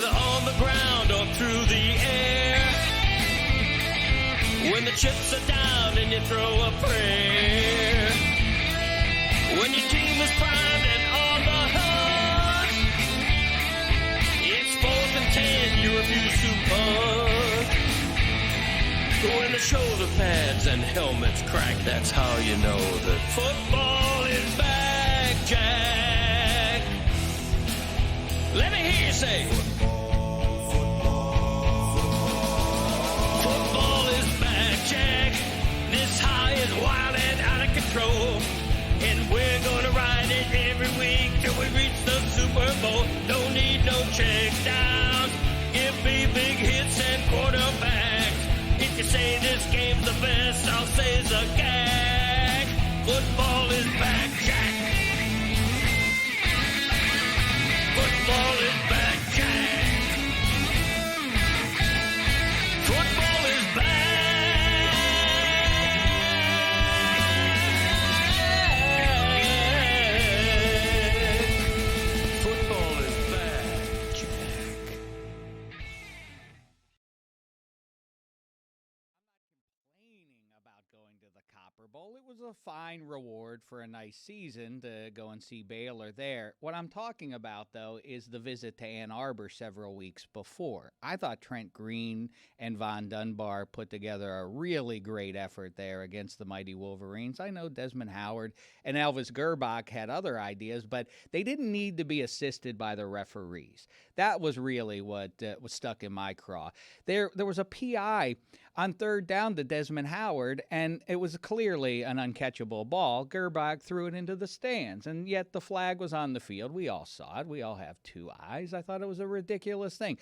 whether on the ground or through the air. When the chips are down and you throw a prayer. When your team is primed and on the hunt. It's 4th and 10, you refuse to punt. When the shoulder pads and helmets crack, that's how you know that football is back, Jack. Let me hear you say, football is back, Jack. This high is wild and out of control. And we're gonna ride it every week till we reach the Super Bowl. Don't need no check downs. Give me big hits and quarterbacks. If you say this game's the best, I'll say it's a gag. Football is back, Jack. Football is back, Jack. Football is back. Football is back, Jack. About going to the Copper Bowl. It was a fine reward for a nice season to go and see Baylor there. What I'm talking about, though, is the visit to Ann Arbor several weeks before. I thought Trent Green and Von Dunbar put together a really great effort there against the mighty Wolverines. I know Desmond Howard and Elvis Gerbach had other ideas, but they didn't need to be assisted by the referees. That was really what was stuck in my craw. There was a PI on 3rd down to Desmond Howard, and it was clearly an uncatchable ball. Gerbach threw it into the stands, and yet the flag was on the field. We all saw it. We all have two eyes. I thought it was a ridiculous thing.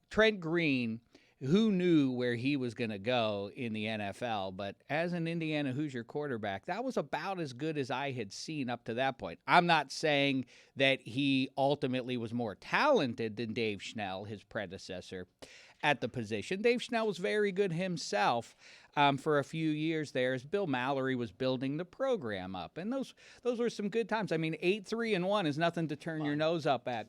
Trent Green, who knew where he was going to go in the NFL, but as an Indiana Hoosier quarterback, that was about as good as I had seen up to that point. I'm not saying that he ultimately was more talented than Dave Schnell, his predecessor, at the position. Dave Schnell was very good himself for a few years there as Bill Mallory was building the program up. And those were some good times. I mean, 8-3-1 is nothing to turn your nose up at.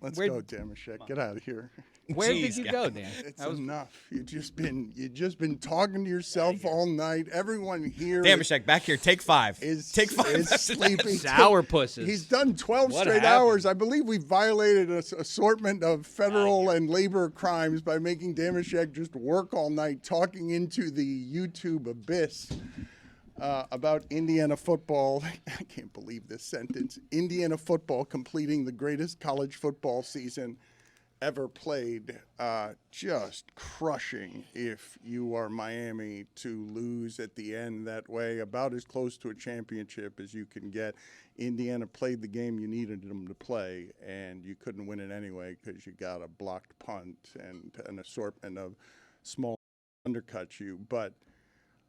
Let's go, Damashek. Get out of here. Where did you go, Dan? It's enough. You've just been talking to yourself all night. Everyone here. Damashek, back here. Take 5. Take 5. Is sleeping. Sour pusses. He's done 12 straight hours. I believe we violated an assortment of federal and labor crimes by making Damashek just work all night talking into the YouTube abyss. About Indiana football. I can't believe this sentence. Indiana football completing the greatest college football season ever played. Just crushing if you are Miami to lose at the end that way. About as close to a championship as you can get. Indiana played the game you needed them to play, and you couldn't win it anyway because you got a blocked punt and an assortment of small undercuts you. But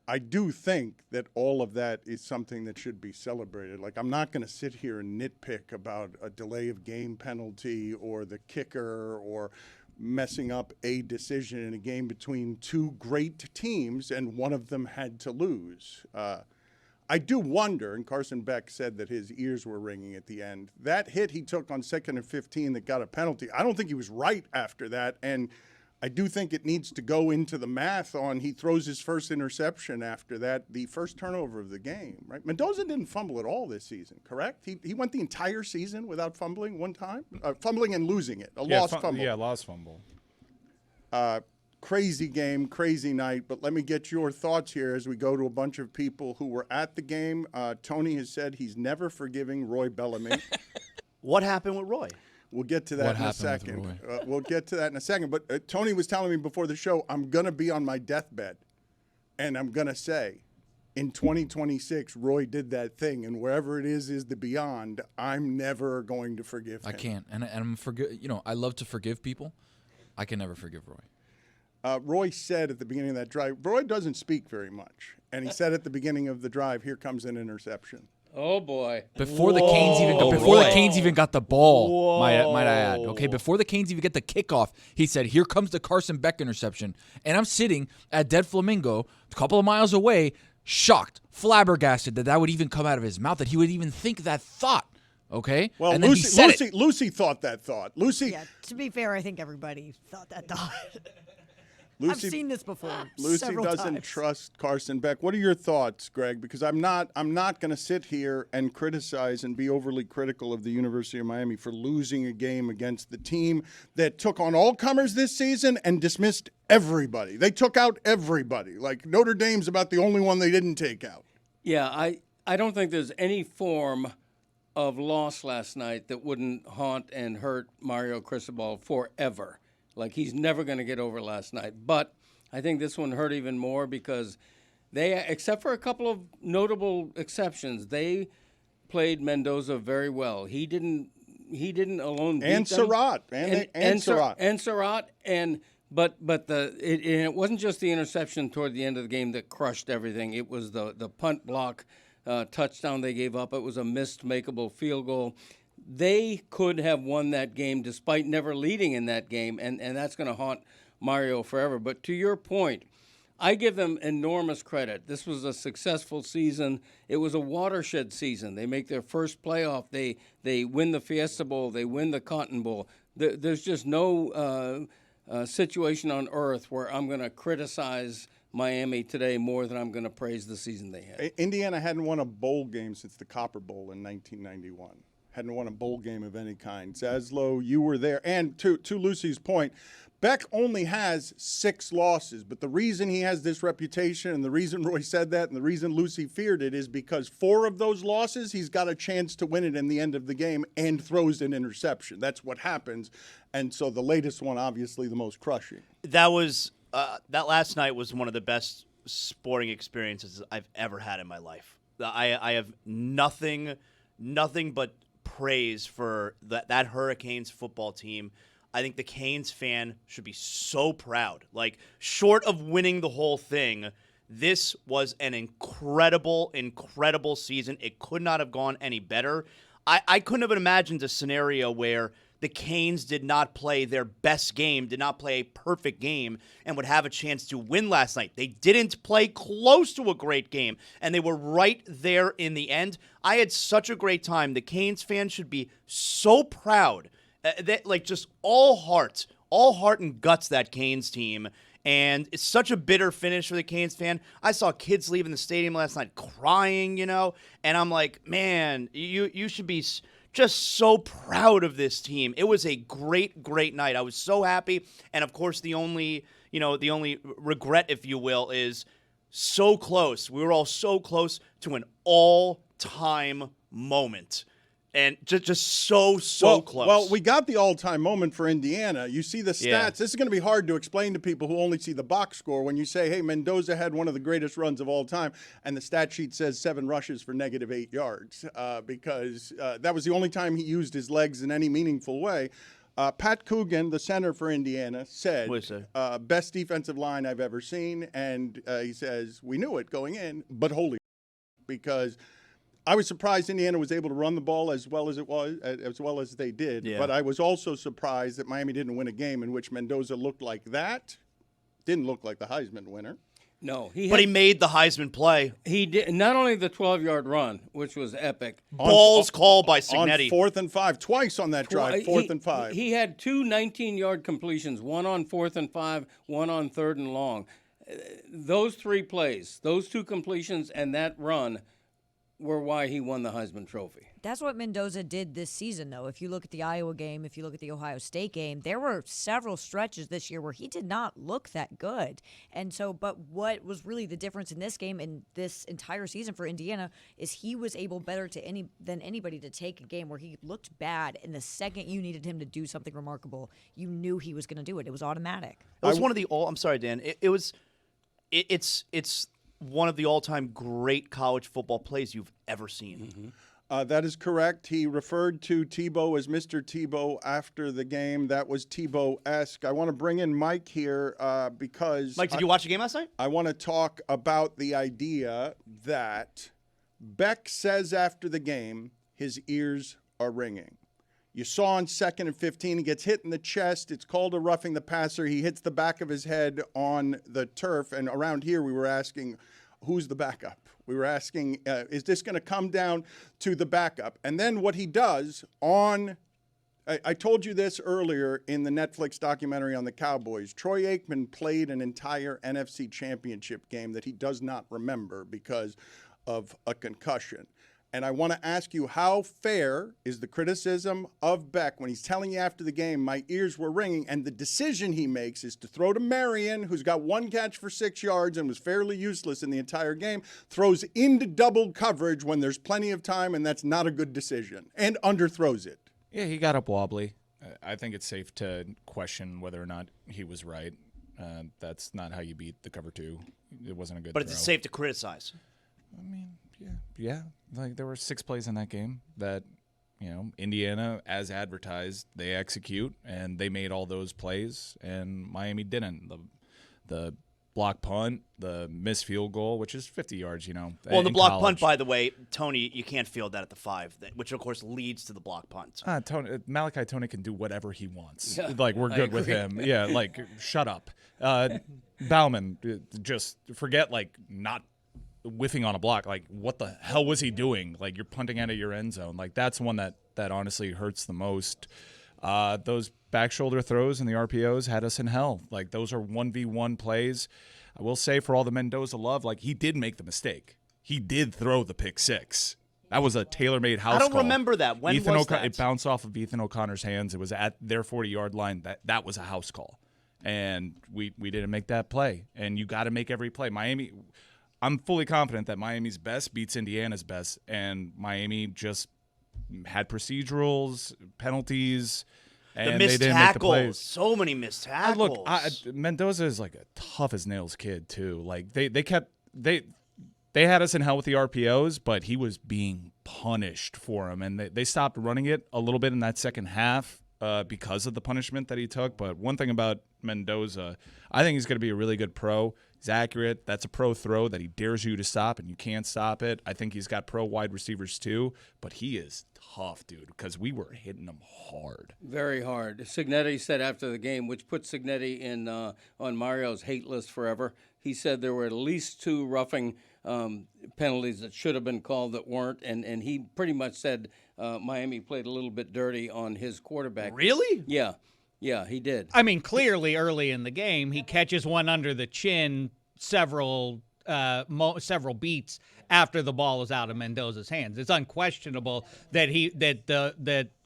I do think that all of that is something that should be celebrated. Like, I'm not going to sit here and nitpick about a delay of game penalty or the kicker or messing up a decision in a game between two great teams, and one of them had to lose. I do wonder, and Carson Beck said that his ears were ringing at the end, that hit he took on 2nd and 15 that got a penalty, I don't think he was right after that, and I do think it needs to go into the math on he throws his first interception after that, the first turnover of the game, right? Mendoza didn't fumble at all this season, correct? He went the entire season without fumbling one time? Fumbling and losing it, lost fumble. Yeah, lost fumble. Crazy game, crazy night, but let me get your thoughts here as we go to a bunch of people who were at the game. Tony has said he's never forgiving Roy Bellamy. What happened with Roy? We'll get to that in a second. We'll get to that in a second. But Tony was telling me before the show, I'm going to be on my deathbed, and I'm going to say, in 2026, Roy did that thing, and wherever it is the beyond, I'm never going to forgive him. I can't, and I'm I love to forgive people. I can never forgive Roy. Roy said at the beginning of that drive, Roy doesn't speak very much, and he said at the beginning of the drive, here comes an interception. Oh boy! Before the Canes even got the ball, might I add. Okay, before the Canes even get the kickoff, he said, "Here comes the Carson Beck interception," and I'm sitting at Dead Flamingo, a couple of miles away, shocked, flabbergasted that would even come out of his mouth, that he would even think that thought. Okay? Well, and then he said it. Lucy thought that thought. Lucy, Yeah, to be fair, I think everybody thought that thought. Lucy, I've seen this before. Lucy several doesn't times. trust Carson Beck. What are your thoughts, Greg? Because I'm not going to sit here and criticize and be overly critical of the University of Miami for losing a game against the team that took on all comers this season and dismissed everybody. They took out everybody. Like Notre Dame's about the only one they didn't take out. Yeah, I don't think there's any form of loss last night that wouldn't haunt and hurt Mario Cristobal forever. Like, he's never going to get over last night. But I think this one hurt even more because they, except for a couple of notable exceptions, they played Mendoza very well. He didn't alone beat And them. Surratt. And Surratt. And Surratt. But it wasn't just the interception toward the end of the game that crushed everything. It was the punt block touchdown they gave up. It was a missed makeable field goal. They could have won that game despite never leading in that game, and that's going to haunt Mario forever. But to your point, I give them enormous credit. This was a successful season. It was a watershed season. They make their first playoff. They win the Fiesta Bowl. They win the Cotton Bowl. There's just no situation on earth where I'm going to criticize Miami today more than I'm going to praise the season they had. Indiana hadn't won a bowl game since the Copper Bowl in 1991. Hadn't won a bowl game of any kind. Zaslow, you were there. And to Lucy's point, Beck only has 6 losses, but the reason he has this reputation and the reason Roy said that and the reason Lucy feared it is because 4 of those losses, he's got a chance to win it in the end of the game and throws an interception. That's what happens. And so the latest one, obviously, the most crushing. That was that last night was one of the best sporting experiences I've ever had in my life. I have nothing but praise for that Hurricanes football team. I think the Canes fan should be so proud. Like, short of winning the whole thing, this was an incredible season. It could not have gone any better. I couldn't have imagined a scenario where the Canes did not play their best game, did not play a perfect game, and would have a chance to win last night. They didn't play close to a great game, and they were right there in the end. I had such a great time. The Canes fans should be so proud. Like, just all heart and guts, that Canes team. And it's such a bitter finish for the Canes fan. I saw kids leaving the stadium last night crying, and I'm like, man, you should be just so proud of this team. It was a great night. I was so happy. And of course, the only regret, if you will, is so close. We were all so close to an all-time moment. And just so close. Well, we got the all-time moment for Indiana. You see the stats. Yeah. This is going to be hard to explain to people who only see the box score when you say, hey, Mendoza had one of the greatest runs of all time, and the stat sheet says 7 rushes for -8 yards because that was the only time he used his legs in any meaningful way. Pat Coogan, the center for Indiana, said, best defensive line I've ever seen, and he says, we knew it going in, but holy because – I was surprised Indiana was able to run the ball as well as they did. Yeah. But I was also surprised that Miami didn't win a game in which Mendoza looked like that. Didn't look like the Heisman winner. No, he made the Heisman play. He did not only the 12-yard run, which was epic. Balls called by Cignetti. On 4th and 5, twice on that drive, 4th and 5. He had 2 19-yard completions, one on 4th and 5, one on 3rd and long. Those 3 plays, those 2 completions and that run were why he won the Heisman Trophy. That's what Mendoza did this season, though. If you look at the Iowa game, if you look at the Ohio State game, there were several stretches this year where he did not look that good. And so, but what was really the difference in this game and this entire season for Indiana is he was able better than anybody to take a game where he looked bad, and the second you needed him to do something remarkable, you knew he was going to do it. It was automatic. It was one of the I'm sorry, Dan. It's one of the all-time great college football plays you've ever seen. Mm-hmm. That is correct. He referred to Tebow as Mr. Tebow after the game. That was Tebow-esque. I want to bring in Mike here because... Mike, did you watch the game last night? I want to talk about the idea that Beck says after the game his ears are ringing. You saw on 2nd and 15, he gets hit in the chest. It's called a roughing the passer. He hits the back of his head on the turf. And around here we were asking, who's the backup? We were asking, is this going to come down to the backup? And then what he does on, I told you this earlier in the Netflix documentary on the Cowboys. Troy Aikman played an entire NFC Championship game that he does not remember because of a concussion. And I want to ask you, how fair is the criticism of Beck when he's telling you after the game, my ears were ringing, and the decision he makes is to throw to Marion, who's got one catch for 6 yards and was fairly useless in the entire game, throws into double coverage when there's plenty of time, and that's not a good decision, and underthrows it. Yeah, he got up wobbly. I think it's safe to question whether or not he was right. That's not how you beat the cover two. It wasn't a good But throw. it's safe to criticize. I mean, yeah. Like there were 6 plays in that game that, Indiana, as advertised, they execute, and they made all those plays, and Miami didn't. The block punt, the missed field goal, which is 50 yards, Well, the block punt, by the way, Tony, you can't field that at the 5, which of course leads to the block punt. Malachi Tony can do whatever he wants. Yeah, like we're good with him. Yeah, like shut up. Bauman, just forget not whiffing on a block. Like what the hell was he doing? Like you're punting out of your end zone. Like that's one that honestly hurts the most. Those back shoulder throws and the RPOs had us in hell. Like those are 1v1 plays. I will say for all the Mendoza love, like he did make the mistake. He did throw the pick 6. That was a tailor-made house I don't call. remember that. When was that? It bounced off of Ethan O'Connor's hands. It was at their 40-yard line. That was a house call. And we didn't make that play. And you got to make every play. Miami, I'm fully confident that Miami's best beats Indiana's best, and Miami just had procedurals, penalties, and missed they didn't tackles. make the plays. So many missed tackles. Mendoza is like a tough as nails kid too. Like they had us in hell with the RPOs, but he was being punished for them, and they stopped running it a little bit in that second half because of the punishment that he took. But one thing about Mendoza, I think he's going to be a really good pro. He's accurate. That's a pro throw that he dares you to stop, and you can't stop it. I think he's got pro wide receivers too, but he is tough, dude, because we were hitting him hard. Very hard. Signetti said after the game, which put Signetti in on Mario's hate list forever, he said there were at least 2 roughing penalties that should have been called that weren't, and he pretty much said Miami played a little bit dirty on his quarterback. Really? Yeah, he did. I mean, clearly early in the game, he catches one under the chin several beats after the ball is out of Mendoza's hands. It's unquestionable that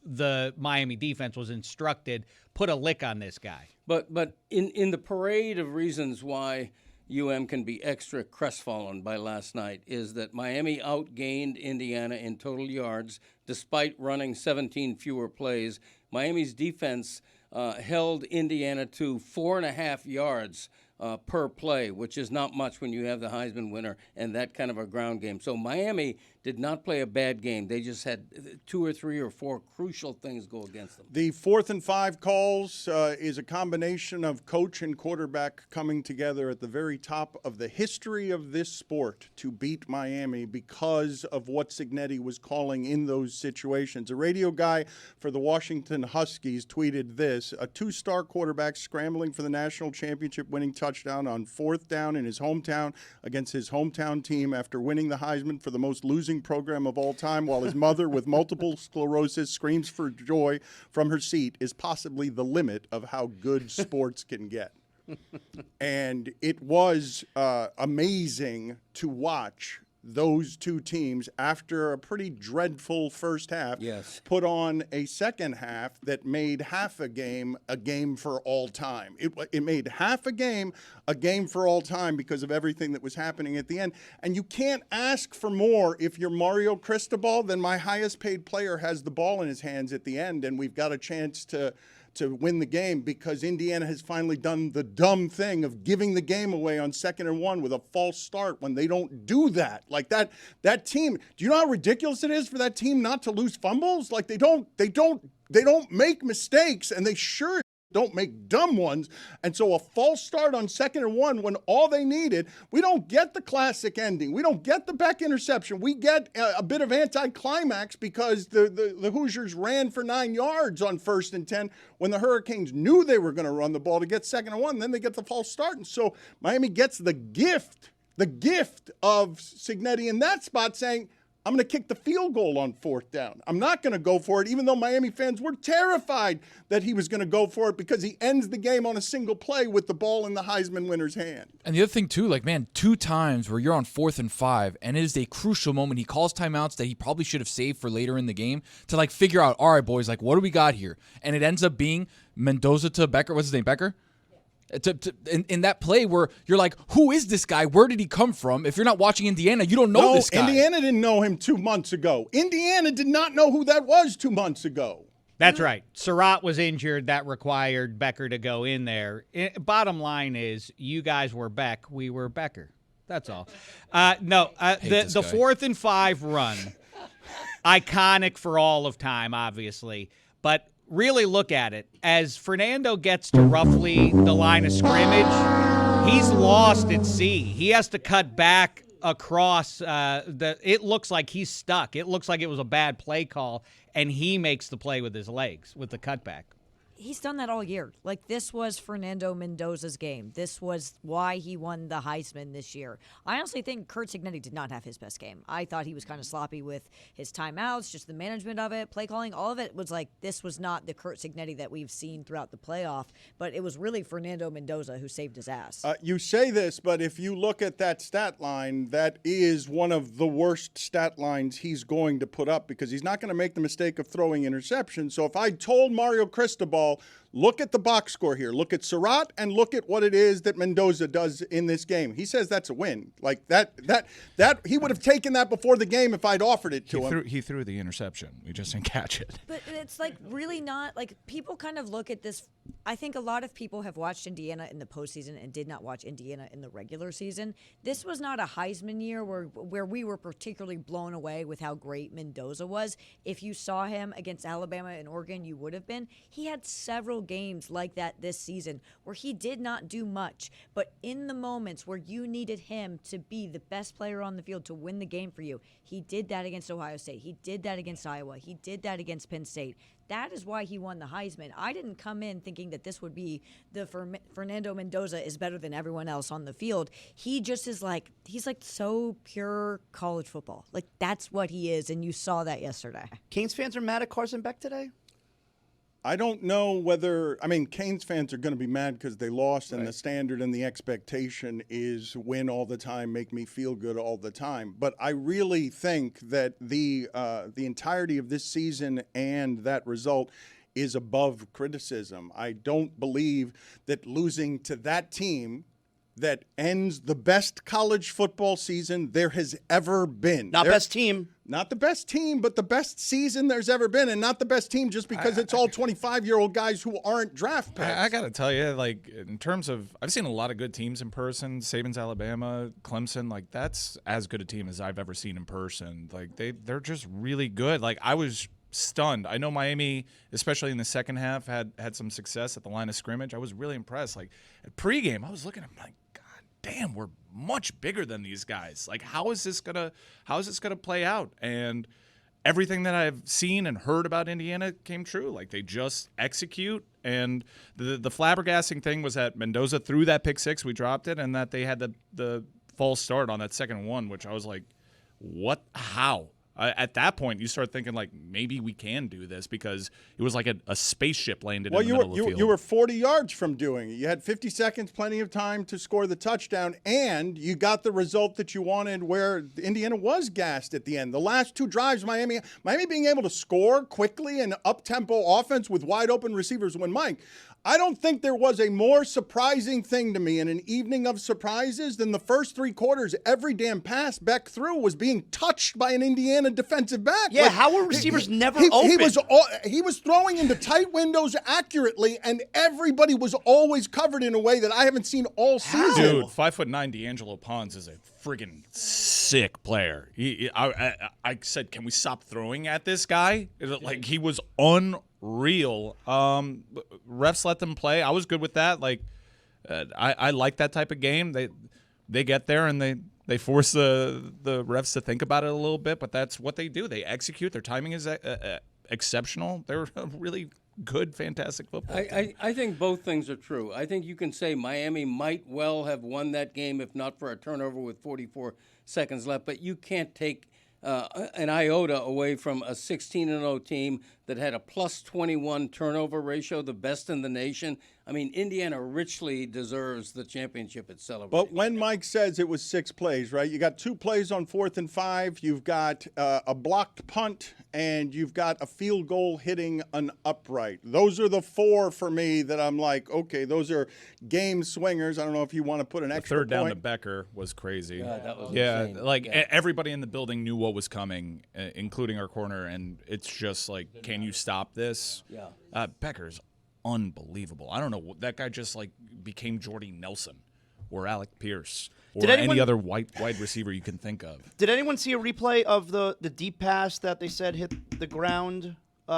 the Miami defense was instructed, put a lick on this guy. But in the parade of reasons why UM can be extra crestfallen by last night is that Miami outgained Indiana in total yards despite running 17 fewer plays. Miami's defense held Indiana to 4.5 yards per play, which is not much when you have the Heisman winner and that kind of a ground game. So Miami did not play a bad game. They just had 2 or 3 or 4 crucial things go against them. The 4th and 5 calls is a combination of coach and quarterback coming together at the very top of the history of this sport to beat Miami because of what Signetti was calling in those situations. A radio guy for the Washington Huskies tweeted this: a 2-star quarterback scrambling for the national championship winning touchdown on 4th down in his hometown against his hometown team after winning the Heisman for the most losing program of all time, while his mother with multiple sclerosis screams for joy from her seat, is possibly the limit of how good sports can get. And it was amazing to watch those 2 teams, after a pretty dreadful first half, put on a second half that made half a game for all time. It made half a game for all time because of everything that was happening at the end. And you can't ask for more if you're Mario Cristobal than my highest paid player has the ball in his hands at the end, and we've got a chance to win the game because Indiana has finally done the dumb thing of giving the game away on 2nd and 1 with a false start when they don't do that. Like that team, do you know how ridiculous it is for that team not to lose fumbles? Like they don't make mistakes, and they sure don't make dumb ones. And so a false start on 2nd and 1 when all they needed, we don't get the classic ending. We don't get the Beck interception. We get a bit of anticlimax because the Hoosiers ran for 9 yards on 1st and 10 when the Hurricanes knew they were going to run the ball to get 2nd and 1. Then they get the false start. And so Miami gets the gift the gift of Cignetti in that spot saying, I'm going to kick the field goal on 4th down. I'm not going to go for it, even though Miami fans were terrified that he was going to go for it because he ends the game on a single play with the ball in the Heisman winner's hand. And the other thing, too, like, man, 2 times where you're on 4th and 5, and it is a crucial moment. He calls timeouts that he probably should have saved for later in the game to, like, figure out, all right, boys, like, what do we got here? And it ends up being Mendoza to Becker. What's his name, Becker? In that play where you're like, who is this guy? Where did he come from? If you're not watching Indiana, you don't know this guy. Indiana didn't know him 2 months ago. Indiana did not know who that was 2 months ago. That's right. Surratt was injured. That required Becker to go in there. Bottom line is, you guys were Beck. We were Becker. That's all. The 4th and 5 run, iconic for all of time, obviously. But really look at it. As Fernando gets to roughly the line of scrimmage, he's lost at sea. He has to cut back across. It looks like he's stuck. It looks like it was a bad play call, and he makes the play with his legs, with the cutback. He's done that all year. Like, this was Fernando Mendoza's game. This was why he won the Heisman this year. I honestly think Curt Cignetti did not have his best game. I thought he was kind of sloppy with his timeouts, just the management of it, play calling, all of it was like, this was not the Curt Cignetti that we've seen throughout the playoff, but it was really Fernando Mendoza who saved his ass. You say this, but if you look at that stat line, that is one of the worst stat lines he's going to put up because he's not going to make the mistake of throwing interceptions. So if I told Mario Cristobal, look at the box score here. Look at Surratt and look at what it is that Mendoza does in this game. He says that's a win. Like that he would have taken that before the game if I'd offered it to him. He threw the interception. We just didn't catch it. But it's like really not like people kind of look at this. I think a lot of people have watched Indiana in the postseason and did not watch Indiana in the regular season. This was not a Heisman year where we were particularly blown away with how great Mendoza was. If you saw him against Alabama and Oregon, you would have been. He had several games like that this season where he did not do much, but in the moments where you needed him to be the best player on the field to win the game for you, he did that against Ohio State. He did that against Iowa. He did that against Penn State. That is why he won the Heisman. I didn't come in thinking that this would be Fernando Mendoza is better than everyone else on the field. He just is like, he's like so pure college football. Like, that's what he is, and you saw that yesterday. Canes fans are mad at Carson Beck today? I don't know whether – I mean, Canes fans are going to be mad because they lost, and the standard and the expectation is win all the time, make me feel good all the time. But I really think that the entirety of this season and that result is above criticism. I don't believe that losing to that team – that ends the best college football season there has ever been. Best team. Not the best team, but the best season there's ever been, and not the best team just because it's all 25-year-old guys who aren't draft picks. I got to tell you, like, in terms of – I've seen a lot of good teams in person. Saban's Alabama, Clemson, like, that's as good a team as I've ever seen in person. Like, they're just really good. Like, I was stunned. I know Miami, especially in the second half, had some success at the line of scrimmage. I was really impressed. Like, at pregame, I was looking at them like, damn, we're much bigger than these guys. Like, how is this gonna play out? And everything that I've seen and heard about Indiana came true. Like, they just execute. And the flabbergasting thing was that Mendoza threw that pick six, we dropped it, and that they had the false start on that second one, which I was like, what? How? At that point, you start thinking, like, maybe we can do this because it was like a spaceship landed in the middle of the field. You were 40 yards from doing it. You had 50 seconds, plenty of time to score the touchdown, and you got the result that you wanted where Indiana was gassed at the end. The last two drives, Miami being able to score quickly and up-tempo offense with wide-open receivers when Mike – I don't think there was a more surprising thing to me in an evening of surprises than the first three quarters. Every damn pass Beck threw was being touched by an Indiana defensive back. Yeah, how were receivers never open? He was throwing into tight windows accurately, and everybody was always covered in a way that I haven't seen all season. Dude, 5'9" D'Angelo Pons is a friggin' sick player. I said, can we stop throwing at this guy? Like, he was unreal. Refs let them play. I was good with that. Like, I like that type of game. They get there and they force the refs to think about it a little bit, but that's what they do. They execute. Their timing is exceptional. They're a really good, fantastic football. I think both things are true. I think you can say Miami might well have won that game if not for a turnover with 44 seconds left, but you can't take an iota away from a 16-0 team that had a plus 21 turnover ratio, the best in the nation. I mean, Indiana richly deserves the championship it's celebrating. But when Mike says it was 6 plays, right? You got 2 plays on 4th and 5. You've got a blocked punt, and you've got a field goal hitting an upright. Those are the 4 for me that I'm like, okay, those are game swingers. I don't know if you want to put an extra third down point. to Becker was crazy. That was insane. insane. Everybody in the building knew what was coming, including our corner, and it's just like, can you stop this? Yeah. Becker's unbelievable. I don't know. That guy just became Jordy Nelson or Alec Pierce or any other wide receiver you can think of. Did anyone see a replay of the deep pass that they said hit the ground?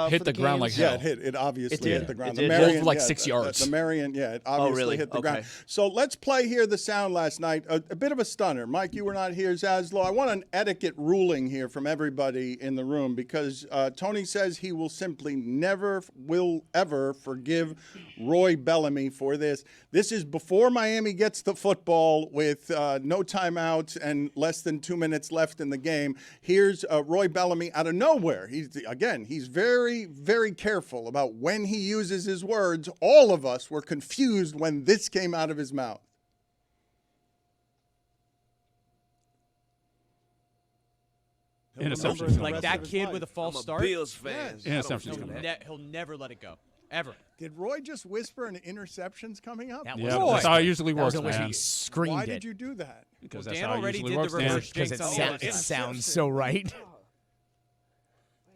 Hit the ground like Yeah, hell. it obviously hit the ground. It The did. Marion, Like 6 yards. The Marion, it obviously really? hit the Okay. ground. So let's play here the sound last night. A bit of a stunner. Mike, you were not here. Zaslow, I want an etiquette ruling here from everybody in the room because Tony says he will simply never will ever forgive Roy Bellamy for this. This is before Miami gets the football with no timeouts and less than 2 minutes left in the game. Here's Roy Bellamy out of nowhere. He's very, very careful about when he uses his words. All of us were confused when this came out of his mouth. Interception. Like that kid with a false start. Bills fan. Interception's coming. He'll never let it go. Ever. Did Roy just whisper an interception's coming up? That Yeah, was that's how it usually works, that was when man. he screamed Why it. did you do that? Because that's Dan how it already usually did works, the Dan. reverse Because jinx it on the sound- other it side. sounds so right.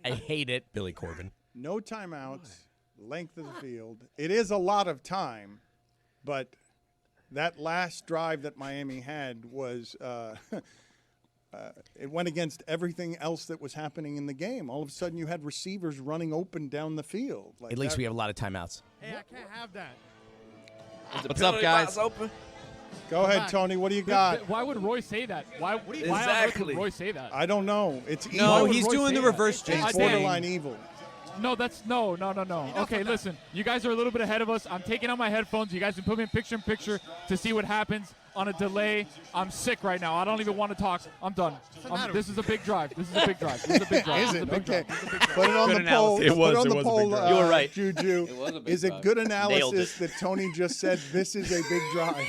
I hate it, Billy Corbin. No timeouts, length of the field. It is a lot of time, but that last drive that Miami had was it went against everything else that was happening in the game. All of a sudden, you had receivers running open down the field. At least we have a lot of timeouts. Hey, I can't have that. What's up, guys? Open? Go ahead, Tony. What do you got? Why would Roy say that? Why on earth Exactly. would Roy say that? I don't know. It's evil. No, would he's Roy doing say the that? reverse jinx It's I think- borderline evil. No, that's no. Okay, listen. You guys are a little bit ahead of us. I'm taking out my headphones. You guys can put me in picture to see what happens on a delay. I'm sick right now. I don't even want to talk. I'm done. This is a big drive. This is a big drive. This is a big drive. Is This it? a big Okay. drive. This is a big drive. Put it on Good the analysis. poll. It was- Put it on it the was a poll. big drive. You were right. Juju. It was a big Is it drive. good Nailed analysis it. that Tony just said this is a big drive?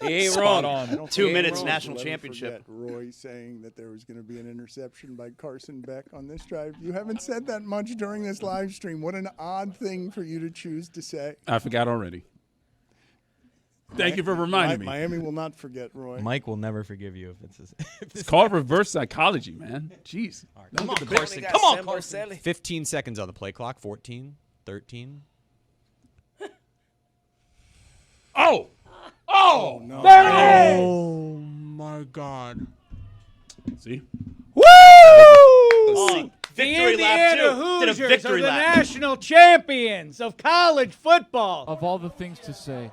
He ain't Spot wrong. on. I don't 2 think minutes Roy national will ever championship. forget Roy saying that there was going to be an interception by Carson Beck on this drive. You haven't said that much during this live stream. What an odd thing for you to choose to say. I forgot already. Thank you for reminding me. Miami will not forget, Roy. Mike will never forgive you if it's It's called reverse psychology, man. Jeez. Come on, Carson. Come on, Carson. 15 seconds on the play clock. 14, 13. Oh! Oh! no. Oh, my God. See? Oh, The victory lap, Indiana too. Did a Hoosiers victory are the lap. national champions of college football. Of all the things to say,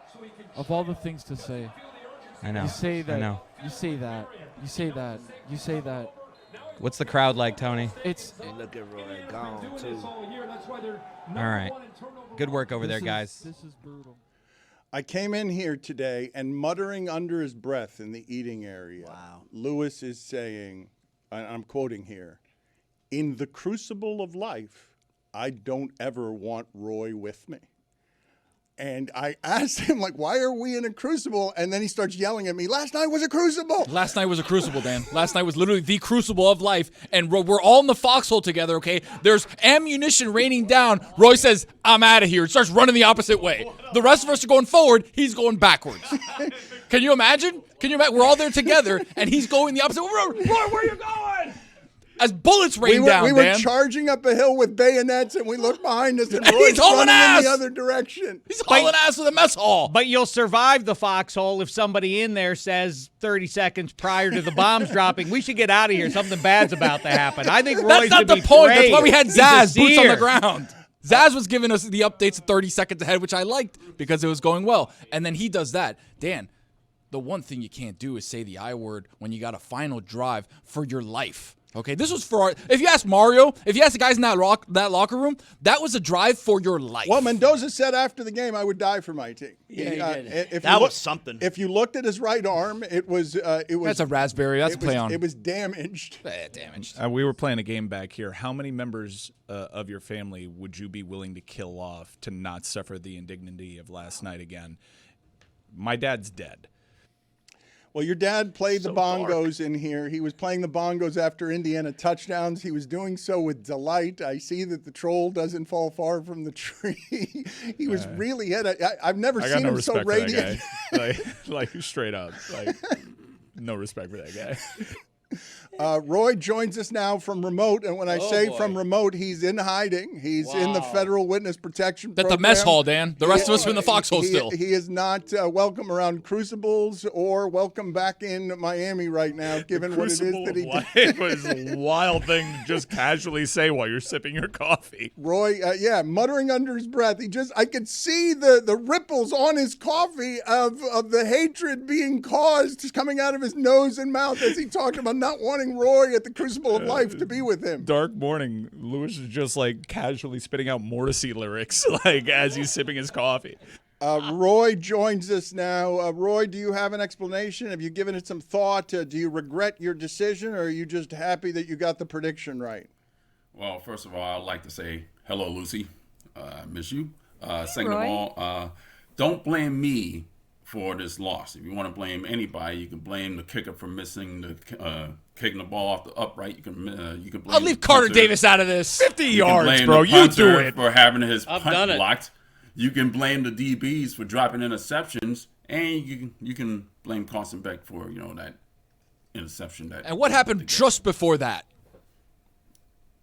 I know. you say that. I know. You say that. You say that. You say that. What's the crowd like, Tony? It's Look at Roy gone, too. All right. Good work over there, guys. This is brutal. I came in here today and muttering under his breath in the eating area. Wow. Lewis is saying, and I'm quoting here, in the crucible of life, I don't ever want Roy with me. And I asked him, like, why are we in a crucible? And then he starts yelling at me, last night was a crucible. Last night was a crucible, Dan. Last night was literally the crucible of life, and we're all in the foxhole together, okay? There's ammunition raining down. Roy says, I'm out of here. He starts running the opposite way. The rest of us are going forward. He's going backwards. Can you imagine? We're all there together, and he's going the opposite way. Roy, where are you going? As bullets rain down, we were Dan. charging up a hill with bayonets, and we looked behind us, and And Roy's he's hauling running ass. in the other direction. He's hauling ass with a mess hall. But you'll survive the foxhole if somebody in there says 30 seconds prior to the bombs dropping, we should get out of here. Something bad's about to happen. I think Roy That's not should the be point. That's praised. why we had He's a Zaz, boots on the seer. ground. Zaz was giving us the updates 30 seconds ahead, which I liked because it was going well. And then he does that. Dan, the one thing you can't do is say the I word when you got a final drive for your life. Okay, this was for if you ask Mario, if you ask the guys in that locker room, that was a drive for your life. Well, Mendoza said after the game, I would die for my team. Yeah, that was something. If you looked at his right arm, it was. That's a raspberry. That's a play on. It was damaged. Damaged. We were playing a game back here. How many members of your family would you be willing to kill off to not suffer the indignity of last night again? My dad's dead. Well, your dad played the bongos in here. He was playing the bongos after Indiana touchdowns. He was doing so with delight. I see that the troll doesn't fall far from the tree. He was really I've never seen him so radiant. like straight up. Like, no respect for that guy. Roy joins us now from remote, and when I say from remote, he's in hiding. He's in the Federal Witness Protection Program. At the mess hall, Dan. The rest of us are in the foxhole still. He is not welcome around Crucibles or welcome back in Miami right now, given what it is that he did. It was a wild thing to just casually say while you're sipping your coffee. Roy, muttering under his breath. I could see the ripples on his coffee of the hatred being caused coming out of his nose and mouth as he talked about not wanting Roy at the Crucible of Life to be with him. Dark morning. Lewis is just like casually spitting out Morrissey lyrics like as he's sipping his coffee. Roy joins us now. Roy, do you have an explanation? Have you given it some thought? Do you regret your decision, or are you just happy that you got the prediction right? Well, first of all, I'd like to say hello, Lucy. I miss you. Second of all, don't blame me for this loss. If you want to blame anybody, you can blame the kicker for missing kicking the ball off the upright. You can blame. I'll leave Carter Davis out of this. 50 yards, bro. You do it for having his punt blocked. You can blame the DBs for dropping interceptions, and you can blame Carson Beck for that interception. And what happened just before that?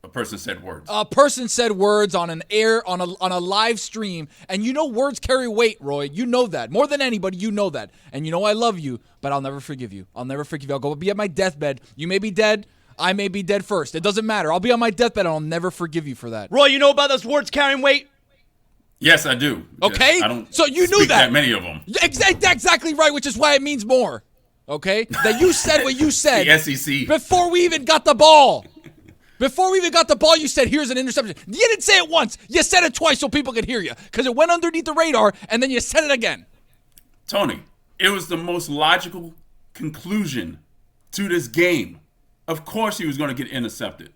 A person said words. A person said words on a live stream, and words carry weight, Roy. You know that. More than anybody, you know that. And I love you, but I'll never forgive you. I'll never forgive you. I'll go be at my deathbed. You may be dead. I may be dead first. It doesn't matter. I'll be on my deathbed, and I'll never forgive you for that. Roy, you know about those words carrying weight? Yes, I do. Okay? I don't so you knew that many of them. Exactly right, which is why it means more. Okay? That you said what you said. The SEC. Before we even got the ball. Before we even got the ball, you said, here's an interception. You didn't say it once. You said it twice so people could hear you because it went underneath the radar, and then you said it again. Tony, it was the most logical conclusion to this game. Of course he was going to get intercepted.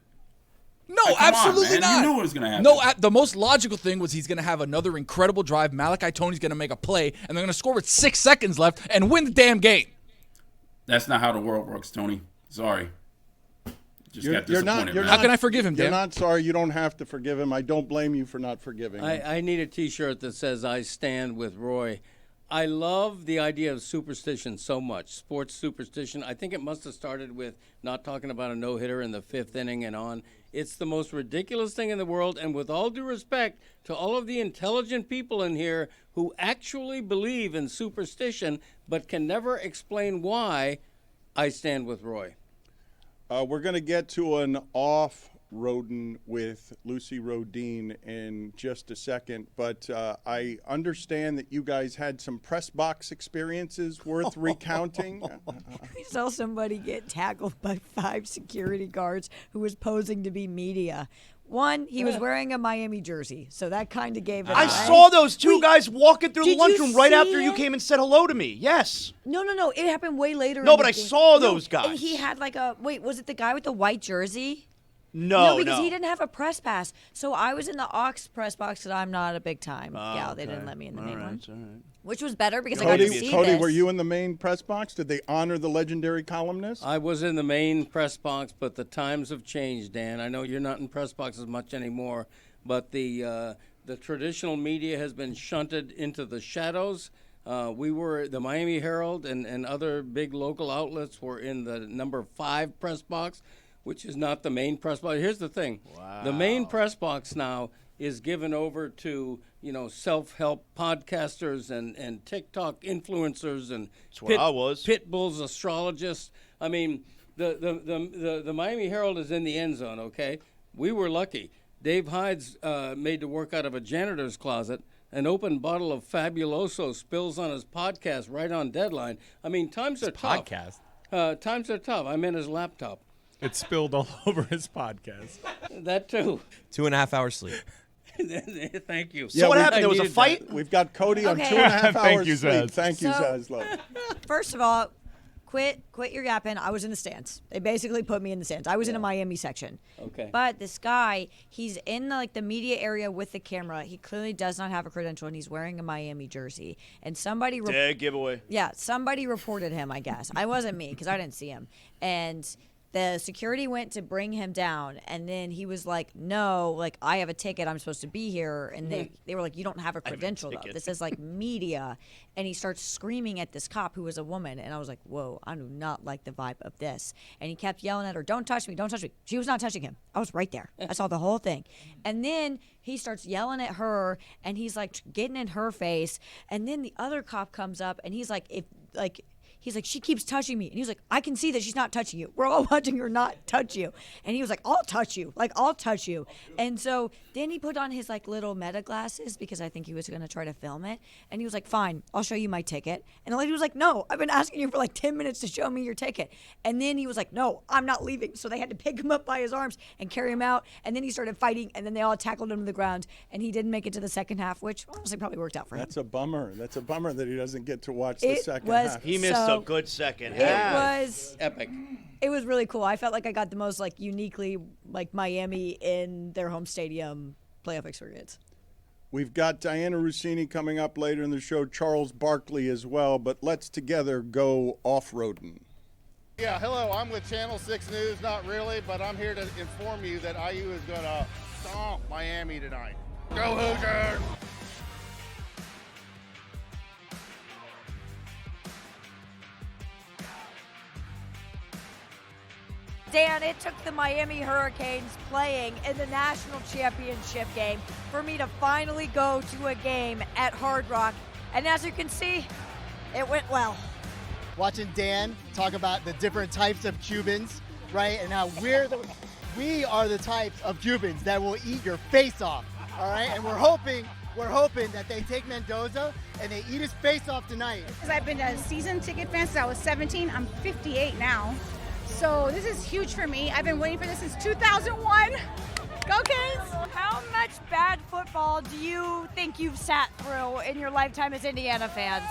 No, absolutely not. You knew it was going to happen. No, the most logical thing was he's going to have another incredible drive. Malachi Tony's going to make a play, and they're going to score with 6 seconds left and win the damn game. That's not how the world works, Tony. Sorry. You're not, how can I forgive him, Dan? You're not sorry. You don't have to forgive him. I don't blame you for not forgiving him. I need a T-shirt that says I stand with Roy. I love the idea of superstition so much, sports superstition. I think it must have started with not talking about a no-hitter in the 5th inning and on. It's the most ridiculous thing in the world, and with all due respect to all of the intelligent people in here who actually believe in superstition but can never explain why, I stand with Roy. We're going to get to an off-Roden with Lucy Rodine in just a second, but I understand that you guys had some press box experiences worth recounting. We saw somebody get tackled by 5 security guards who was posing to be media. One, he was wearing a Miami jersey, so that kind of gave it away. I saw those two guys walking through the lunchroom right after you came and said hello to me. Yes. No. It happened way later. No, but I saw those guys. And he had was it the guy with the white jersey? No, because he didn't have a press pass. So I was in the Aux press box, and I'm not a big-time gal. They didn't let me in the main one. All right. Which was better because I got to see Cody, this. were you in the main press box? Did they honor the legendary columnist? I was in the main press box, but the times have changed, Dan. I know you're not in press boxes much anymore, but the traditional media has been shunted into the shadows. We were the Miami Herald and other big local outlets were in the number 5 press box, which is not the main press box. Here's the thing. Wow. The main press box now is given over to, self-help podcasters and TikTok influencers and pit bulls, astrologists. I mean, the Miami Herald is in the end zone, okay? We were lucky. Dave Hyde's made to work out of a janitor's closet. An open bottle of Fabuloso spills on his podcast right on deadline. I mean, times are tough. Podcast? Times are tough. I'm in his laptop. It spilled all over his podcast. That too. 2.5 hours sleep. Thank you. So what happened? There was a fight? We've got Cody on Okay. 2.5 Thank hours you, sleep. Zaz. Thank you, So- Zaz. Love. First of all, quit your yapping. I was in the stands. They basically put me in the stands. I was in a Miami section. Okay. But this guy, he's in the media area with the camera. He clearly does not have a credential, and he's wearing a Miami jersey. And somebody Dead giveaway. Yeah, somebody reported him, I guess. I wasn't me because I didn't see him. And the security went to bring him down, and then he was like, no, like, I have a ticket. I'm supposed to be here. And they were like, you don't have a credential, though. ticket. This is, like, media. And he starts screaming at this cop who was a woman. And I was like, whoa, I do not like the vibe of this. And he kept yelling at her, don't touch me, don't touch me. She was not touching him. I was right there. I saw the whole thing. And then he starts yelling at her, and he's, like, getting in her face. And then the other cop comes up, and he's like, he's like, she keeps touching me. And he's like, I can see that she's not touching you. We're all watching her not touch you. And he was like, I'll touch you. Like, I'll touch you. And so then he put on his, like, little meta glasses because I think he was going to try to film it. And he was like, fine, I'll show you my ticket. And the lady was like, no, I've been asking you for, like, 10 minutes to show me your ticket. And then he was like, no, I'm not leaving. So they had to pick him up by his arms and carry him out. And then he started fighting. And then they all tackled him to the ground. And he didn't make it to the second half, which honestly probably worked out for him. That's a bummer. That's a bummer that he doesn't get to watch the second half. He missed So- a good second It half. was Epic. It was really cool. I felt like I got the most, like, uniquely, like, Miami in their home stadium playoff experience. We've got Diana Rossini coming up later in the show, Charles Barkley as well, but let's together go off-roading. Yeah, hello, I'm with Channel 6 News, not really, but I'm here to inform you that IU is going to stomp Miami tonight. Go Hoosiers! Dan, it took the Miami Hurricanes playing in the national championship game for me to finally go to a game at Hard Rock. And as you can see, it went well. Watching Dan talk about the different types of Cubans, right? And how we are the types of Cubans that will eat your face off, all right? And we're hoping that they take Mendoza and they eat his face off tonight. Because I've been a season ticket fan since I was 17. I'm 58 now. So this is huge for me. I've been waiting for this since 2001. Go Canes! How much bad football do you think you've sat through in your lifetime as Indiana fans?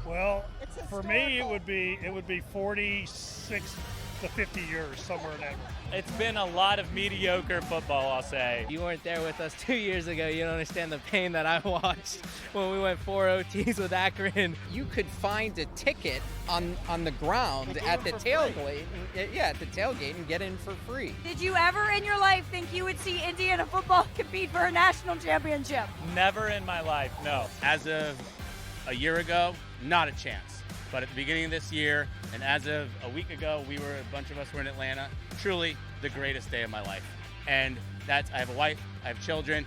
Well, for me, it would be 46 to 50 years, somewhere in that. It's been a lot of mediocre football, I'll say. You weren't there with us 2 years ago. You don't understand the pain that I watched when we went 4 OTs with Akron. You could find a ticket on the ground at the tailgate. Yeah, at the tailgate and get in for free. Did you ever in your life think you would see Indiana football compete for a national championship? Never in my life, no. As of a year ago, not a chance. But at the beginning of this year, and as of a week ago, a bunch of us were in Atlanta. Truly the greatest day of my life. And I have a wife, I have children.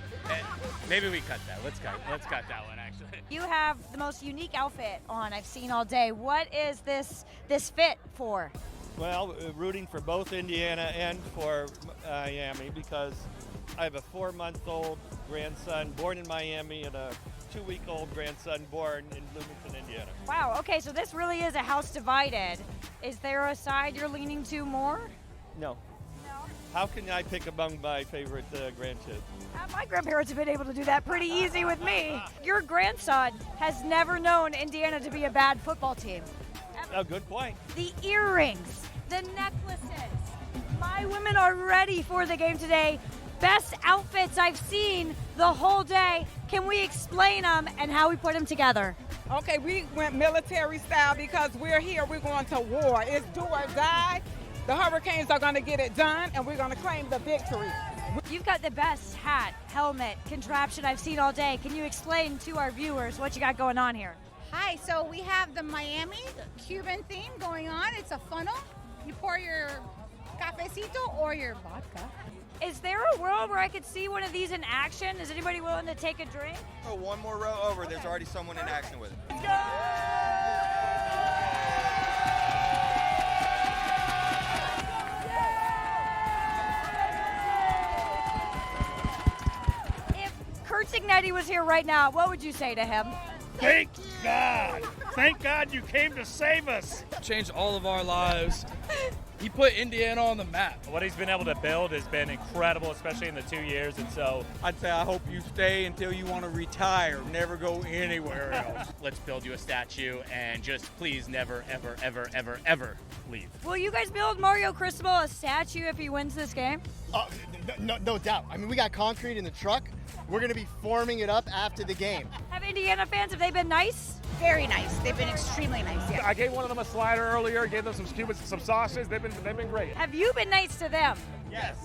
Maybe we cut that. Let's cut that one, actually. You have the most unique outfit on I've seen all day. What is this fit for? Well, rooting for both Indiana and for Miami because I have a 4-month-old grandson born in Miami and a 2-week-old grandson born in Bloomington, Indiana. Wow, okay, so this really is a house divided. Is there a side you're leaning to more? No. How can I pick among my favorite grandkids? My grandparents have been able to do that pretty easy with me. Your grandson has never known Indiana to be a bad football team. Oh, good point. The earrings, the necklaces. My women are ready for the game today. Best outfits I've seen the whole day. Can we explain them and how we put them together? Okay, we went military style because we're here. We're going to war. It's do or die. The Hurricanes are going to get it done, and we're going to claim the victory. You've got the best hat, helmet, contraption I've seen all day. Can you explain to our viewers what you got going on here? Hi, so we have the Miami Cuban theme going on. It's a funnel. You pour your cafecito or your vodka. Is there a world where I could see one of these in action? Is anybody willing to take a drink? Oh, one more row over. There's already someone in action with it. Let's go! If Kurt Signetti was here right now, what would you say to him? Thank God. Thank God you came to save us. Changed all of our lives. He put Indiana on the map. What he's been able to build has been incredible, especially in the 2 years. And so I'd say I hope you stay until you want to retire, never go anywhere else. Let's build you a statue and just please never, ever, ever, ever, ever leave. Will you guys build Mario Cristobal a statue if he wins this game? No doubt. I mean, we got concrete in the truck. We're going to be forming it up after the game. Have Indiana fans, have they been nice? Very nice. They've been extremely nice. Yeah. I gave one of them a slider earlier, gave them some Stugotz, some sauces. They've been great. Have you been nice to them? Yes.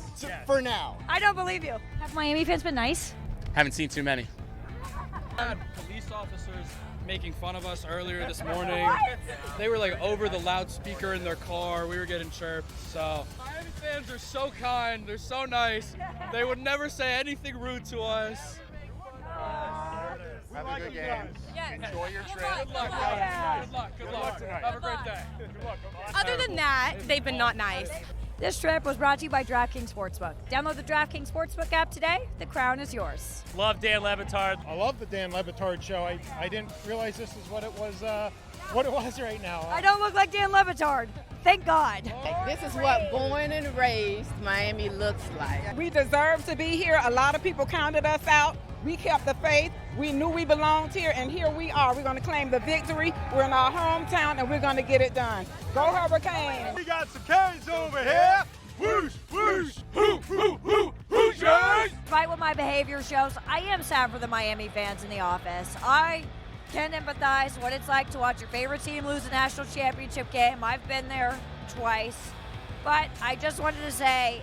For now. I don't believe you. Have Miami fans been nice? Haven't seen too many. Had police officers making fun of us earlier this morning. They were like over the loudspeaker in their car. We were getting chirped. So Miami fans are so kind. They're so nice. They would never say anything rude to us. Have a good game. Yes. Enjoy your trip. Good luck, guys. Good luck. Good luck. Have a great day. Good luck. Other than that, they've been not nice. This trip was brought to you by DraftKings Sportsbook. Download the DraftKings Sportsbook app today. The crown is yours. love Dan Le Batard. I love the Dan Le Batard Show. I didn't realize this is what it was right now. I don't look like Dan Le Batard. Thank God. This is what born and raised Miami looks like. We deserve to be here. A lot of people counted us out. We kept the faith. We knew we belonged here, and here we are. We're going to claim the victory. We're in our hometown, and we're going to get it done. Go Hurricanes! We got some Canes over here. Whoosh, whoosh, Hoosiers! Despite what my behavior shows, I am sad for the Miami fans in the office. I can empathize what it's like to watch your favorite team lose a national championship game. I've been there twice. But I just wanted to say,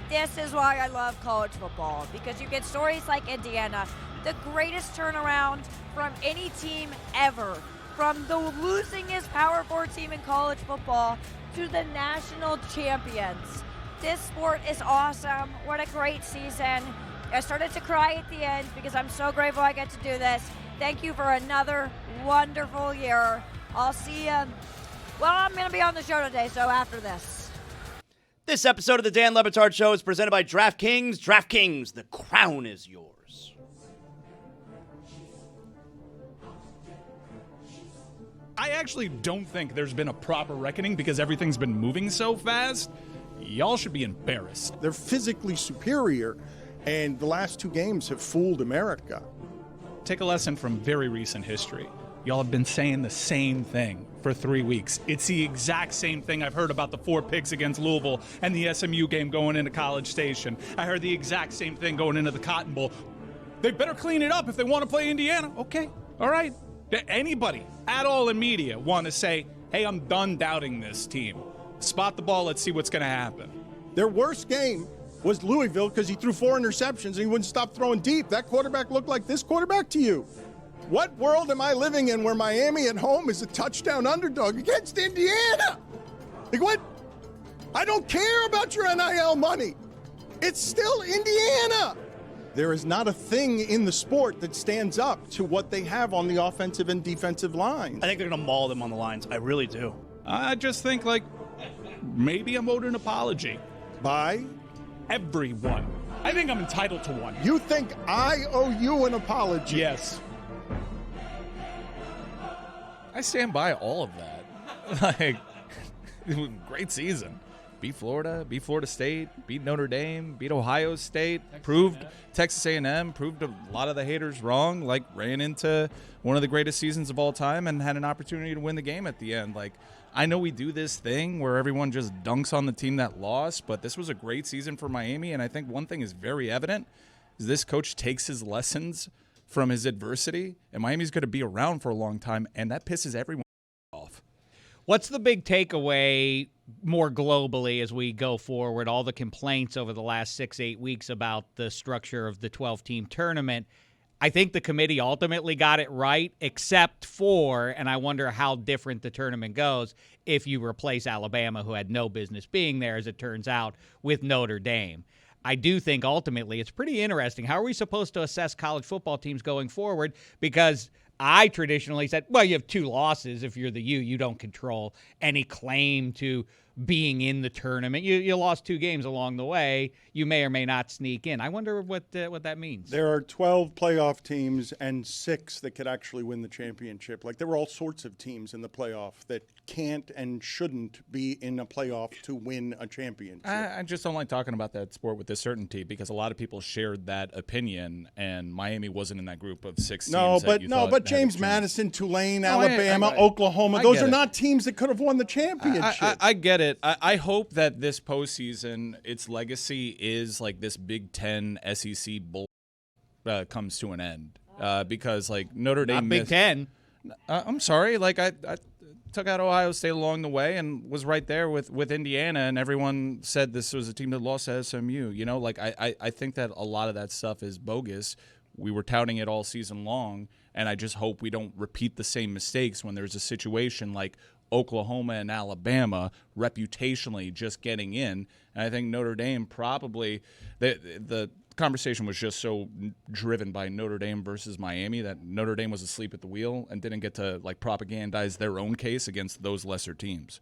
this is why I love college football, because you get stories like Indiana, the greatest turnaround from any team ever, from the losingest Power 4 team in college football to the national champions. This sport is awesome. What a great season. I started to cry at the end because I'm so grateful I get to do this. Thank you for another wonderful year. I'll see you. Well, I'm going to be on the show today, so after this. This episode of the Dan Le Batard Show is presented by DraftKings. DraftKings, the crown is yours. I actually don't think there's been a proper reckoning because everything's been moving so fast. Y'all should be embarrassed. They're physically superior, and the last two games have fooled America. Take a lesson from very recent history. Y'all have been saying the same thing for 3 weeks. It's the exact same thing I've heard about the 4 picks against Louisville and the SMU game going into College Station. I heard the exact same thing going into the Cotton Bowl. They better clean it up if they want to play Indiana. Okay, all right. Anybody at all in media want to say, hey, I'm done doubting this team. Spot the ball, let's see what's going to happen. Their worst game was Louisville because he threw 4 interceptions and he wouldn't stop throwing deep. That quarterback looked like this quarterback to you. What world am I living in where Miami at home is a touchdown underdog against Indiana? Like what? I don't care about your NIL money. It's still Indiana. There is not a thing in the sport that stands up to what they have on the offensive and defensive lines. I think they're going to maul them on the lines. I really do. I just think, maybe I'm owed an apology. By? Everyone. I think I'm entitled to one. You think I owe you an apology? Yes. I stand by all of that. Great season. Beat Florida, beat Florida State, beat Notre Dame, beat Ohio State, proved Texas A&M, proved a lot of the haters wrong, ran into one of the greatest seasons of all time and had an opportunity to win the game at the end. I know we do this thing where everyone just dunks on the team that lost, but this was a great season for Miami, and I think one thing is very evident is this coach takes his lessons from his adversity, and Miami's going to be around for a long time, and that pisses everyone off. What's the big takeaway more globally as we go forward? All the complaints over the last 6-8 weeks about the structure of the 12-team tournament. I think the committee ultimately got it right, except for, and I wonder how different the tournament goes, if you replace Alabama, who had no business being there, as it turns out, with Notre Dame. I do think ultimately it's pretty interesting. How are we supposed to assess college football teams going forward? Because I traditionally said, well, you have 2 losses. If you're the you don't control any claim to being in the tournament. You lost 2 games along the way. You may or may not sneak in. I wonder what that means. There are 12 playoff teams and 6 that could actually win the championship. Like, there were all sorts of teams in the playoff that can't and shouldn't be in a playoff to win a championship. I just don't like talking about that sport with this certainty because a lot of people shared that opinion, and Miami wasn't in that group of 6 teams. But James Madison, Tulane, Alabama, Oklahoma, those are not teams that could have won the championship. I get it. I hope that this postseason, its legacy is like this Big Ten SEC bull comes to an end because like Notre Dame. Not Big Ten. I'm sorry. Like I took out Ohio State along the way and was right there with Indiana, and everyone said this was a team that lost to SMU. You know, like I think that a lot of that stuff is bogus. We were touting it all season long, and I just hope we don't repeat the same mistakes when there's a situation like Oklahoma and Alabama reputationally just getting in. And I think Notre Dame probably the conversation was just so driven by Notre Dame versus Miami that Notre Dame was asleep at the wheel and didn't get to like propagandize their own case against those lesser teams.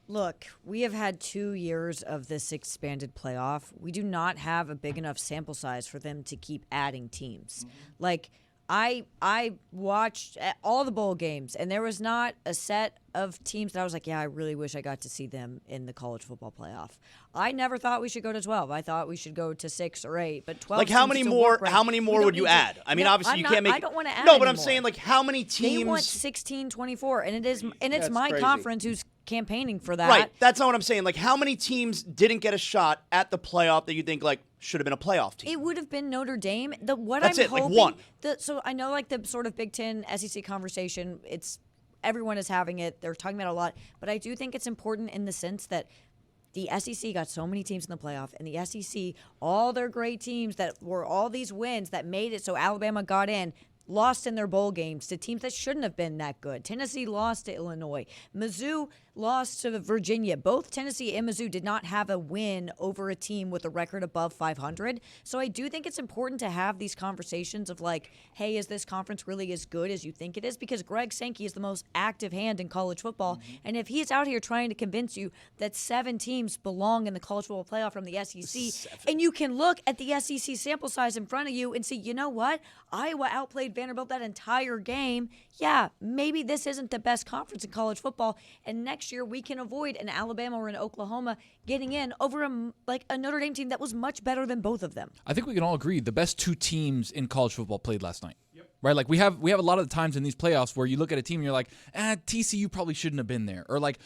Look, we have had 2 years of this expanded playoff. We do not have a big enough sample size for them to keep adding teams. Like, I watched all the bowl games, and there was not a set of teams that I was like, yeah, I really wish I got to see them in the college football playoff. I never thought we should go to 12. I thought we should go to 6 or 8, but 12. Like how many more? How many more would you add? I mean, obviously you can't make. I don't want to add. No, but I'm anymore. saying like how many teams? They want 16, 24, and it's That's my crazy. conference who's campaigning for that. Right. That's not what I'm saying. Like how many teams didn't get a shot at the playoff that you think like should have been a playoff team? It would have been Notre Dame. That's I'm it, like hoping, one. So I know like the sort of Big Ten SEC conversation. Everyone is having it. They're talking about it a lot, but I do think it's important in the sense that the SEC got so many teams in the playoff, and the SEC, all their great teams that were all these wins that made it so Alabama got in, lost in their bowl games to teams that shouldn't have been that good. Tennessee lost to Illinois. Mizzou lost to Virginia. Both Tennessee and Mizzou did not have a win over a team with a record above 500. So I do think it's important to have these conversations of like, hey, is this conference really as good as you think it is? Because Greg Sankey is the most active hand in college football. And if he's out here trying to convince you that 7 teams belong in the college football playoff from the SEC, and you can look at the SEC sample size in front of you and see, you know what? Iowa outplayed Vanderbilt that entire game. Yeah, maybe this isn't the best conference in college football. And next year we can avoid an Alabama or an Oklahoma getting in over a Notre Dame team that was much better than both of them. I think we can all agree the best 2 teams in college football played last night. Right, like we have a lot of the times in these playoffs where you look at a team and you're like, TCU probably shouldn't have been there, or like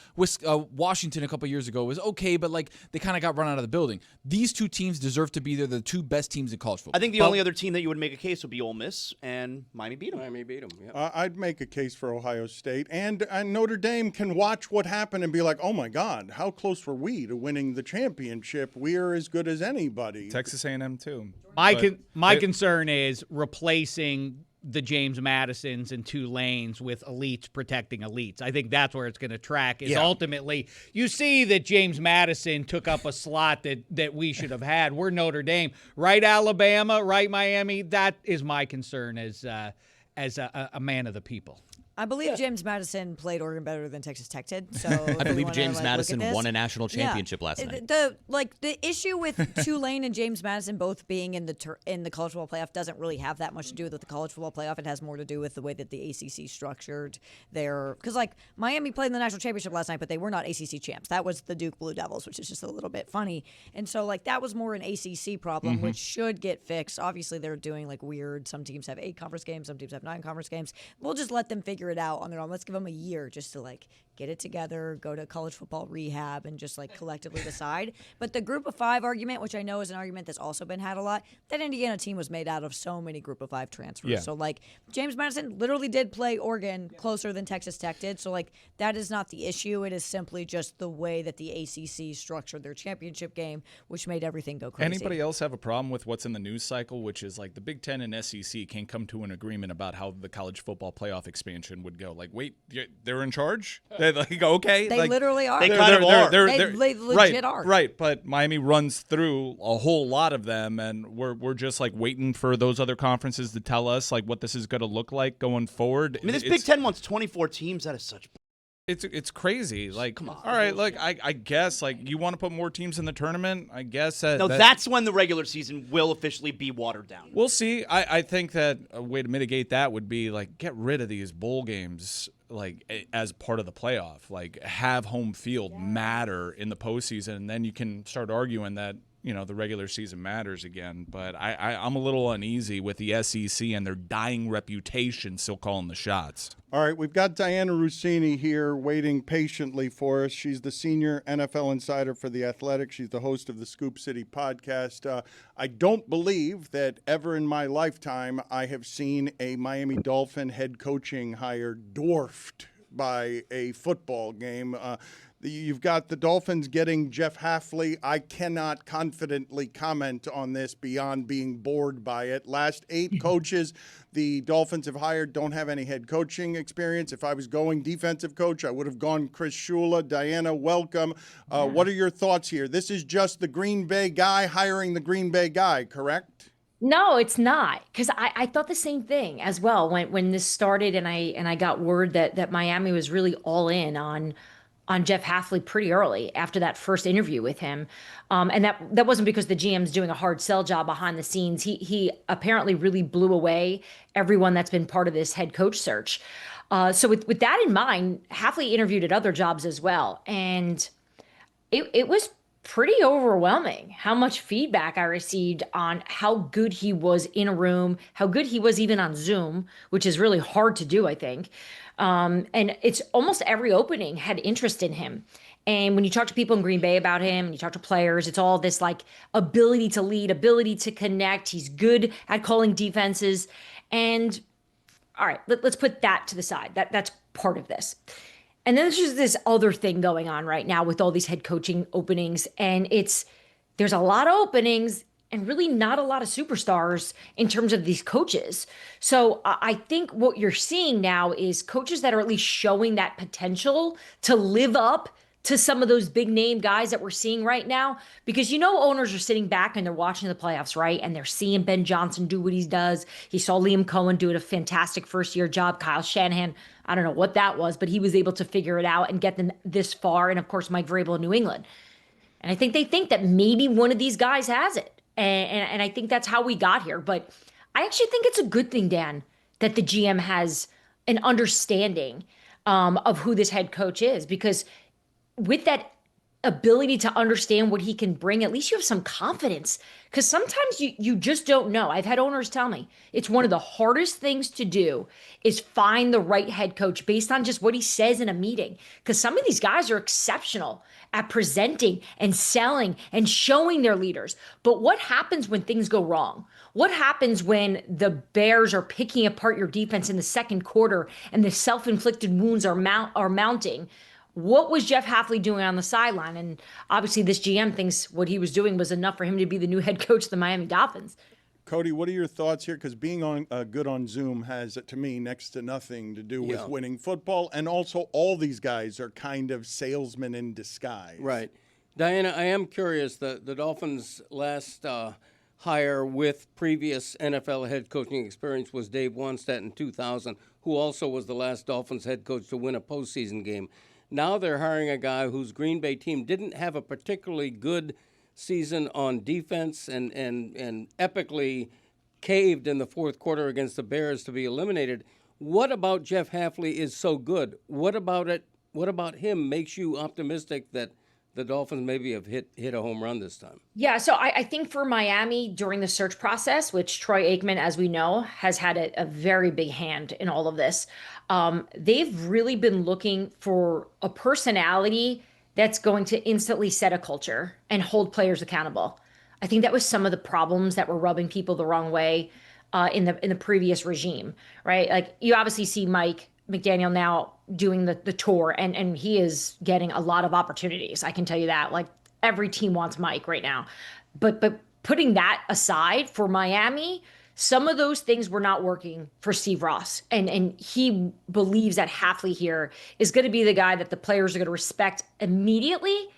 Washington a couple years ago was okay, but like they kind of got run out of the building. These 2 teams deserve to be there, the 2 best teams in college football. I think the only other team that you would make a case would be Ole Miss, and Miami beat them. Yeah. I'd make a case for Ohio State, and Notre Dame can watch what happened and be like, oh my God, how close were we to winning the championship? We're as good as anybody. Texas A&M too. My concern is replacing the James Madisons and Tulanes with elites protecting elites. I think that's where it's going to track is ultimately you see that James Madison took up a slot that we should have had. We're Notre Dame, right? Alabama, right? Miami. That is my concern as a man of the people. I believe James Madison played Oregon better than Texas Tech did. So I believe James Madison won a national championship last night. The issue with Tulane and James Madison both being in the college football playoff doesn't really have that much to do with the college football playoff. It has more to do with the way that the ACC structured because like Miami played in the national championship last night, but they were not ACC champs. That was the Duke Blue Devils, which is just a little bit funny. And so like that was more an ACC problem, which should get fixed. Obviously, they're doing like weird. Some teams have 8 conference games, some teams have 9 conference games. We'll just let them figure it out on their own. Let's give them a year just to like get it together, go to college football rehab, and just like collectively decide. But the group of 5 argument, which I know is an argument that's also been had a lot, that Indiana team was made out of so many group of 5 transfers. Yeah. So like James Madison literally did play Oregon closer than Texas Tech did. So like that is not the issue. It is simply just the way that the ACC structured their championship game, which made everything go crazy. Anybody else have a problem with what's in the news cycle, which is like the Big Ten and SEC can't come to an agreement about how the college football playoff expansion would go? Like, wait, they're in charge? They're like, okay. They like, literally are. They kind of are. They legit are. Right, but Miami runs through a whole lot of them, and we're just like waiting for those other conferences to tell us like what this is going to look like going forward. I mean, this Big Ten wants 24 teams. That is such It's crazy. Like, come on. All right, like I guess like you want to put more teams in the tournament. I guess that's when the regular season will officially be watered down. We'll see. I think that a way to mitigate that would be like get rid of these bowl games like as part of the playoff. Like have home field matter in the postseason, and then you can start arguing that the regular season matters again. But I'm a little uneasy with the SEC and their dying reputation still calling the shots. All right, we've got Diana Rossini here waiting patiently for us. She's the senior NFL insider for The Athletic. She's the host of the Scoop City podcast. I don't believe that ever in my lifetime I have seen a Miami Dolphin head coaching hire dwarfed by a football game. You've got the Dolphins getting Jeff Hafley. I cannot confidently comment on this beyond being bored by it. Last 8 coaches the Dolphins have hired don't have any head coaching experience. If I was going defensive coach, I would have gone Chris Shula. Diana, welcome. What are your thoughts here? This is just the Green Bay guy hiring the Green Bay guy, correct? No, it's not, because I thought the same thing as well when this started, and I got word that Miami was really all in on Jeff Hafley pretty early after that first interview with him. And that wasn't because the GM's doing a hard sell job behind the scenes. He apparently really blew away everyone that's been part of this head coach search. So with that in mind, Hafley interviewed at other jobs as well. And it was pretty overwhelming how much feedback I received on how good he was in a room, how good he was even on Zoom, which is really hard to do, I think. And it's almost every opening had interest in him. And when you talk to people in Green Bay about him, and you talk to players, it's all this like ability to lead, ability to connect. He's good at calling defenses. And all right, let's put that to the side. That's part of this. And then there's just this other thing going on right now with all these head coaching openings. And there's a lot of openings and really not a lot of superstars in terms of these coaches. So I think what you're seeing now is coaches that are at least showing that potential to live up to some of those big name guys that we're seeing right now. Because owners are sitting back and they're watching the playoffs, right? And they're seeing Ben Johnson do what he does. He saw Liam Cohen do a fantastic first-year job. Kyle Shanahan, I don't know what that was, but he was able to figure it out and get them this far. And, of course, Mike Vrabel in New England. And I think they think that maybe one of these guys has it. And I think that's how we got here. But I actually think it's a good thing, Dan, that the GM has an understanding of who this head coach is. Because with that ability to understand what he can bring, at least you have some confidence. Because sometimes you just don't know. I've had owners tell me it's one of the hardest things to do is find the right head coach based on just what he says in a meeting. Because some of these guys are exceptional at presenting and selling and showing their leaders. But what happens when things go wrong? What happens when the Bears are picking apart your defense in the second quarter and the self-inflicted wounds are mounting? What was Jeff Hafley doing on the sideline? And obviously this GM thinks what he was doing was enough for him to be the new head coach of the Miami Dolphins. Cody, what are your thoughts here? Because being good on Zoom has, to me, next to nothing to do with winning football. And also all these guys are kind of salesmen in disguise. Right. Diana, I am curious. The Dolphins' last hire with previous NFL head coaching experience was Dave Wannstedt in 2000, who also was the last Dolphins head coach to win a postseason game. Now they're hiring a guy whose Green Bay team didn't have a particularly good season on defense and epically caved in the fourth quarter against the Bears to be eliminated. What about Jeff Hafley is so good? What about it? What about him makes you optimistic that the Dolphins maybe have hit a home run this time? Yeah, so I think for Miami during the search process, which Troy Aikman, as we know, has had a very big hand in all of this, they've really been looking for a personality that's going to instantly set a culture and hold players accountable. I think that was some of the problems that were rubbing people the wrong way in the previous regime, right? Like you obviously see Mike McDaniel now doing the tour, and he is getting a lot of opportunities. I can tell you that. Like every team wants Mike right now. But putting that aside for Miami, some of those things were not working for Steve Ross. And he believes that Hafley here is going to be the guy that the players are going to respect immediately.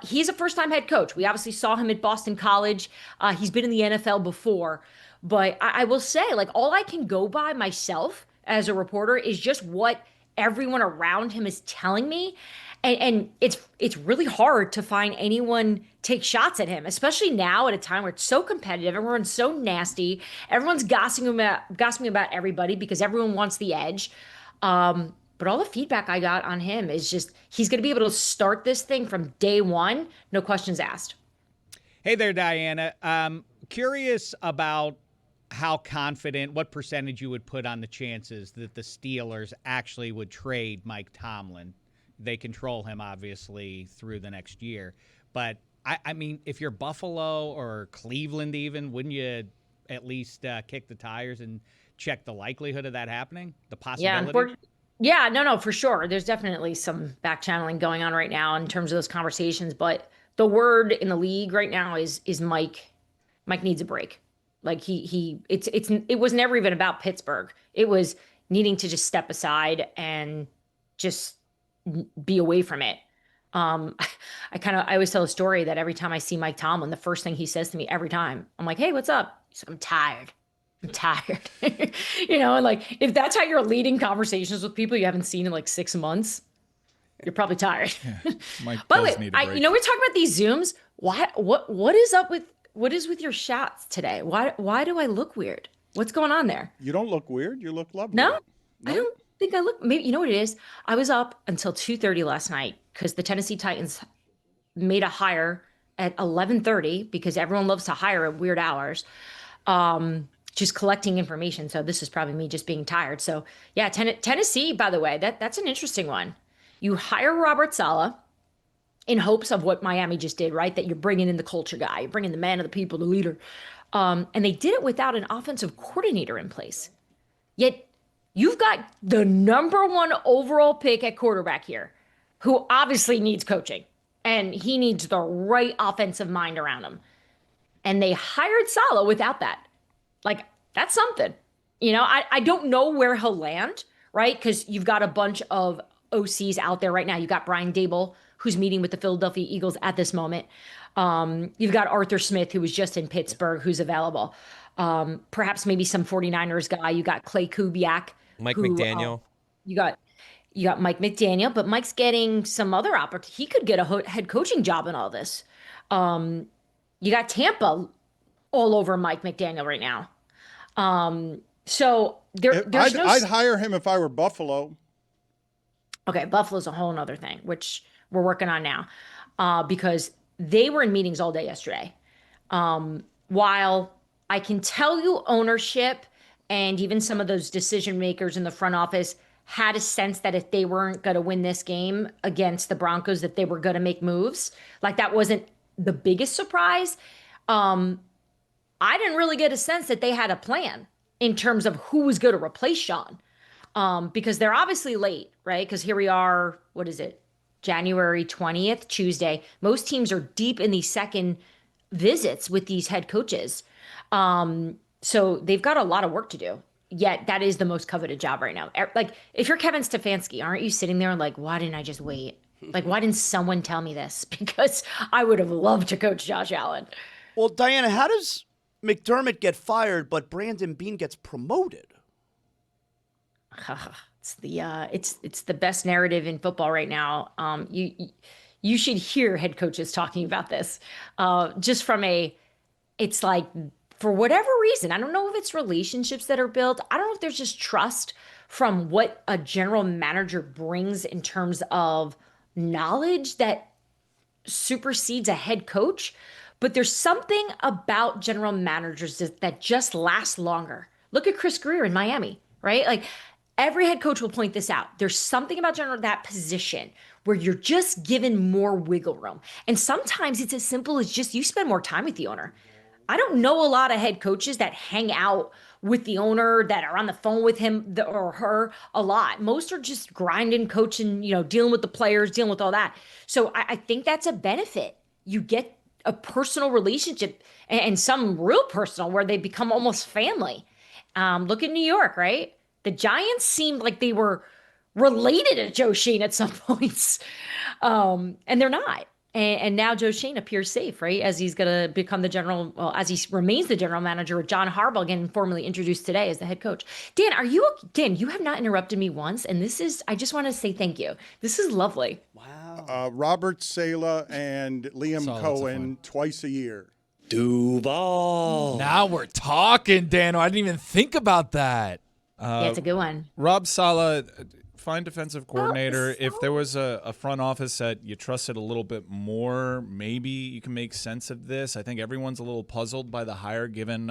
He's a first-time head coach. We obviously saw him at Boston College. He's been in the NFL before. But I will say, like, all I can go by myself as a reporter is just what everyone around him is telling me. And it's really hard to find anyone take shots at him, especially now at a time where it's so competitive. Everyone's so nasty. Everyone's gossiping about everybody because everyone wants the edge. But all the feedback I got on him is just he's going to be able to start this thing from day one, no questions asked. Hey there, Diana. Curious about how confident, what percentage you would put on the chances that the Steelers actually would trade Mike Tomlin. They control him, obviously, through the next year. But, I mean, if you're Buffalo or Cleveland even, wouldn't you at least kick the tires and check the likelihood of that happening? The possibility? Yeah, no, for sure. There's definitely some back channeling going on right now in terms of those conversations. But the word in the league right now is Mike. Mike needs a break. Like it was never even about Pittsburgh. It was needing to just step aside and just be away from it. I always tell a story that every time I see Mike Tomlin, the first thing he says to me every time, I'm like, hey, what's up? He's like, I'm tired. And like, if that's how you're leading conversations with people you haven't seen in like 6 months, you're probably tired. Yeah, Mike By the does way, need a break. we're talking about these Zooms. What is with your shots today? Why do I look weird? What's going on there? You don't look weird. You look lovely. No, I don't think I look. Maybe you know what it is. I was up until 2:30 last night because the Tennessee Titans made a hire at 11:30 because everyone loves to hire at weird hours. Just collecting information. So this is probably me just being tired. So yeah, Tennessee. By the way, that's an interesting one. You hire Robert Saleh in hopes of what Miami just did, right? That you're bringing in the culture guy, you're bringing the man of the people, the leader. And they did it without an offensive coordinator in place. Yet you've got the #1 overall pick at quarterback here, who obviously needs coaching, and he needs the right offensive mind around him. And they hired Saleh without that. Like, that's something. I don't know where he'll land, right? Because you've got a bunch of OCs out there right now. You've got Brian Daboll, who's meeting with the Philadelphia Eagles at this moment. You've got Arthur Smith, who was just in Pittsburgh, who's available. Perhaps maybe some 49ers guy. You got Clay Kubiak. Mike McDaniel. You got Mike McDaniel, but Mike's getting some other opportunity. He could get a head coaching job in all this. You got Tampa all over Mike McDaniel right now. So I'd hire him if I were Buffalo. Okay, Buffalo's a whole nother thing, which we're working on now, because they were in meetings all day yesterday. While I can tell you ownership and even some of those decision makers in the front office had a sense that if they weren't going to win this game against the Broncos, that they were going to make moves. Like, that wasn't the biggest surprise. I didn't really get a sense that they had a plan in terms of who was going to replace Sean, because they're obviously late, right? Because here we are, what is it? January 20th, Tuesday. Most teams are deep in these second visits with these head coaches. So they've got a lot of work to do. Yet that is the most coveted job right now. Like, if you're Kevin Stefanski, aren't you sitting there like, why didn't I just wait? Like, why didn't someone tell me this? Because I would have loved to coach Josh Allen. Well, Diana, how does McDermott get fired, but Brandon Beane gets promoted? It's the best narrative in football right now. You should hear head coaches talking about this. Just from it's like, for whatever reason, I don't know if it's relationships that are built. I don't know if there's just trust from what a general manager brings in terms of knowledge that supersedes a head coach. But there's something about general managers that just lasts longer. Look at Chris Greer in Miami, right? Like, every head coach will point this out. There's something about that position where you're just given more wiggle room. And sometimes it's as simple as just you spend more time with the owner. I don't know a lot of head coaches that hang out with the owner, that are on the phone with him or her a lot. Most are just grinding, coaching, dealing with the players, dealing with all that. So I think that's a benefit. You get a personal relationship, and some real personal, where they become almost family. Look at New York, right? The Giants seemed like they were related to Joe Sheen at some points, and they're not. And now Joe Shane appears safe, right? As he's going to become as he remains the general manager with John Harbaugh getting formally introduced today as the head coach. Dan, you have not interrupted me once. And I just want to say thank you. This is lovely. Wow. Robert Saleh and Liam Cohen twice a year. Duval. Now we're talking, Dano. I didn't even think about that. Yeah, it's a good one. Rob Saleh, fine defensive coordinator. If there was a front office that you trusted a little bit more, maybe you can make sense of this. I think everyone's a little puzzled by the hire given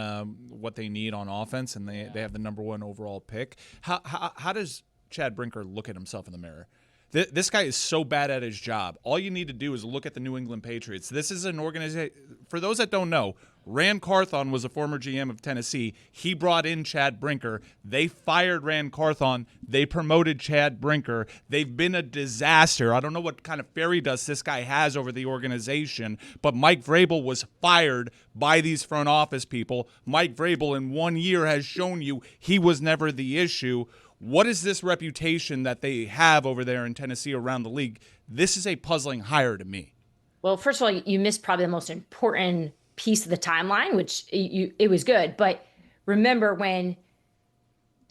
what they need on offense, and they have the number 1 overall pick. How does Chad Brinker look at himself in the mirror? This guy is so bad at his job. All you need to do is look at the New England Patriots. This is an organization, for those that don't know, Rand Carthon was a former GM of Tennessee. He brought in Chad Brinker. They fired Rand Carthon. They promoted Chad Brinker. They've been a disaster. I don't know what kind of fairy dust this guy has over the organization, but Mike Vrabel was fired by these front office people. Mike Vrabel in 1 year has shown you he was never the issue. What is this reputation that they have over there in Tennessee around the league? This is a puzzling hire to me. Well, first of all, you missed probably the most important piece of the timeline, which it was good. But remember when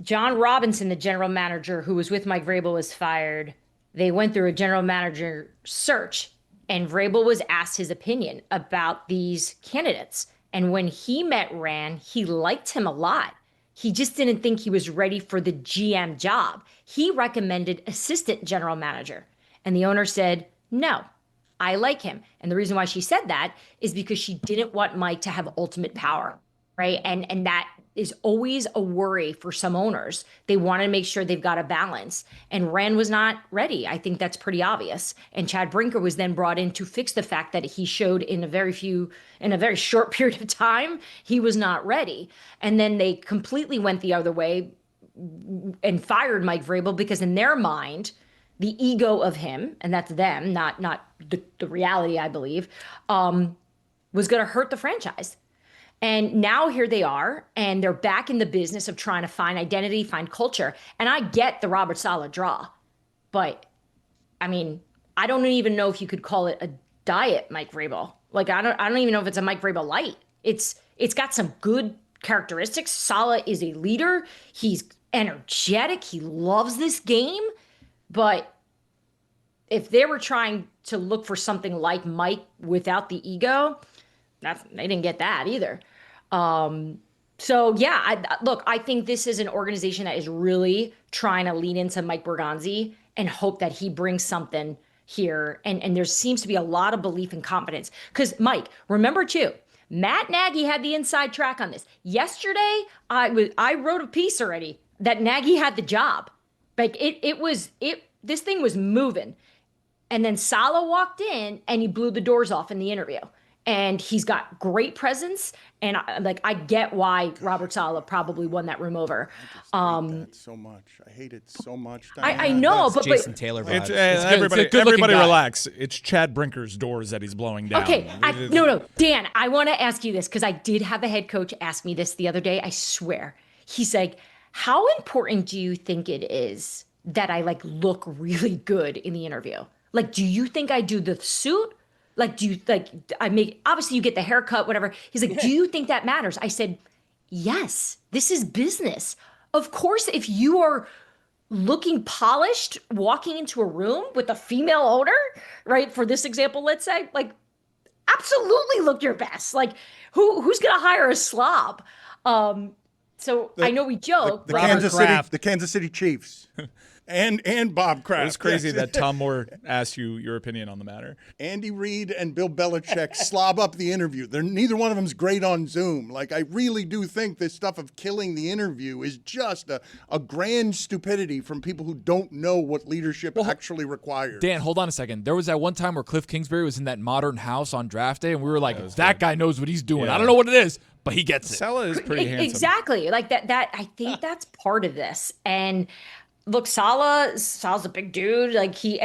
John Robinson, the general manager who was with Mike Vrabel, was fired, they went through a general manager search, and Vrabel was asked his opinion about these candidates. And when he met Rand, he liked him a lot. He just didn't think he was ready for the GM job. He recommended assistant general manager. And the owner said, no, I like him. And the reason why she said that is because she didn't want Mike to have ultimate power, right? And that is always a worry for some owners. They want to make sure they've got a balance. And Rand was not ready. I think that's pretty obvious. And Chad Brinker was then brought in to fix the fact that he showed in a very short period of time, he was not ready. And then they completely went the other way and fired Mike Vrabel because in their mind, the ego of him, and that's them, not the reality, I believe, was going to hurt the franchise. And now here they are, and they're back in the business of trying to find identity, find culture. And I get the Robert Saleh draw, but I mean, I don't even know if you could call it a diet Mike Vrabel. Like I don't even know if it's a Mike Vrabel light. It's got some good characteristics. Saleh is a leader. He's energetic. He loves this game. But if they were trying to look for something like Mike without the ego, they didn't get that either. So yeah, I think this is an organization that is really trying to lean into Mike Bergonzi and hope that he brings something here. And there seems to be a lot of belief and confidence. Because Mike, remember too, Matt Nagy had the inside track on this. Yesterday, I wrote a piece already that Nagy had the job. Like this thing was moving. And then Saleh walked in and he blew the doors off in the interview. And he's got great presence. And I get why Robert Saleh probably won that room over. I hate that so much. I hate it so much. I know, but Jason Taylor vibes. Everybody relax. It's Chad Brinker's doors that he's blowing down. Okay, no, Dan, I want to ask you this because I did have a head coach ask me this the other day. I swear. He's like, how important do you think it is that I look really good in the interview? Like, do you think I do the suit? Like, obviously you get the haircut, whatever. He's like, do you think that matters? I said, yes, this is business. Of course, if you are looking polished, walking into a room with a female owner, right? For this example, let's say, absolutely look your best. Like, who's going to hire a slob? So I know we joke. The Kansas City Chiefs. And Bob Kraft. It's crazy that Tom Moore asked you your opinion on the matter. Andy Reid and Bill Belichick slob up the interview. Neither one of them's great on Zoom. I really do think this stuff of killing the interview is just a grand stupidity from people who don't know what leadership actually requires. Dan, hold on a second. There was that one time where Cliff Kingsbury was in that modern house on draft day, and we were like, that guy knows what he's doing. Yeah. I don't know what it is, but he gets it. Saleh is pretty handsome. Exactly. That I think that's part of this. And look, Saleh's a big dude. He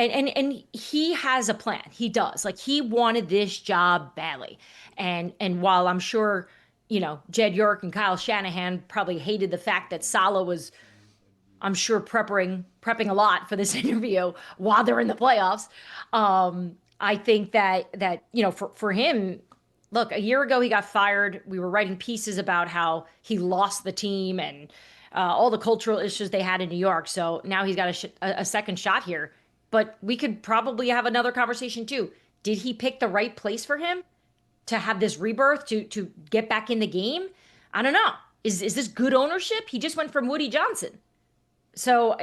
has a plan. He does. He wanted this job badly. And while I'm sure, Jed York and Kyle Shanahan probably hated the fact that Saleh was, I'm sure, prepping a lot for this interview while they're in the playoffs. I think that for him, look, a year ago he got fired. We were writing pieces about how he lost the team and all the cultural issues they had in New York. So now he's got a second shot here. But we could probably have another conversation too. Did he pick the right place for him to have this rebirth, to get back in the game? I don't know. Is this good ownership? He just went from Woody Johnson. So,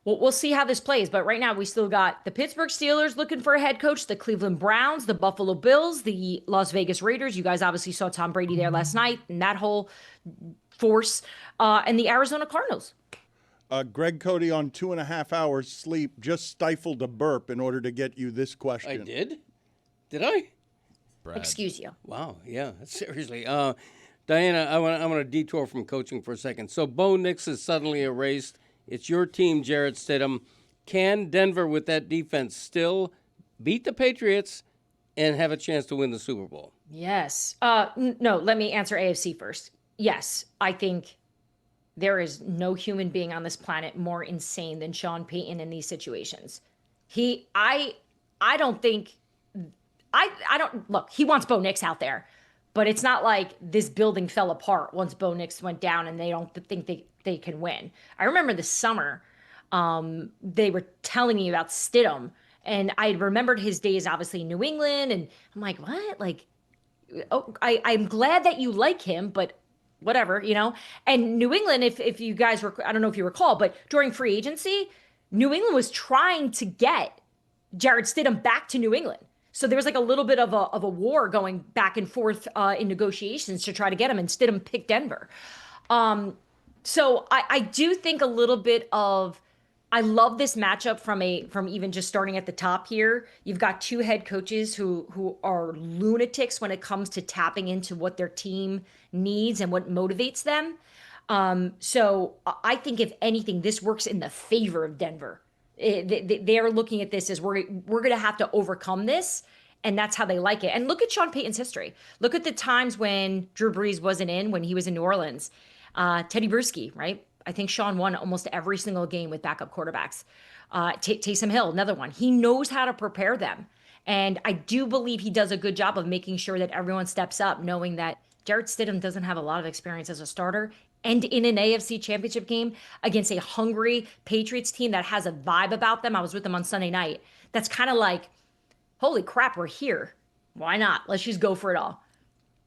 we'll see how this plays. But right now we still got the Pittsburgh Steelers looking for a head coach, the Cleveland Browns, the Buffalo Bills, the Las Vegas Raiders. You guys obviously saw Tom Brady there last night and that whole force, and the Arizona Cardinals. Greg Cody on 2.5 hours sleep just stifled a burp in order to get you this question. I did? Did I? Brad. Excuse you. Wow, yeah, seriously. Diana, I want to detour from coaching for a second. So Bo Nix is suddenly erased. It's your team, Jarrett Stidham. Can Denver, with that defense, still beat the Patriots and have a chance to win the Super Bowl? Yes. No, let me answer AFC first. Yes, I think there is no human being on this planet more insane than Sean Payton in these situations. I don't look, he wants Bo Nix out there, but it's not like this building fell apart once Bo Nix went down and they don't think they can win. I remember this summer, they were telling me about Stidham, and I remembered his days obviously in New England, and I'm like, what? Like, oh, I'm glad that you like him, but whatever, And New England, if you guys I don't know if you recall, but during free agency, New England was trying to get Jarrett Stidham back to New England. So there was like a little bit of a war going back and forth in negotiations to try to get him, and Stidham picked Denver. So I do think a little bit of, I love this matchup from even just starting at the top here. You've got two head coaches who are lunatics when it comes to tapping into what their team needs and what motivates them. So I think if anything, this works in the favor of Denver. They are looking at this as we're going to have to overcome this, and that's how they like it. And look at Sean Payton's history. Look at the times when Drew Brees wasn't in, when he was in New Orleans. Teddy Bruschi, right? I think Sean won almost every single game with backup quarterbacks. Taysom Hill, another one. He knows how to prepare them. And I do believe he does a good job of making sure that everyone steps up, knowing that Jarrett Stidham doesn't have a lot of experience as a starter. And in an AFC championship game against a hungry Patriots team that has a vibe about them. I was with them on Sunday night. That's kind of like, holy crap, we're here. Why not? Let's just go for it all.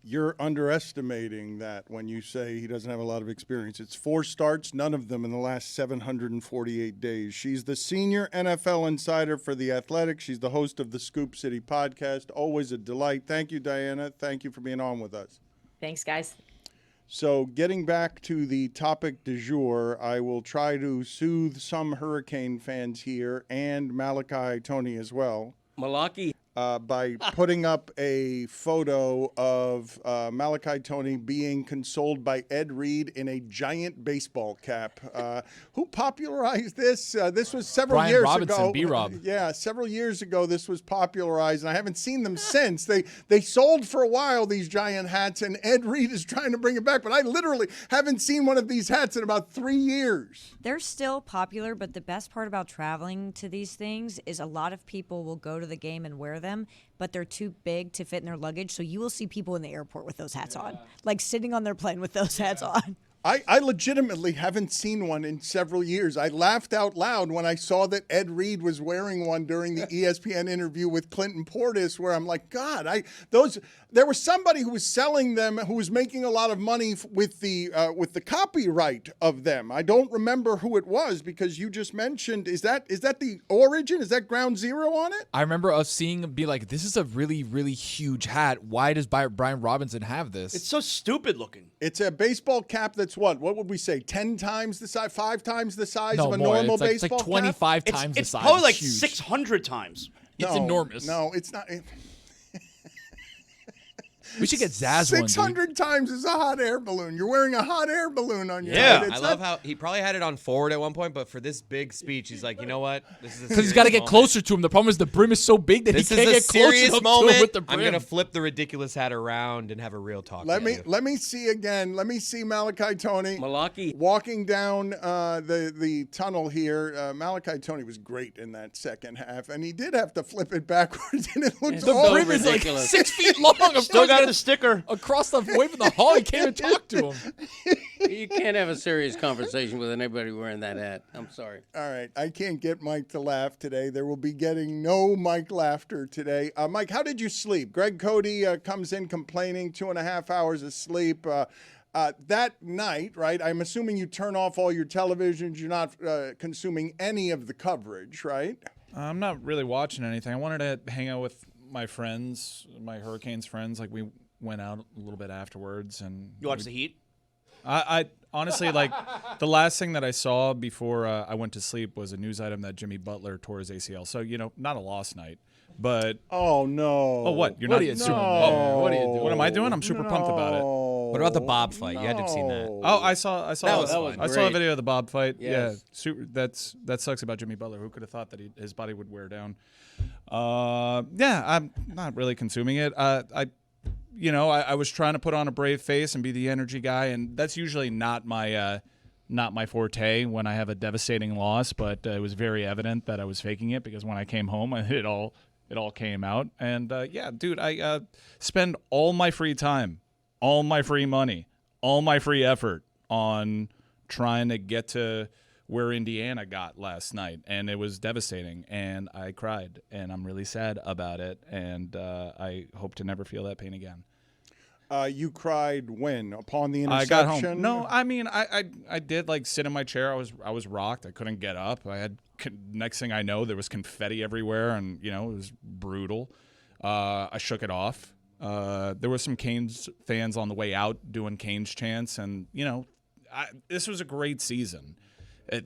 You're underestimating that when you say he doesn't have a lot of experience. It's 4 starts, none of them in the last 748 days. She's the senior NFL insider for The Athletic. She's the host of the Scoop City podcast. Always a delight. Thank you, Diana. Thank you for being on with us. Thanks, guys. So getting back to the topic du jour, I will try to soothe some Hurricane fans here and Malachi Tony as well. Malachi. By putting up a photo of Malachi Tony being consoled by Ed Reed in a giant baseball cap. Who popularized this? This was several Brian years Robinson, ago. B-Rob. Yeah, several years ago this was popularized, and I haven't seen them since. They sold for a while, these giant hats, and Ed Reed is trying to bring it back, but I literally haven't seen one of these hats in about 3 years. They're still popular, but the best part about traveling to these things is a lot of people will go to the game and wear them, but they're too big to fit in their luggage. So you will see people in the airport with those hats on, like sitting on their plane with those hats on. I legitimately haven't seen one in several years. I laughed out loud when I saw that Ed Reed was wearing one during the ESPN interview with Clinton Portis, where I'm like, God, there was somebody who was selling them, who was making a lot of money with the copyright of them. I don't remember who it was, because you just mentioned, is that the origin? Is that ground zero on it? I remember us seeing, be like, this is a really, really huge hat. Why does Brian Robinson have this? It's so stupid looking. It's a baseball cap that's what would we say, 10 times the size, 5 times the size no, of a more. normal it's like, baseball it's like 25 cap? times the size. It's probably like huge. 600 times. It's enormous. No, it's not. We should get Zaz one, 600 times is a hot air balloon. You're wearing a hot air balloon on your Yeah, head. I love how he probably had it on forward at one point, but for this big speech, he's like, you know what? This is because he's got to get closer to him. The problem is the brim is so big that This he is can't a get close serious enough moment. to him with the brim. I'm gonna flip the ridiculous hat around and have a real talk. Let with you. me see again. Let me see Malachi Tony Malaki walking down the tunnel here. Malachi Tony was great in that second half, and he did have to flip it backwards, and it looks the all brim is like ridiculous. 6 feet long. Still got the sticker across the way from the hall. You can't even talk to him. You can't have a serious conversation with anybody wearing that hat. I'm sorry. All right, I can't get Mike to laugh today. There will be getting no Mike laughter today. Mike, how did you sleep? Greg Cody comes in complaining 2.5 hours of sleep. That night, right, I'm assuming you turn off all your televisions. You're not consuming any of the coverage, right? I'm not really watching anything. I wanted to hang out with my friends, my Hurricanes friends. Like, we went out a little bit afterwards. And You watched the Heat? I honestly, like, the last thing that I saw before I went to sleep was a news item that Jimmy Butler tore his ACL. So, not a lost night. But oh no! Oh, what? You're What not are you super. doing? Oh, What are you doing? What am I doing? I'm super pumped about it. What about the Bob fight? You had to have seen that. Oh, I saw. That was I saw a great. video of the Bob fight. Yes. Yeah, super. That sucks about Jimmy Butler. Who could have thought that his body would wear down? Yeah, I'm not really consuming it. I was trying to put on a brave face and be the energy guy, and that's usually not my forte when I have a devastating loss. But it was very evident that I was faking it because when I came home, it all came out. And yeah, dude, I spend all my free time, all my free money, all my free effort on trying to get to where Indiana got last night, and it was devastating, and I cried, and I'm really sad about it, and I hope to never feel that pain again. You cried when? Upon the I interception? got home. No, I mean, I did like sit in my chair. I was rocked. I couldn't get up. I had next thing I know, there was confetti everywhere, and it was brutal. I shook it off. There were some Canes fans on the way out doing Canes chants, and this was a great season. You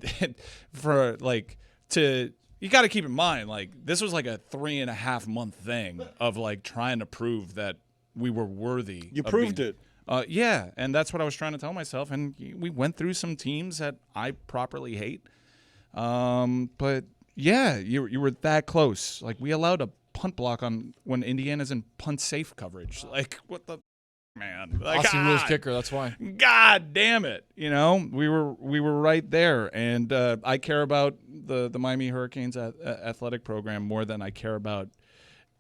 got to keep in mind, like, this was like a 3.5 month thing of like trying to prove that we were worthy. You proved it. Yeah, and that's what I was trying to tell myself. And we went through some teams that I properly hate. But yeah, you were that close. Like, we allowed a punt block on when Indiana's in punt safe coverage. Like, what the man? Like, Austin Rules kicker. That's why. God damn it! We were right there, and I care about the Miami Hurricanes athletic program more than I care about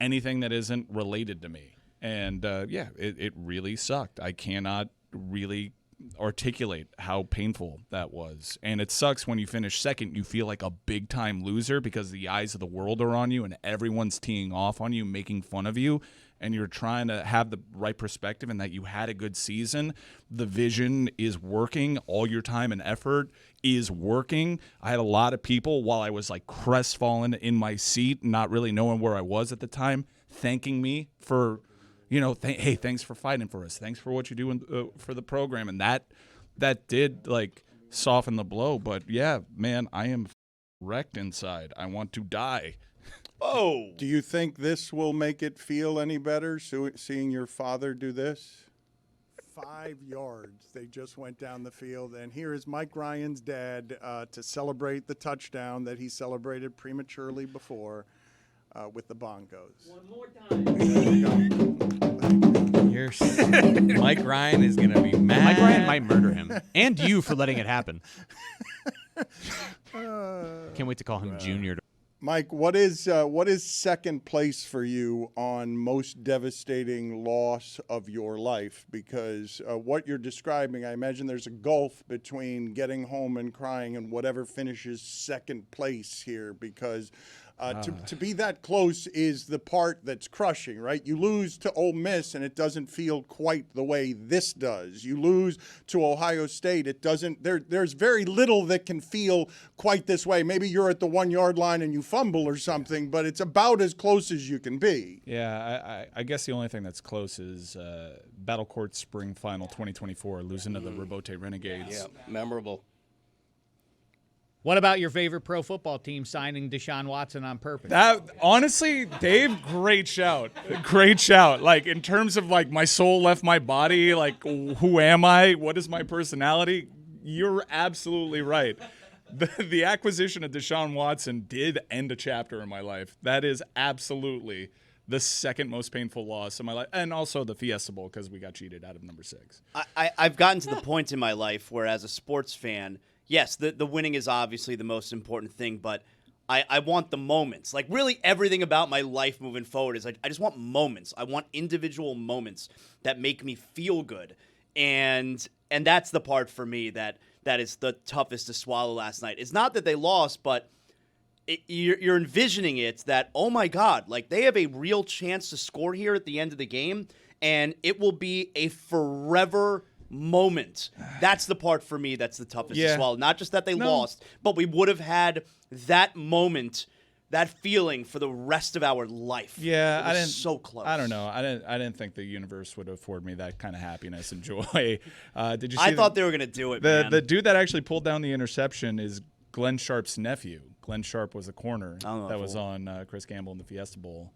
anything that isn't related to me. And yeah, it really sucked. I cannot really articulate how painful that was. And it sucks when you finish second, you feel like a big time loser because the eyes of the world are on you and everyone's teeing off on you, making fun of you. And you're trying to have the right perspective and that you had a good season. The vision is working. All your time and effort is working. I had a lot of people while I was like crestfallen in my seat, not really knowing where I was at the time, thanking me for, hey, thanks for fighting for us. Thanks for what you do for the program. And that did like soften the blow. But yeah, man, I am wrecked inside. I want to die. Oh. Do you think this will make it feel any better, seeing your father do this? 5 yards. They just went down the field. And here is Mike Ryan's dad to celebrate the touchdown that he celebrated prematurely before with the Broncos. One more time. Mike Ryan is going to be mad. Mike Ryan might murder him. And you for letting it happen. Can't wait to call him Junior. Mike, what is second place for you on most devastating loss of your life? Because what you're describing, I imagine there's a gulf between getting home and crying and whatever finishes second place here, because to be that close is the part that's crushing, right? You lose to Ole Miss and it doesn't feel quite the way this does. You lose to Ohio State, it doesn't. There's very little that can feel quite this way. Maybe you're at the 1 yard line and you fumble or something, but it's about as close as you can be. Yeah, I guess the only thing that's close is Battle Court Spring Final 2024, losing to the Robote Renegades. Yeah, memorable. What about your favorite pro football team signing Deshaun Watson on purpose? That honestly, Dave, great shout. Great shout. Like, in terms of like my soul left my body, like who am I? What is my personality? You're absolutely right. The acquisition of Deshaun Watson did end a chapter in my life. That is absolutely the second most painful loss in my life. And also the Fiesta Bowl, because we got cheated out of number 6. I've gotten to the point in my life where, as a sports fan, yes, the winning is obviously the most important thing, but I want the moments. Like, really everything about my life moving forward is like, I just want moments. I want individual moments that make me feel good. And that's the part for me that is the toughest to swallow last night. It's not that they lost, but you're envisioning it that, oh my God, like they have a real chance to score here at the end of the game, and it will be a forever moment. That's the part for me that's the toughest to swallow. Not just that they lost, but we would have had that moment, that feeling for the rest of our life. Yeah, I didn't. So close. I don't know. I didn't think the universe would afford me that kind of happiness and joy. Did you see? I thought they were gonna do it. The dude that actually pulled down the interception is Glenn Sharp's nephew. Glenn Sharp was a corner that was on Chris Gamble in the Fiesta Bowl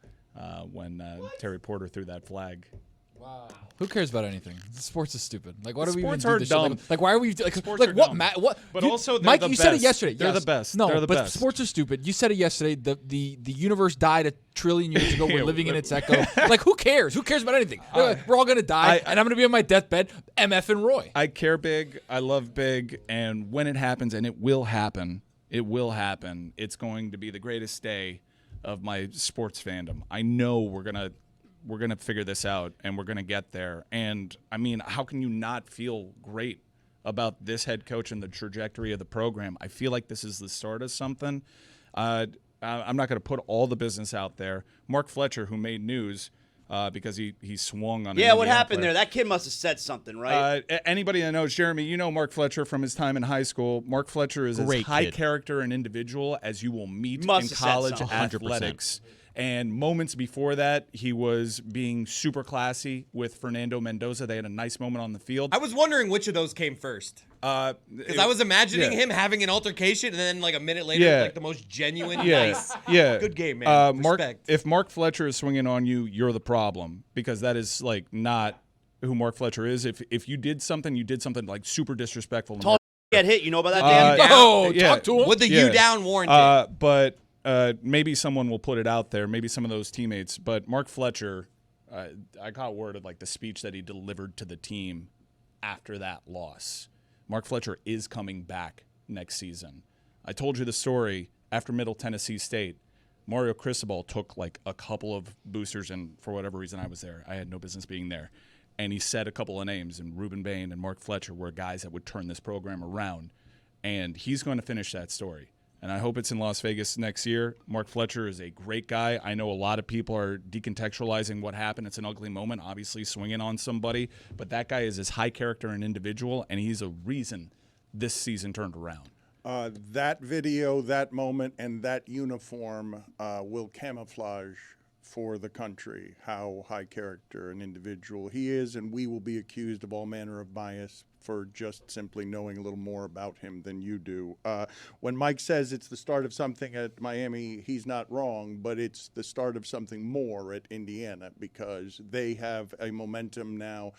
when Terry Porter threw that flag. Wow. Who cares about anything? Sports is stupid. Like, why do we even Sports do are this dumb. shit? Like, why are we like Sports are what? dumb. What? But you, also, they're Mike, the you said it best. yesterday. They're Yes. the best. No, They're the but best. sports are stupid. You said it yesterday. The universe died a trillion years ago. We're living in its echo. Like, who cares? Who cares about anything? We're all gonna die, and I'm gonna be on my deathbed, MF and Roy. I care big. I love big, and when it happens, and it will happen, it's going to be the greatest day of my sports fandom. I know we're gonna figure this out, and we're gonna get there. And I mean, how can you not feel great about this head coach and the trajectory of the program? I feel like this is the start of something. I'm not going to put all the business out there. Mark Fletcher, who made news because he swung on. Yeah, what happened there? That kid must have said something, right? Anybody that knows Jeremy, you know Mark Fletcher from his time in high school. Mark Fletcher is as high character and individual as you will meet in college athletics. And moments before that, he was being super classy with Fernando Mendoza. They had a nice moment on the field. I was wondering which of those came first. Because I was imagining him having an altercation, and then like a minute later, like the most genuine, nice. Yeah. Good game, man. If Mark Fletcher is swinging on you, you're the problem, because that is like not who Mark Fletcher is. If you did something like super disrespectful. Get hit. You know about that, Dan? Talk to him. Would the you down warrant it? But maybe someone will put it out there, maybe some of those teammates. But Mark Fletcher, I got word of like the speech that he delivered to the team after that loss. Mark Fletcher is coming back next season. I told you the story after Middle Tennessee State. Mario Cristobal took like a couple of boosters, and for whatever reason I was there. I had no business being there. And he said a couple of names, and Reuben Bain and Mark Fletcher were guys that would turn this program around. And he's going to finish that story. And I hope it's in Las Vegas next year. Mark Fletcher is a great guy. I know a lot of people are decontextualizing what happened. It's an ugly moment, obviously swinging on somebody. But that guy is as high character and individual, and he's a reason this season turned around. That video, that moment, and that uniform will camouflage for the country how high character and individual he is, and we will be accused of all manner of bias for just simply knowing a little more about him than you do. When Mike says it's the start of something at Miami, he's not wrong, but it's the start of something more at Indiana, because they have a momentum now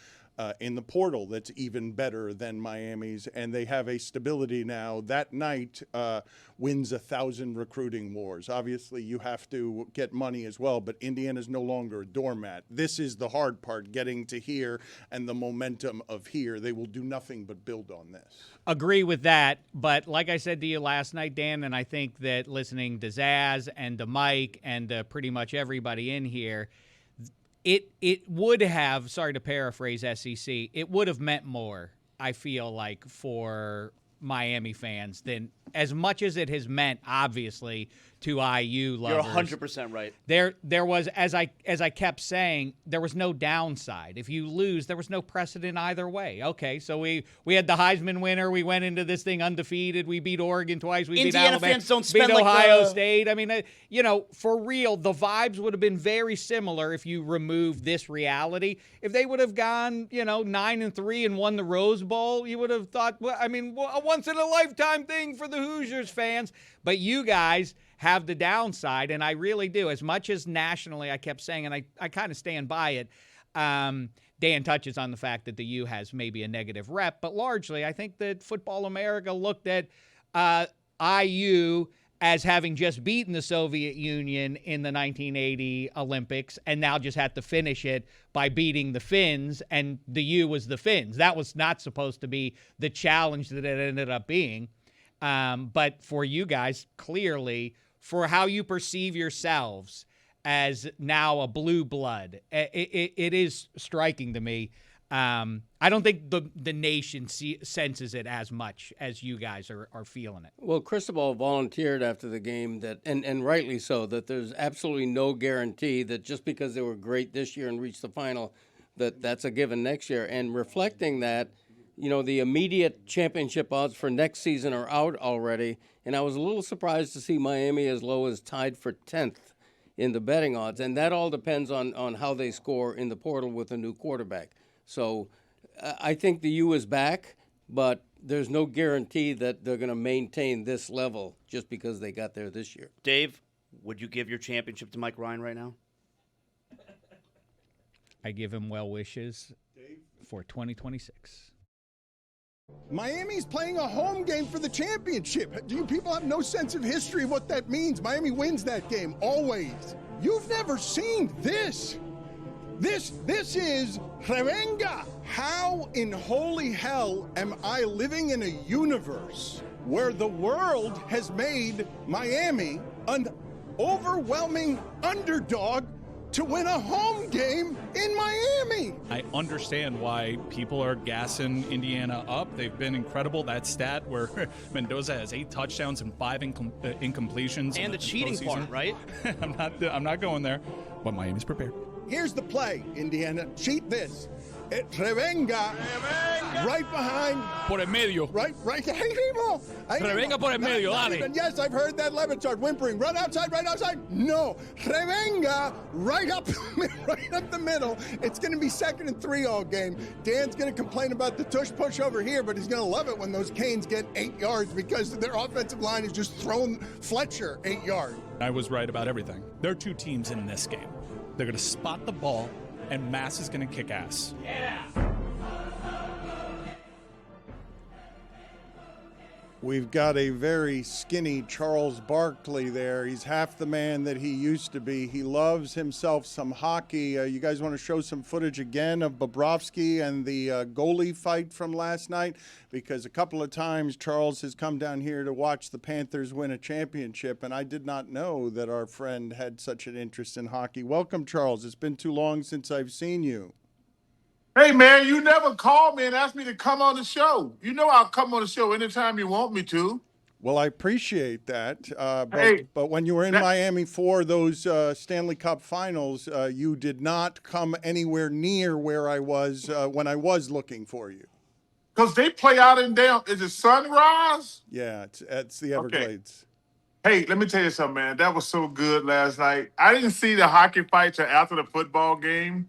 in the portal that's even better than Miami's, and they have a stability now. That night wins 1,000 recruiting wars. Obviously, you have to get money as well, but Indiana's no longer a doormat. This is the hard part, getting to here and the momentum of here. They will do nothing but build on this. Agree with that, but like I said to you last night, Dan, and I think that listening to Zaz and to Mike and to pretty much everybody in here, it would have, sorry to paraphrase SEC, it would have meant more, I feel like, for Miami fans than as much as it has meant, obviously, to IU lovers. You're 100% right. There was, as I kept saying, there was no downside. If you lose, there was no precedent either way. Okay, so we had the Heisman winner. We went into this thing undefeated. We beat Oregon twice. We beat Alabama. Fans don't spend beat like Ohio State. I mean, for real, the vibes would have been very similar if you removed this reality. If they would have gone, 9-3 and won the Rose Bowl, you would have thought, well, I mean, a once in a lifetime thing for the Hoosiers fans, but you guys have the downside, and I really do. As much as nationally I kept saying, and I kind of stand by it, Dan touches on the fact that the U has maybe a negative rep, but largely I think that Football America looked at IU as having just beaten the Soviet Union in the 1980 Olympics and now just had to finish it by beating the Finns, and the U was the Finns. That was not supposed to be the challenge that it ended up being. But for you guys, clearly, for how you perceive yourselves as now a blue blood, it is striking to me. I don't think the nation senses it as much as you guys are feeling it. Well, Cristobal volunteered after the game that, and rightly so, that there's absolutely no guarantee that just because they were great this year and reached the final, that's a given next year. And reflecting that, the immediate championship odds for next season are out already. And I was a little surprised to see Miami as low as tied for 10th in the betting odds. And that all depends on how they score in the portal with a new quarterback. So I think the U is back, but there's no guarantee that they're going to maintain this level just because they got there this year. Dave, would you give your championship to Mike Ryan right now? I give him well wishes for 2026. Miami's playing a home game for the championship. Do you people have no sense of history of what that means? Miami wins that game, always. You've never seen this. This is Revenga. How in holy hell am I living in a universe where the world has made Miami an overwhelming underdog to win a home game in Miami? I understand why people are gassing Indiana up. They've been incredible. That stat where Mendoza has 8 touchdowns and 5 incompletions. And the cheating part, right? I'm not going there, but Miami's prepared. Here's the play, Indiana. Cheat this. Revenga, right behind. Por el medio. Right. Revenga por el medio, dale. Yes, I've heard that. Le Batard whimpering. Run outside, right outside. No. Revenga, right up the middle. It's going to be 2nd and 3 all game. Dan's going to complain about the tush push over here, but he's going to love it when those Canes get 8 yards because their offensive line is just throwing Fletcher 8 yards. I was right about everything. There are 2 teams in this game. They're going to spot the ball, and Mass is going to kick ass. Yeah. We've got a very skinny Charles Barkley there. He's half the man that he used to be. He loves himself some hockey. You guys want to show some footage again of Bobrovsky and the goalie fight from last night? Because a couple of times Charles has come down here to watch the Panthers win a championship, and I did not know that our friend had such an interest in hockey. Welcome, Charles. It's been too long since I've seen you. Hey, man, you never called me and asked me to come on the show. You know I'll come on the show anytime you want me to. Well, I appreciate that. But when you were in Miami for those Stanley Cup finals, you did not come anywhere near where I was when I was looking for you. Because they play out in down. Is it Sunrise? Yeah, it's the Everglades. Okay. Hey, let me tell you something, man. That was so good last night. I didn't see the hockey fight till after the football game.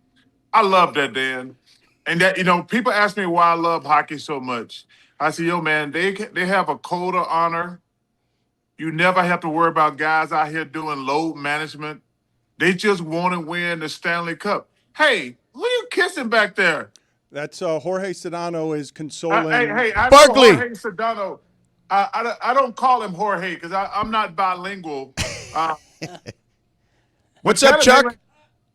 I love that, Dan. And that, people ask me why I love hockey so much. I say, man, they have a code of honor. You never have to worry about guys out here doing load management. They just want to win the Stanley Cup. Hey, who are you kissing back there? That's Jorge Sedano is consoling. I Barkley. Know Jorge Sedano. I don't call him Jorge because I'm not bilingual. What's up, Chuck?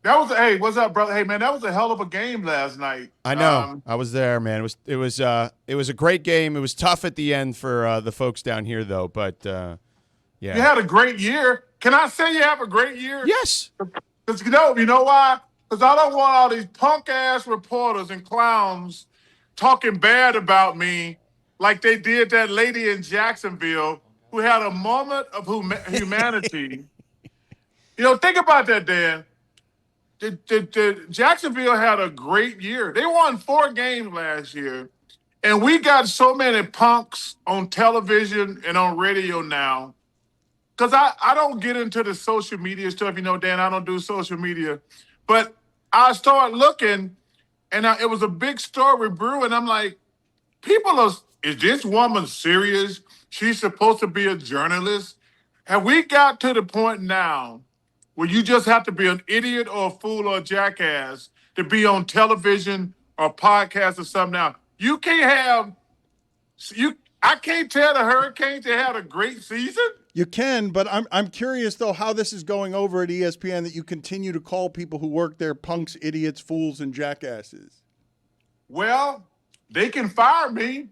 What's up, brother? Hey, man, that was a hell of a game last night. I know. I was there, man. It was a great game. It was tough at the end for the folks down here, though. But yeah, you had a great year. Can I say you have a great year? Yes. Because you know why? Because I don't want all these punk ass reporters and clowns talking bad about me, like they did that lady in Jacksonville who had a moment of humanity. Think about that, Dan. Jacksonville had a great year. They won 4 games last year, and we got so many punks on television and on radio now. Because I don't get into the social media stuff. Dan, I don't do social media. But I started looking, and it was a big story brewing. I'm like, is this woman serious? She's supposed to be a journalist. Have we got to the point now where you just have to be an idiot or a fool or a jackass to be on television or podcast or something now? You can't have I can't tell the Hurricanes they had a great season. You can, but I'm curious though how this is going over at ESPN that you continue to call people who work there punks, idiots, fools, and jackasses. Well, they can fire me.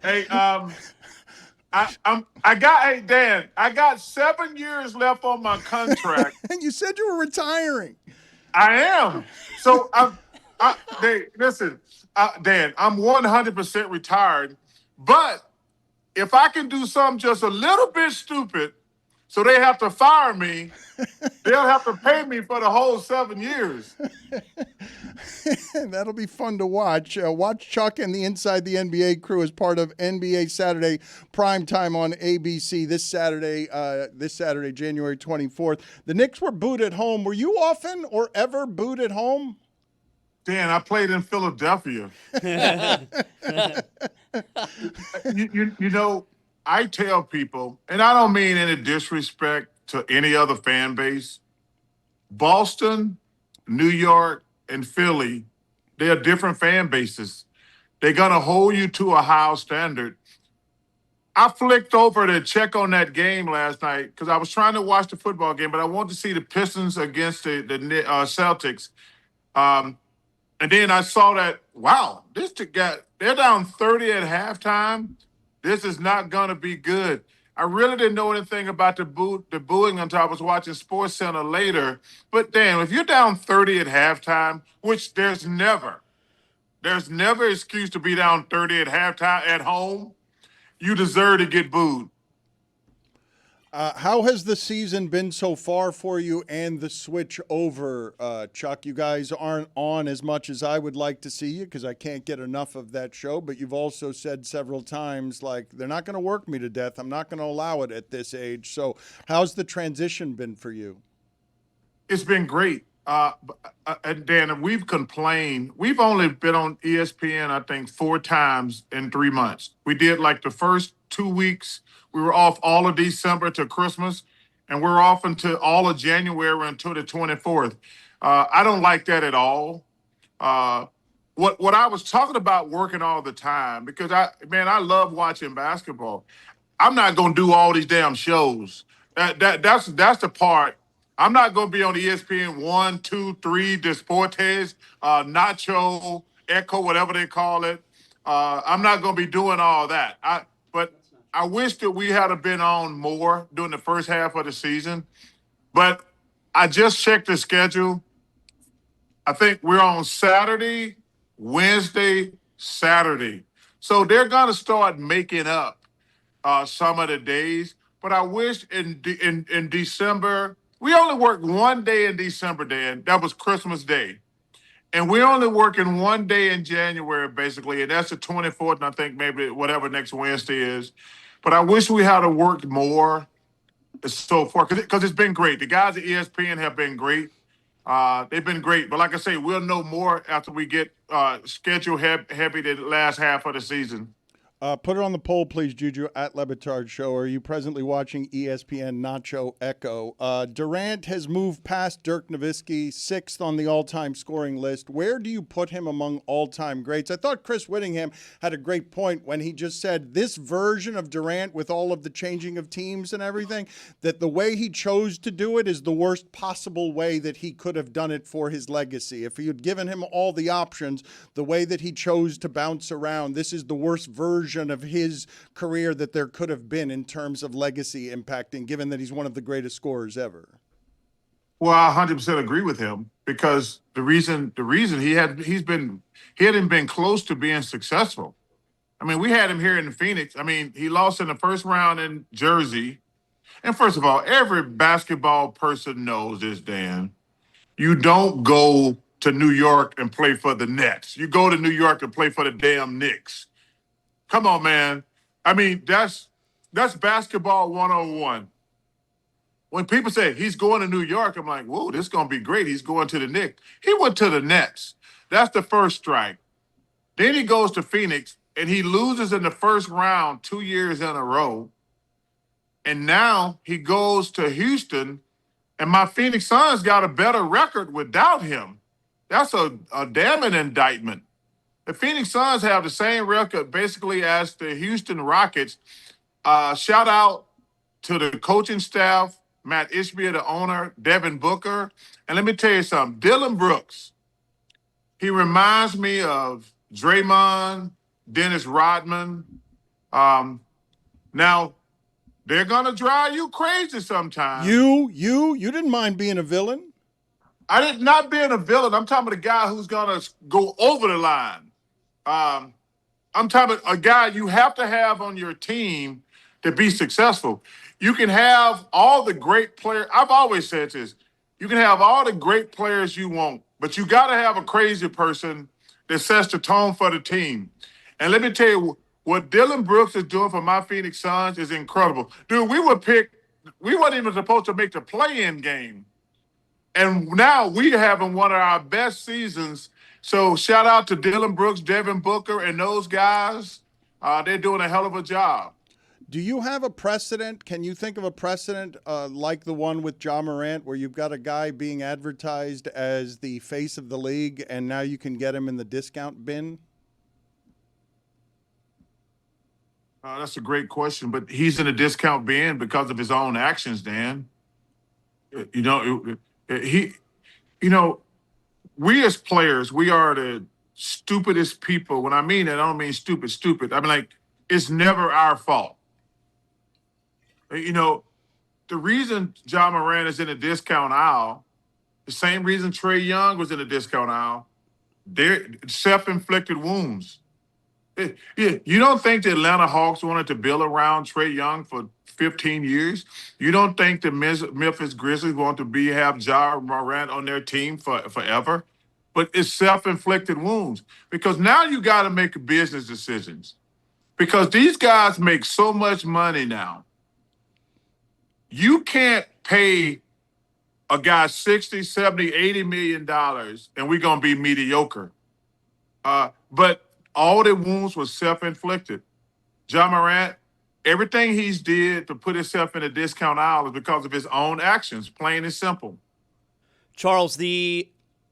Hey, Dan, I got 7 years left on my contract. And you said you were retiring. I am. So listen, Dan, I'm 100% retired, but if I can do something just a little bit stupid, so they have to fire me, they'll have to pay me for the whole 7 years. That'll be fun to watch. Watch Chuck and the Inside the NBA crew as part of NBA Saturday Primetime on ABC this Saturday, January 24th. The Knicks were booed at home. Were you often or ever booed at home? Dan, I played in Philadelphia. you know, I tell people, and I don't mean any disrespect to any other fan base, Boston, New York, and Philly, they are different fan bases. They're going to hold you to a high standard. I flicked over to check on that game last night because I was trying to watch the football game, but I wanted to see the Pistons against the Celtics. And then I saw that, wow, they're down 30 at halftime. This is not going to be good. I really didn't know anything about the booing until I was watching SportsCenter later. But damn, if you're down 30 at halftime, which there's never excuse to be down 30 at halftime at home, you deserve to get booed. How has the season been so far for you and the switch over, Chuck? You guys aren't on as much as I would like to see you because I can't get enough of that show. But you've also said several times, like, they're not going to work me to death. I'm not going to allow it at this age. So how's the transition been for you? It's been great. And Dan, we've complained. We've only been on ESPN, I think, 4 times in 3 months. We did like the first 2 weeks. We were off all of December to Christmas, and we're off until all of January until the 24th. I don't like that at all. What I was talking about working all the time, because I love watching basketball. I'm not going to do all these damn shows. That's the part. I'm not going to be on ESPN 1, 2, 3, Deportes, Nacho, Echo, whatever they call it. I'm not going to be doing all that. But I wish that we had been on more during the first half of the season. But I just checked the schedule. I think we're on Saturday, Wednesday, Saturday. So they're going to start making up some of the days. But I wish in December, we only worked one day in December, Dan. That was Christmas Day. And we're only working one day in January, basically, and that's the 24th, and I think maybe whatever next Wednesday is. But I wish we had worked more so far, because it's been great. The guys at ESPN have been great. They've been great. But like I say, we'll know more after we get schedule heavy the last half of the season. Put it on the poll, please, Juju, at Le Batard Show. Are you presently watching ESPN Nacho Echo? Durant has moved past Dirk Nowitzki, 6th on the all-time scoring list. Where do you put him among all-time greats? I thought Chris Whittingham had a great point when he just said this version of Durant, with all of the changing of teams and everything, that the way he chose to do it is the worst possible way that he could have done it for his legacy. If he had given him all the options, the way that he chose to bounce around, this is the worst version of his career that there could have been in terms of legacy impacting, given that he's one of the greatest scorers ever. Well, I 100% agree with him, because the reason he hadn't been close to being successful. I mean, we had him here in Phoenix. I mean, he lost in the first round in Jersey. And first of all, every basketball person knows this, Dan. You don't go to New York and play for the Nets. You go to New York and play for the damn Knicks. Come on, man. I mean, that's basketball 101. When people say he's going to New York, I'm like, whoa, this is going to be great. He's going to the Knicks. He went to the Nets. That's the first strike. Then he goes to Phoenix, and he loses in the first round 2 years in a row. And now he goes to Houston, and my Phoenix Suns got a better record without him. That's a damning indictment. The Phoenix Suns have the same record basically as the Houston Rockets. Shout out to the coaching staff, Matt Ishbia, the owner, Devin Booker. And let me tell you something. Dylan Brooks, he reminds me of Draymond, Dennis Rodman. Now, they're going to drive you crazy sometimes. You didn't mind being a villain? I did not being a villain. I'm talking about a guy who's going to go over the line. I'm talking about a guy you have to have on your team to be successful. You can have all the great players. I've always said this. You can have all the great players you want, but you got to have a crazy person that sets the tone for the team. And let me tell you, what Dylan Brooks is doing for my Phoenix Suns is incredible. Dude, we weren't even supposed to make the play-in game. And now we having one of our best seasons. So shout out to Dylan Brooks, Devin Booker, and those guys. They're doing a hell of a job. Do you have a precedent? Can you think of a precedent like the one with Ja Morant, where you've got a guy being advertised as the face of the league, and now you can get him in the discount bin? That's a great question, but he's in a discount bin because of his own actions, Dan. We as players, we are the stupidest people. When I mean that, I don't mean stupid. I mean, like, it's never our fault. The reason Ja Morant is in a discount aisle, the same reason Trae Young was in a discount aisle, they're self-inflicted wounds. You don't think the Atlanta Hawks wanted to build around Trae Young for 15 years? You don't think the Memphis Grizzlies want to have Ja Morant on their team forever? But it's self-inflicted wounds, because now you got to make business decisions, because these guys make so much money now. You can't pay a guy $60, $70, $80 million and we're going to be mediocre. But all the wounds were self-inflicted. Ja Morant, everything he's did to put himself in a discount aisle is because of his own actions, plain and simple. Charles, the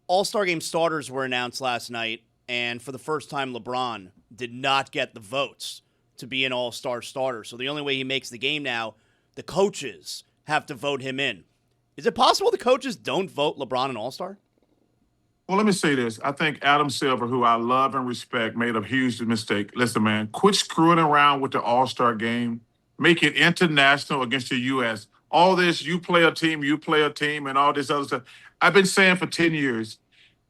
All-Star Game starters were announced last night, and for the first time, LeBron did not get the votes to be an All-Star starter. So the only way he makes the game now, the coaches have to vote him in. Is it possible the coaches don't vote LeBron an All-Star? Well, let me say this. I think Adam Silver, who I love and respect, made a huge mistake. Listen, man, quit screwing around with the All-Star game. Make it international against the U.S. All this, you play a team, and all this other stuff. I've been saying for 10 years,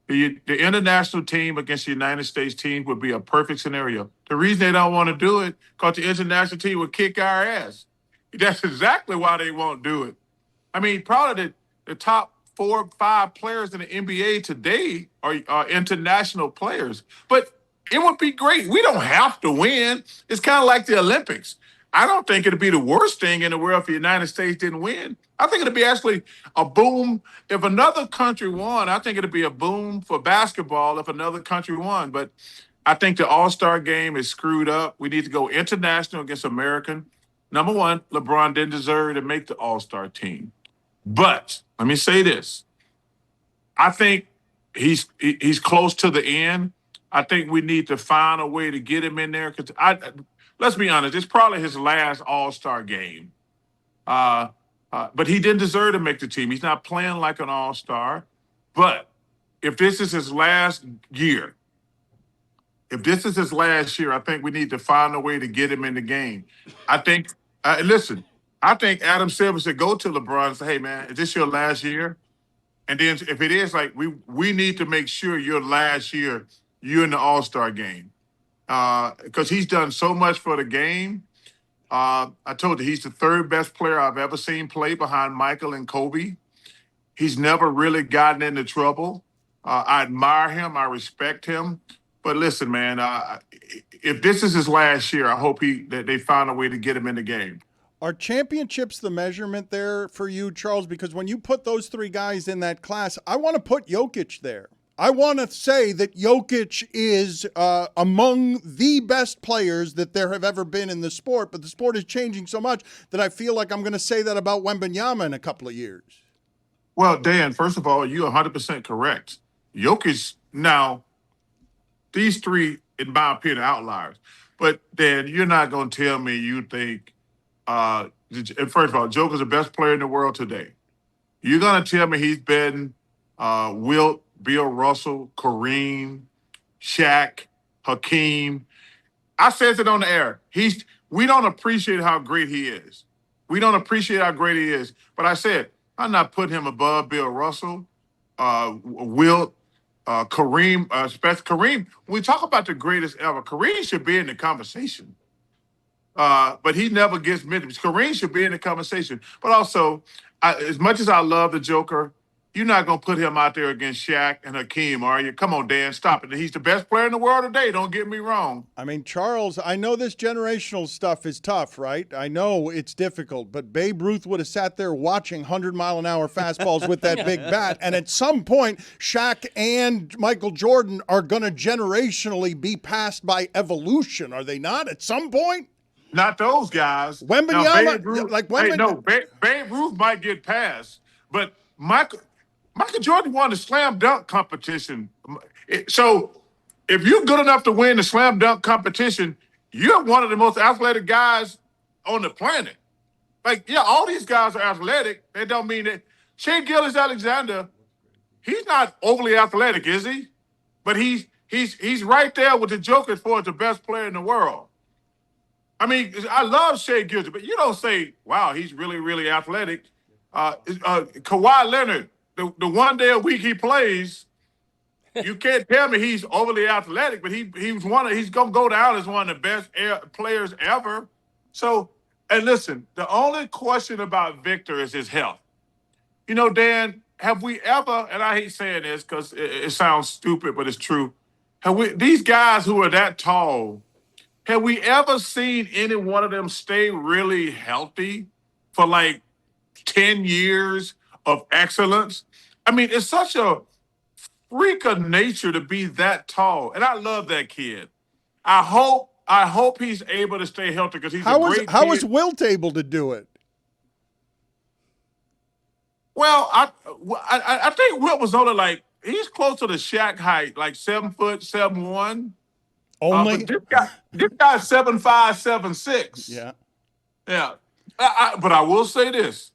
the international team against the United States team would be a perfect scenario. The reason they don't want to do it, because the international team would kick our ass. That's exactly why they won't do it. I mean, probably the top 4 or 5 players in the NBA today are international players. But it would be great. We don't have to win. It's kind of like the Olympics. I don't think it'd be the worst thing in the world if the United States didn't win. I think it'd be actually a boom. If another country won, I think it'd be a boom for basketball if another country won. But I think the All-Star game is screwed up. We need to go international against American. Number one, LeBron didn't deserve to make the All-Star team. But let me say this. I think he's close to the end. I think we need to find a way to get him in there. Because let's be honest, it's probably his last All-Star game. But he didn't deserve to make the team. He's not playing like an All-Star. But if this is his last year, I think we need to find a way to get him in the game. I think, I think Adam Silver should go to LeBron and say, hey, man, is this your last year? And then if it is, like, we need to make sure your last year, you're in the All-Star game. Because he's done so much for the game. I told you, he's the 3rd best player I've ever seen play behind Michael and Kobe. He's never really gotten into trouble. I admire him. I respect him. But listen, man, if this is his last year, I hope that they find a way to get him in the game. Are championships the measurement there for you, Charles? Because when you put those 3 guys in that class, I want to put Jokic there. I want to say that Jokic is among the best players that there have ever been in the sport, but the sport is changing so much that I feel like I'm going to say that about Wembanyama in a couple of years. Well, Dan, first of all, you're 100% correct. Jokic, now, these three, in my opinion, are outliers. But, Dan, you're not going to tell me you think, first of all, Joker's the best player in the world today. You're going to tell me he's been Wilt, Bill Russell, Kareem, Shaq, Hakeem. I said it on the air. We don't appreciate how great he is. We don't appreciate how great he is. But I said, I'm not putting him above Bill Russell, Wilt, Kareem, especially Kareem. When we talk about the greatest ever, Kareem should be in the conversation. But he never gets mentioned. Kareem should be in the conversation. But also, as much as I love the Joker, you're not going to put him out there against Shaq and Hakeem, are you? Come on, Dan, stop it. He's the best player in the world today. Don't get me wrong. I mean, Charles, I know this generational stuff is tough, right? I know it's difficult, but Babe Ruth would have sat there watching 100-mile-an-hour fastballs with that big bat, and at some point, Shaq and Michael Jordan are going to generationally be passed by evolution, are they not? At some point? Not those guys. Wembanyama, Babe Ruth might get passed, but Michael Jordan won the slam dunk competition. So if you're good enough to win the slam dunk competition, you're one of the most athletic guys on the planet. Like, yeah, all these guys are athletic. That don't mean that. Shea Gilgeous-Alexander, he's not overly athletic, is he? But he's right there with the Joker as far as the best player in the world. I mean, I love Shea Gilgeous, but you don't say, wow, he's really, really athletic. Kawhi Leonard, the one day a week he plays, you can't tell me he's overly athletic, but he's gonna go down as one of the best players ever. So, and listen, the only question about Victor is his health. You know, Dan, have we ever, and I hate saying this because it sounds stupid, but it's true. These guys who are that tall, have we ever seen any one of them stay really healthy for like 10 years of excellence? I mean, it's such a freak of nature to be that tall. And I love that kid. I hope he's able to stay healthy because he's a great kid. How is Wilt able to do it? Well, I think Wilt was only like, he's close to the Shaq height, like 7 foot, 7'1". Only? This guy's 7'5", 7'6". Yeah. Yeah. But I will say this,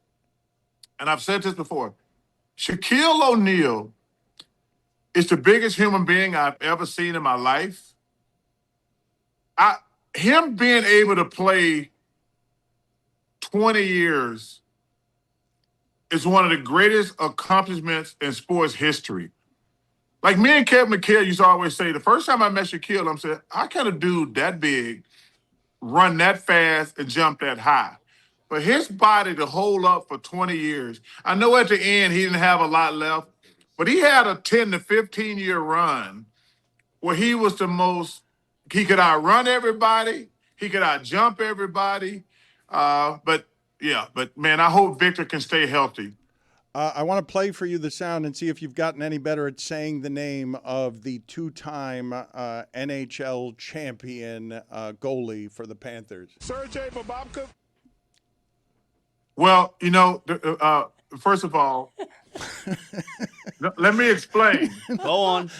and I've said this before. Shaquille O'Neal is the biggest human being I've ever seen in my life. Him being able to play 20 years is one of the greatest accomplishments in sports history. Like me and Kevin McHale used to always say, the first time I met Shaquille, I'm saying, how can a dude that big run that fast and jump that high? But his body to hold up for 20 years. I know at the end he didn't have a lot left, but he had a 10 to 15-year run where he was he could outrun everybody, he could outjump everybody. But man, I hope Victor can stay healthy. I want to play for you the sound and see if you've gotten any better at saying the name of the two-time NHL champion goalie for the Panthers. Sergei Bobrovsky. Well, you know, first of all, let me explain. Go on.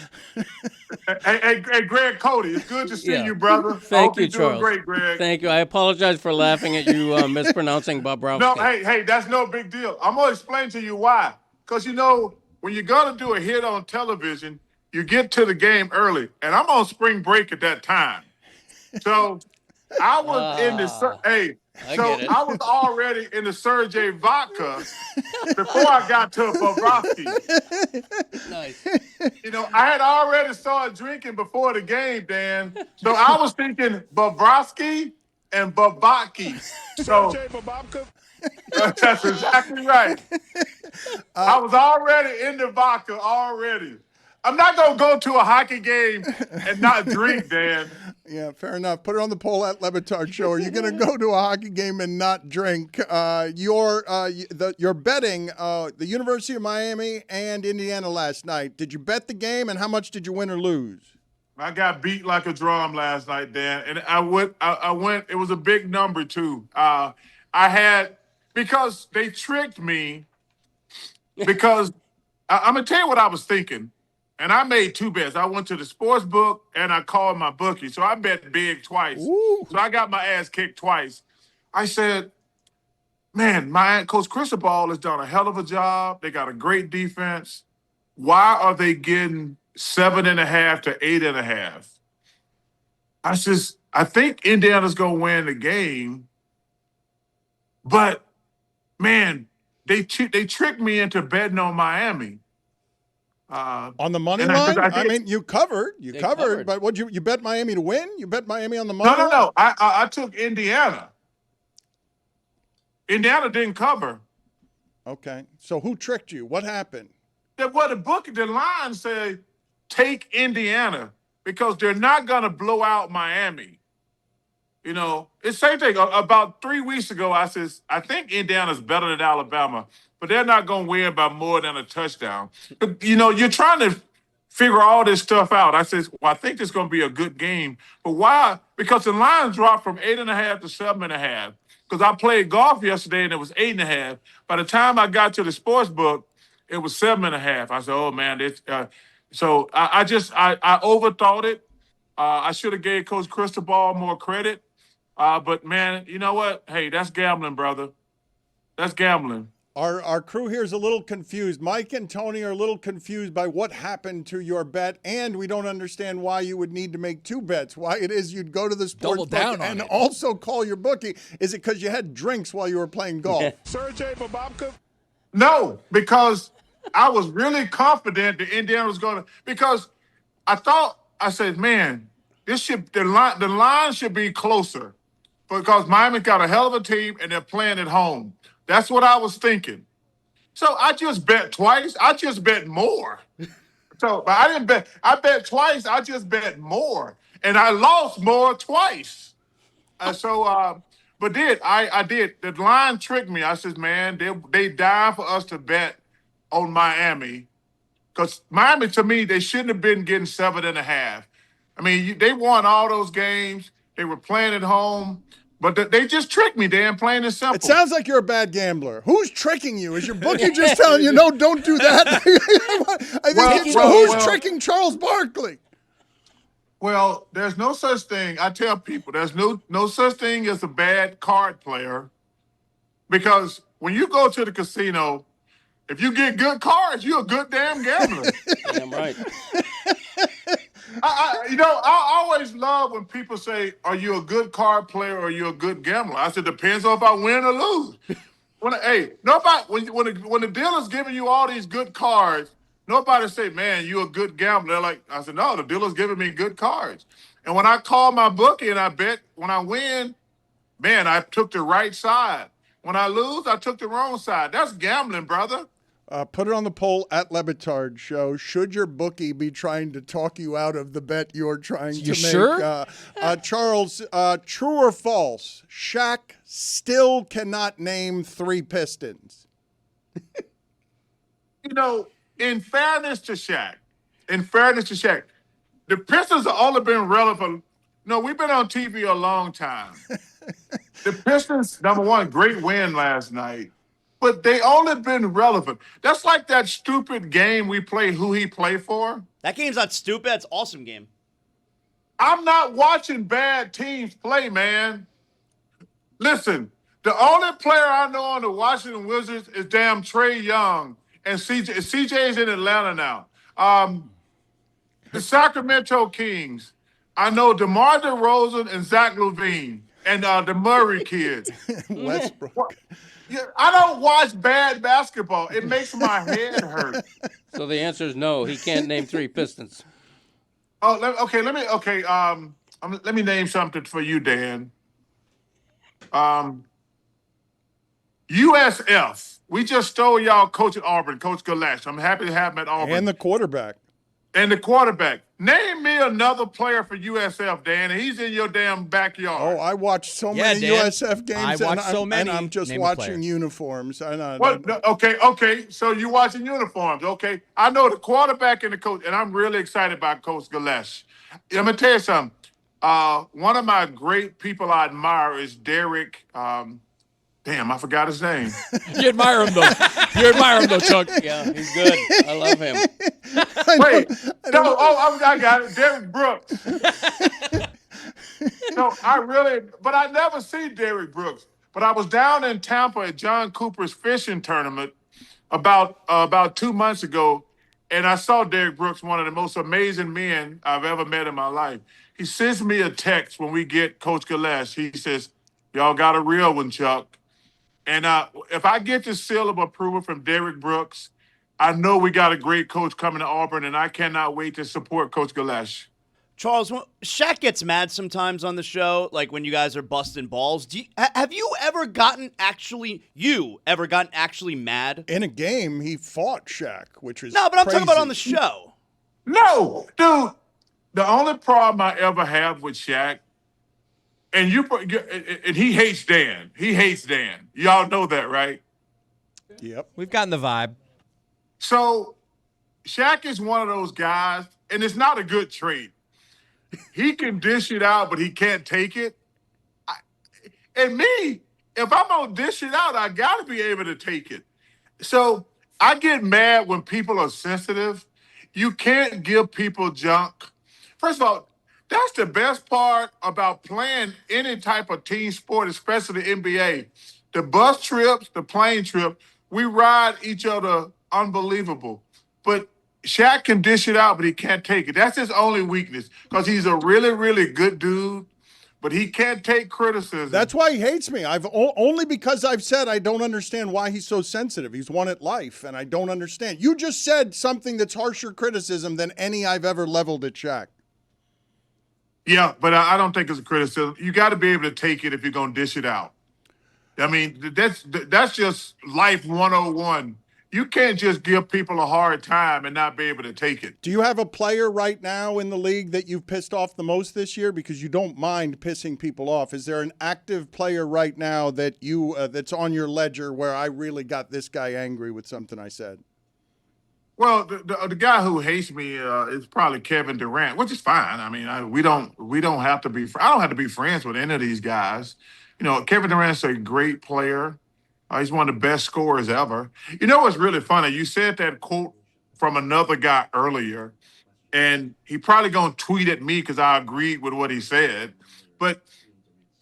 Hey, Greg Cody, it's good to see you, brother. Thank you, you're doing Charles. Great, Greg. Thank you. I apologize for laughing at you mispronouncing Bobrovsky. No, hey, that's no big deal. I'm going to explain to you why. Because, you know, when you're going to do a hit on television, you get to the game early. And I'm on spring break at that time. So I was in the I was already in the Sergei vodka before I got to Bobrovsky. Nice. You know, I had already started drinking before the game, Dan. So I was thinking Bobrovsky and Bobrovsky. So that's exactly right. I was already in the vodka already. I'm not going to go to a hockey game and not drink, Dan. Yeah, fair enough. Put it on the poll at Le Batard Show. Are you going to go to a hockey game and not drink? You're betting the University of Miami and Indiana last night. Did you bet the game, and how much did you win or lose? I got beat like a drum last night, Dan, and I went. It was a big number too. Because they tricked me. Because I'm gonna tell you what I was thinking, and I made two bets. I went to the sports book and I called my bookie, so I bet big twice. Ooh. So I got my ass kicked twice. I said, "Man, my coach Cristobal has done a hell of a job. They got a great defense. Why are they getting 7.5 to 8.5?" I think Indiana's gonna win the game, but man, they tricked me into betting on Miami. On the money line? I mean, you covered. You covered. But what you bet Miami to win? You bet Miami on the money line? No. I took Indiana. Indiana didn't cover. Okay. So who tricked you? What happened? The line said take Indiana because they're not going to blow out Miami. You know, it's the same thing. About 3 weeks ago, I says, I think Indiana's better than Alabama, but they're not going to win by more than a touchdown. But, you know, you're trying to figure all this stuff out. I says, well, I think this is going to be a good game. But why? Because the line dropped from 8.5 to 7.5. Because I played golf yesterday and it was 8.5. By the time I got to the sports book, it was 7.5. I said, oh, man. So I overthought it. I should have gave Coach Cristobal more credit. But, man, you know what? Hey, that's gambling, brother. That's gambling. Our crew here is a little confused. Mike and Tony are a little confused by what happened to your bet, and we don't understand why you would need to make two bets, why it is you'd go to the sports book and also call your bookie. Is it because you had drinks while you were playing golf? Sergey Bababka? No, because I was really confident that Indiana was going to – because I said, man, the line should be closer. Because Miami got a hell of a team and they're playing at home. That's what I was thinking. So I just bet twice. I just bet more. But I didn't bet. I bet twice. I just bet more. And I lost more twice. I did. The line tricked me. I said, man, they died for us to bet on Miami. Because Miami, to me, they shouldn't have been getting 7.5. I mean, they won all those games. They were playing at home. But they just tricked me, Dan, plain and simple. It sounds like you're a bad gambler. Who's tricking you? Is your bookie just telling you, no, don't do that? Who's tricking Charles Barkley? Well, there's no such thing. I tell people there's no such thing as a bad card player. Because when you go to the casino, if you get good cards, you're a good damn gambler. Damn right. I always love when people say, are you a good card player or are you a good gambler? I said, depends on if I win or lose. When the dealer's giving you all these good cards, nobody say, man, you a good gambler. I said, no, the dealer's giving me good cards. And when I call my bookie and I bet when I win, man, I took the right side. When I lose, I took the wrong side. That's gambling, brother. Put it on the poll at Le Batard Show. Should your bookie be trying to talk you out of the bet you're trying to make? Sure? Charles, true or false? Shaq still cannot name 3 Pistons. In fairness to Shaq, the Pistons have only been relevant. No, we've been on TV a long time. The Pistons, number one, great win last night. But they only been relevant. That's like that stupid game we play, who he play for. That game's not stupid. That's an awesome game. I'm not watching bad teams play, man. Listen, the only player I know on the Washington Wizards is damn Trae Young. And CJ's in Atlanta now. The Sacramento Kings, I know DeMar DeRozan and Zach LaVine and the Murray kid. Westbrook. Yeah, I don't watch bad basketball. It makes my head hurt. So the answer is no. He can't name 3 Pistons. Oh, let me name something for you, Dan. USF. We just stole y'all coach at Auburn, Coach Galash. I'm happy to have him at Auburn. And the quarterback. And the quarterback. Name me another player for USF, Dan, and he's in your damn backyard. Oh, I watch so many Dan. USF games. I watch so many. And I'm just Name a watching player. uniforms. I know. What? No, okay. So you watching uniforms, okay? I know the quarterback and the coach, and I'm really excited about Coach Gillespie. Let me tell you something. One of my great people I admire is Derek. Damn, I forgot his name. You admire him, though. You admire him, though, Chuck. Yeah, he's good. I love him. Wait, no, I got it. Derek Brooks. No, but I never see Derek Brooks. But I was down in Tampa at John Cooper's fishing tournament about 2 months ago, and I saw Derek Brooks, one of the most amazing men I've ever met in my life. He sends me a text when we get Coach Gillespie. He says, "Y'all got a real one, Chuck." And if I get the seal of approval from Derek Brooks, I know we got a great coach coming to Auburn, and I cannot wait to support Coach Gillespie. Charles, Shaq gets mad sometimes on the show, like when you guys are busting balls. Have you ever gotten actually mad? In a game, he fought Shaq, which was No, but I'm crazy. talking about on the show. No, dude. The only problem I ever have with Shaq, and he hates Dan. He hates Dan. Y'all know that, right? Yep. We've gotten the vibe. So Shaq is one of those guys, and it's not a good trait. He can dish it out, but he can't take it. And me, if I'm going to dish it out, I got to be able to take it. So I get mad when people are sensitive. You can't give people junk. First of all, that's the best part about playing any type of team sport, especially the NBA. The bus trips, the plane trip, we ride each other unbelievable. But Shaq can dish it out, but he can't take it. That's his only weakness because he's a really, really good dude, but he can't take criticism. That's why he hates me. Only because I've said I don't understand why he's so sensitive. He's won at life, and I don't understand. You just said something that's harsher criticism than any I've ever leveled at Shaq. Yeah, but I don't think it's a criticism. You got to be able to take it if you're going to dish it out. I mean, that's just life 101. You can't just give people a hard time and not be able to take it. Do you have a player right now in the league that you've pissed off the most this year? Because you don't mind pissing people off. Is there an active player right now that you that's on your ledger where I really got this guy angry with something I said? Well, the guy who hates me is probably Kevin Durant, which is fine. I mean, we don't have to be. I don't have to be friends with any of these guys. You know, Kevin Durant's a great player. He's one of the best scorers ever. You know what's really funny? You said that quote from another guy earlier, and he probably gonna tweet at me because I agreed with what he said. But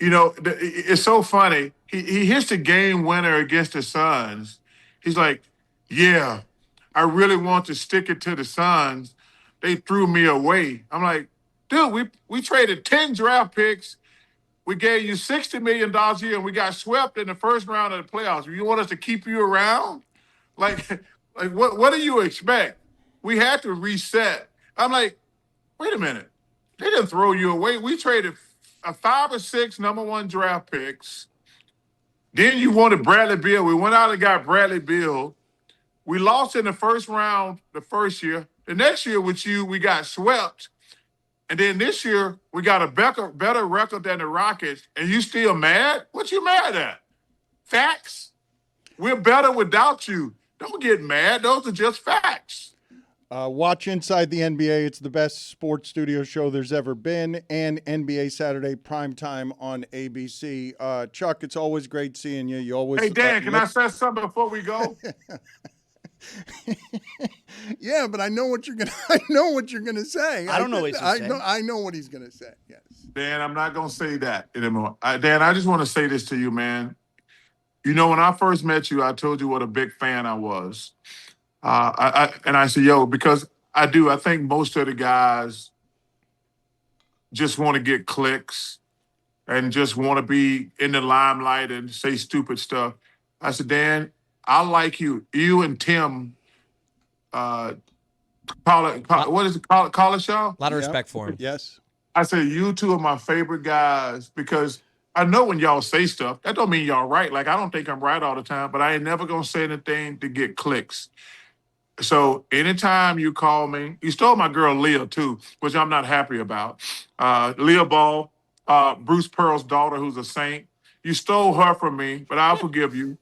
you know, it's so funny. He hits the game winner against the Suns. He's like, "Yeah, I really want to stick it to the Suns. They threw me away." I'm like, "Dude, we traded 10 draft picks. We gave you $60 million a year, and we got swept in the first round of the playoffs. You want us to keep you around? Like what do you expect? We had to reset." I'm like, wait a minute. They didn't throw you away. We traded 5 or 6 number 1 draft picks. Then you wanted Bradley Beal. We went out and got Bradley Beal. We lost in the first round the first year. The next year with you, we got swept. And then this year, we got a better record than the Rockets, and you still mad? What you mad at? Facts? We're better without you. Don't get mad. Those are just facts. Watch Inside the NBA. It's the best sports studio show there's ever been, and NBA Saturday primetime on ABC. Chuck, it's always great seeing you. You always. Hey, Dan, can I say something before we go? Yeah, but I know what you're gonna. I know what you're gonna say. I don't know what he's gonna say. I know what he's gonna say. Yes. Dan, I'm not gonna say that anymore. Dan, I just want to say this to you, man. You know, when I first met you, I told you what a big fan I was. I said, yo, because I do. I think most of the guys just want to get clicks and just want to be in the limelight and say stupid stuff. I said, Dan, I like you. You and Tim, what is it? College Show? A lot of respect for him. Yes. I said, you two are my favorite guys because I know when y'all say stuff, that don't mean y'all right. Like, I don't think I'm right all the time, but I ain't never going to say anything to get clicks. So anytime you call me, you stole my girl Leah too, which I'm not happy about. Leah Ball, Bruce Pearl's daughter, who's a saint. You stole her from me, but I'll forgive you.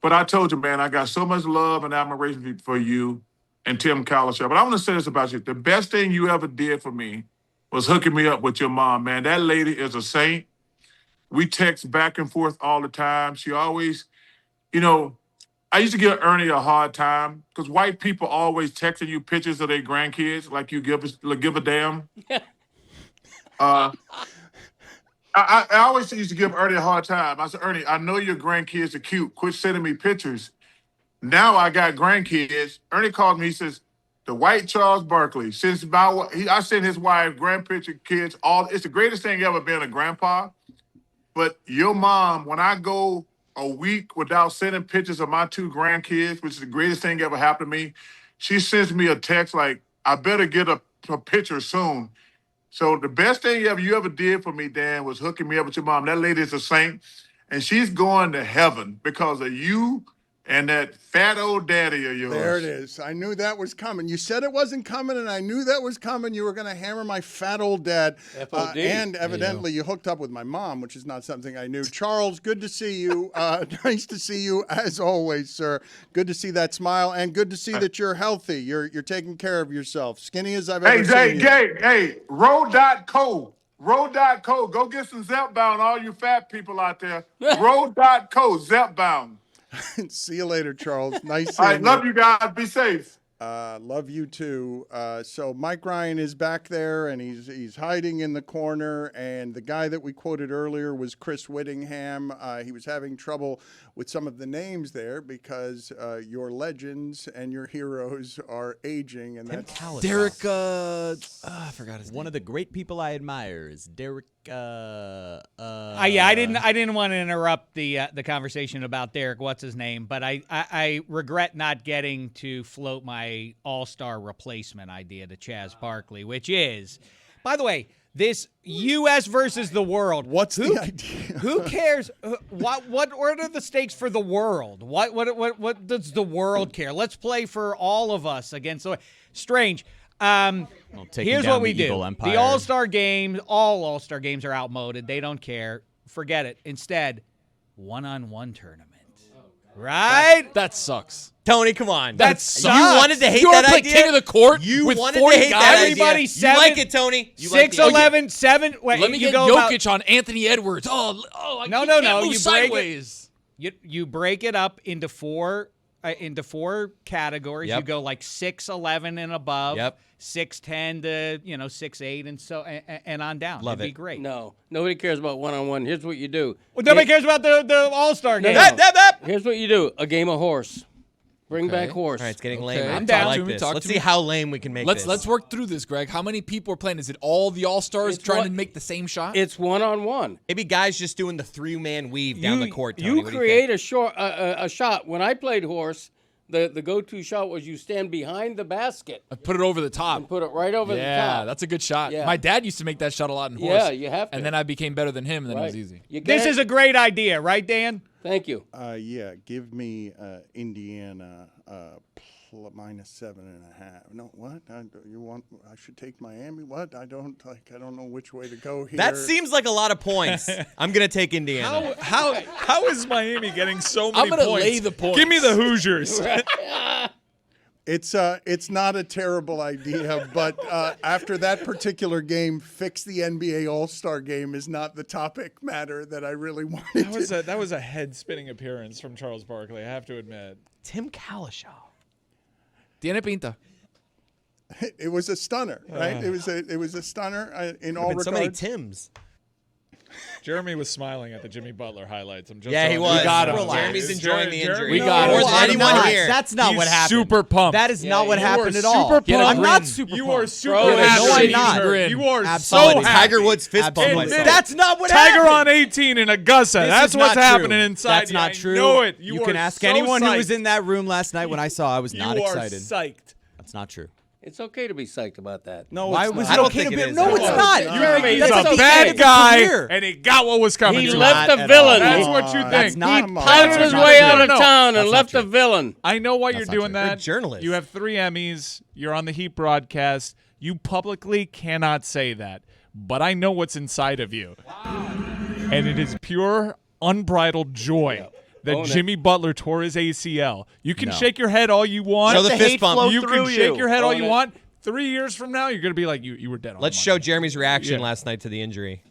But I told you, man, I got so much love and admiration for you and Tim Cowlishaw. But I want to say this about you. The best thing you ever did for me was hooking me up with your mom, man. That lady is a saint. We text back and forth all the time. She always, I used to give Ernie a hard time because white people always texting you pictures of their grandkids like you give a damn. I always used to give Ernie a hard time. I said, Ernie, I know your grandkids are cute. Quit sending me pictures. Now I got grandkids. Ernie called me. He says, the white Charles Barkley. I sent his wife grandpicture kids. It's the greatest thing ever being a grandpa. But your mom, when I go a week without sending pictures of my 2 grandkids, which is the greatest thing ever happened to me, she sends me a text like, I better get a picture soon. So the best thing you ever did for me, Dan, was hooking me up with your mom. That lady is a saint, and she's going to heaven because of you and that fat old daddy of yours. There it is. I knew that was coming. You said it wasn't coming, and I knew that was coming. You were going to hammer my fat old dad. And evidently you hooked up with my mom, which is not something I knew. Charles, good to see you. Nice to see you, as always, sir. Good to see that smile, and good to see that you're healthy. You're taking care of yourself. Skinny as I've ever seen you. Hey, Road.co. Road.co. Go get some Zepbound, all you fat people out there. Road.co, Zepbound. See you later, Charles. Nice All seeing right, love you guys. Be safe. Love you too. So Mike Ryan is back there, and he's hiding in the corner. And the guy that we quoted earlier was Chris Whittingham. He was having trouble with some of the names there because your legends and your heroes are aging. And that's Derek. I forgot his name. One of the great people I admire is Derek. I didn't want to interrupt the conversation about Derek. What's his name? But I regret not getting to float my all-star replacement idea to Chaz Barkley, which is, by the way, this U.S. versus the world. What's the idea? Who cares? What are the stakes for the world? What does the world care? Let's play for all of us against the Strange. Here's what we do. The All-Star games, all All-Star games are outmoded. They don't care. Forget it. Instead, one-on-one tournament. Right? That sucks. Tony, come on. That sucks. You wanted to hate that idea? King of the court. You with wanted 40 to hate guys? that Everybody idea. seven, You like it, Tony. You 6'11", 7. Wait, Let me you get go Jokic on Anthony Edwards. No. You sideways. You break it up into four categories. Yep. You go like 6'11" and above. Yep. 6'10" to 6'8" and so and on down. Love It'd it. be great. No, nobody cares about one-on-one. Here's what you do. Well, nobody cares about the All-Star game. Here's what you do. A game of horse. Bring back horse. All right, it's getting lame. I'm I down. like this. Let's see how lame we can make this. Let's work through this, Greg. How many people are playing? Is it all the All-Stars trying to make the same shot? It's one-on-one. Maybe guys just doing the 3-man weave down the court, Tony. You create a shot. When I played horse, the go-to shot was you stand behind the basket. I put it over the top. And put it right over the top. Yeah, that's a good shot. Yeah. My dad used to make that shot a lot in horse. Yeah, you have to. And then I became better than him, and then it was easy. This is a great idea, right, Dan? Thank you. Yeah, give me Indiana minus 7.5. No, what? I should take Miami? What? I don't know which way to go here. That seems like a lot of points. I'm gonna take Indiana. How is Miami getting so many I'm points? gonna lay the points. Give me the Hoosiers. It's not a terrible idea, but after that particular game, fix the NBA All-Star game is not the topic matter that I really wanted. That was a head-spinning appearance from Charles Barkley, I have to admit. Tim Cowlishaw. Tiene pinta. It was a stunner, right? It was a stunner in all regards. So many Tims. Jeremy was smiling at the Jimmy Butler highlights. He was. We got him. Jeremy's enjoying the injury. We got him. More than anyone here. That's not what happened. Super pumped. That is not what happened at all. Super pumped. I'm not super pumped. You are super happy. No, I'm not. You are Absolutely. so happy. Tiger Woods fist bump myself. That's not what Tiger happened. on 18 in Augusta. This That's is what's not happening true. inside. That's not true. I know it. You are can ask so anyone psyched. who was in that room last night when I saw. I was not you excited. You are psyched. That's not true. It's okay to be psyched about that. No, Why it's was not. it okay to be? No, it's not. He's That's a like the bad end of guy, the premiere. and he got what was coming. He to left him. the villain. That's what you That's think. not. He punted his way out of town and left the villain. I know why you're not doing true. You're a that. journalist. You have 3 Emmys. You're on the Heat broadcast. You publicly cannot say that, but I know what's inside of you, and it is pure, unbridled joy. That Jimmy Butler tore his ACL. You can shake your head all you want. Show the fist bump. You can shake your head all you want. 3 years from now, you're going to be like, you were dead on. Let's show Jeremy's reaction last night to the injury.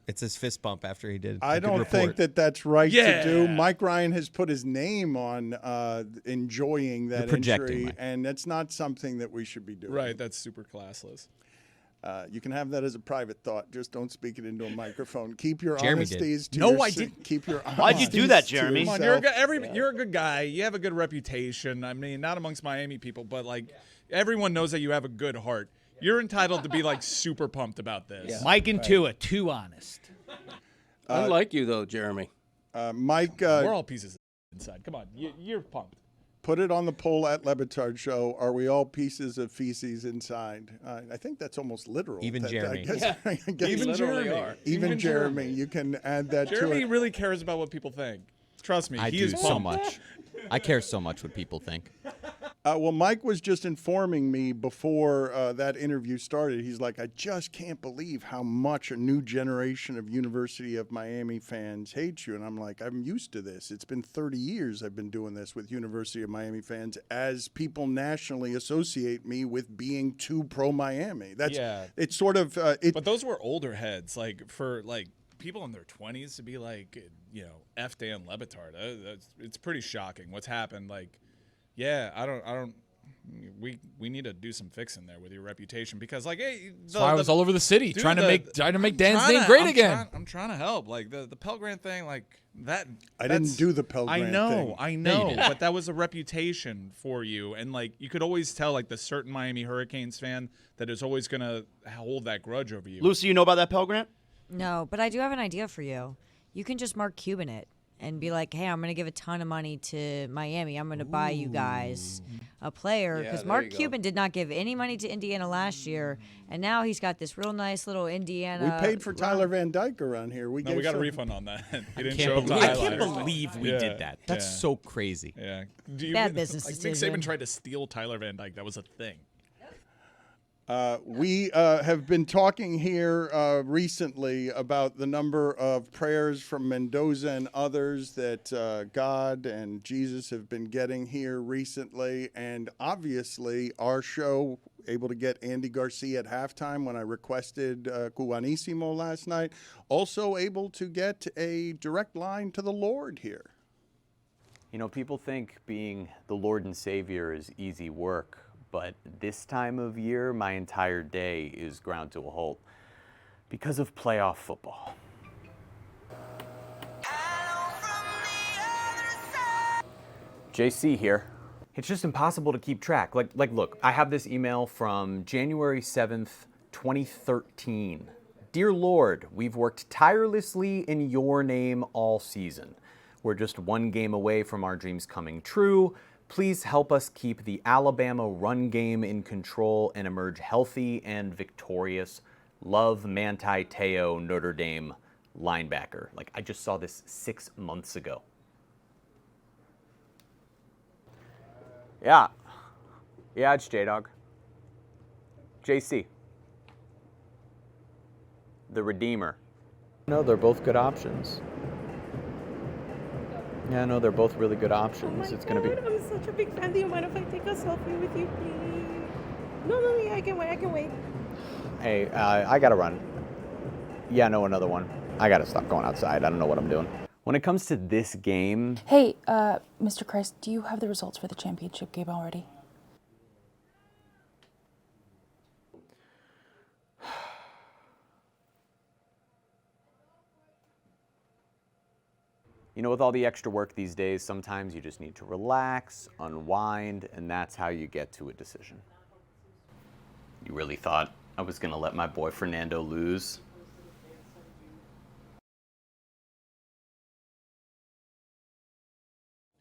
It's his fist bump after he did. I don't think that that's right to do. Mike Ryan has put his name on enjoying that injury, and that's not something that we should be doing. Right, that's super classless. You can have that as a private thought. Just don't speak it into a microphone. Keep your Jeremy honesties did. to No, your I didn't. Keep your Why'd you do that, Jeremy? Come on, you're a good guy. You have a good reputation. I mean, not amongst Miami people, but like everyone knows that you have a good heart. You're entitled to be like super pumped about this. Yeah. Mike and Tua, too honest. Unlike you though, Jeremy. Mike, we're all pieces inside. Come on, you're pumped. Put it on the poll at Le Batard Show. Are we all pieces of feces inside? I think that's almost literal. Even Jeremy. I guess Even Jeremy. Even Jeremy. You can add that to it. Jeremy really cares about what people think. Trust me, I he do is so pumped. much. I care so much what people think. Well, Mike was just informing me before that interview started. He's like, I just can't believe how much a new generation of University of Miami fans hate you. And I'm like, I'm used to this. It's been 30 years I've been doing this with University of Miami fans as people nationally associate me with being too pro-Miami. It's sort of... but those were older heads. Like, for, like, people in their 20s to be like, F Dan Le Batard. It's pretty shocking what's happened. Like, yeah, I don't. We need to do some fixing there with your reputation because, like, hey, that's why I was all over the city trying to make Dan's name I'm great again. I'm trying to help. Like the Pell Grant thing, like that. I didn't do the Pell Grant thing. I know, but that was a reputation for you, and like you could always tell, like the certain Miami Hurricanes fan that is always gonna hold that grudge over you. Lucy, you know about that Pell Grant? No, but I do have an idea for you. You can just Mark Cuban it and be like, hey, I'm going to give a ton of money to Miami. I'm going to buy you guys a player. Because Mark Cuban did not give any money to Indiana last year, and now he's got this real nice little Indiana. We paid for Tyler Van Dyke around here. We got a refund on that. He didn't I show up to can't highlights. believe we did that. That's so crazy. Yeah. Bad business I think decision. Saban tried to steal Tyler Van Dyke. That was a thing. We have been talking here recently about the number of prayers from Mendoza and others that God and Jesus have been getting here recently. And obviously, our show, able to get Andy Garcia at halftime when I requested Cubanissimo last night, also able to get a direct line to the Lord here. You know, people think being the Lord and Savior is easy work. But this time of year, my entire day is ground to a halt because of playoff football. JC here. It's just impossible to keep track. Like, look, I have this email from January 7th, 2013. Dear Lord, we've worked tirelessly in your name all season. We're just one game away from our dreams coming true. Please help us keep the Alabama run game in control and emerge healthy and victorious. Love, Manti Te'o, Notre Dame linebacker. Like, I just saw this 6 months ago. Yeah, it's J-Dog. JC. The Redeemer. No, they're both good options. Yeah, no, they're both really good options. It's going to be... I'm such a big fan. Do you mind if I take a selfie with you, please? No, I can wait. Hey, I got to run. Yeah, no, another one. I got to stop going outside. I don't know what I'm doing. When it comes to this game... Hey, Mr. Christ, do you have the results for the championship game already? You know, with all the extra work these days, sometimes you just need to relax, unwind, and that's how you get to a decision. You really thought I was going to let my boy Fernando lose?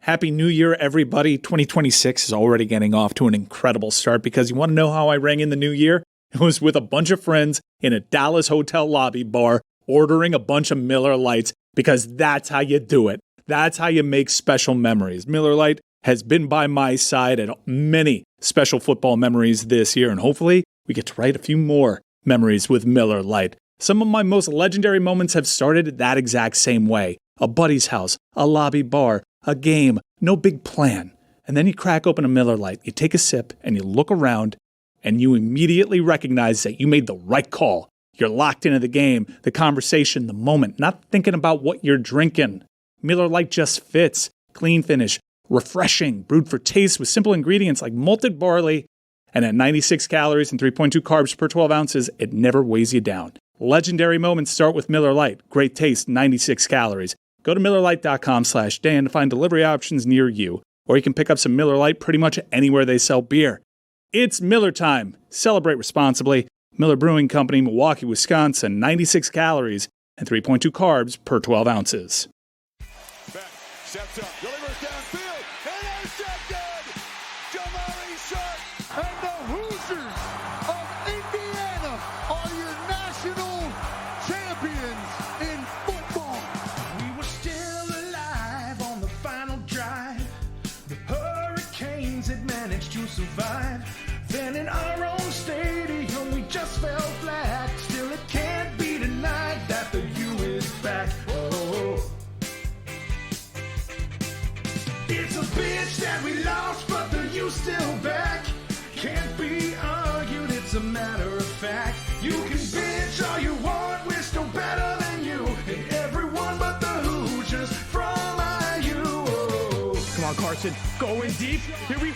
Happy New Year, everybody. 2026 is already getting off to an incredible start because you want to know how I rang in the new year? It was with a bunch of friends in a Dallas hotel lobby bar ordering a bunch of Miller Lights because that's how you do it. That's how you make special memories. Miller Lite has been by my side at many special football memories this year, and hopefully we get to write a few more memories with Miller Lite. Some of my most legendary moments have started that exact same way. A buddy's house, a lobby bar, a game, no big plan. And then you crack open a Miller Lite, you take a sip, and you look around, and you immediately recognize that you made the right call. You're locked into the game, the conversation, the moment, not thinking about what you're drinking. Miller Lite just fits. Clean finish, refreshing, brewed for taste with simple ingredients like malted barley, and at 96 calories and 3.2 carbs per 12 ounces, it never weighs you down. Legendary moments start with Miller Lite. Great taste, 96 calories. Go to MillerLite.com/Dan to find delivery options near you, or you can pick up some Miller Lite pretty much anywhere they sell beer. It's Miller time. Celebrate responsibly. Miller Brewing Company, Milwaukee, Wisconsin, 96 calories and 3.2 carbs per 12 ounces. Beck steps up, delivers downfield, intercepted! Jamari Sharp and the Hoosiers of Indiana are your national champions in football. We were still alive on the final drive. The Hurricanes had managed to survive. Then in our own stadium, we just fell flat. Still, it can't be denied that the U is back. Oh, it's a bitch that we lost, but the U's still back. Can't be argued, it's a matter of fact. You can bitch all you want, we're still better than you. And everyone but the Hoosiers from IU. Oh. Come on, Carson, going deep. Here we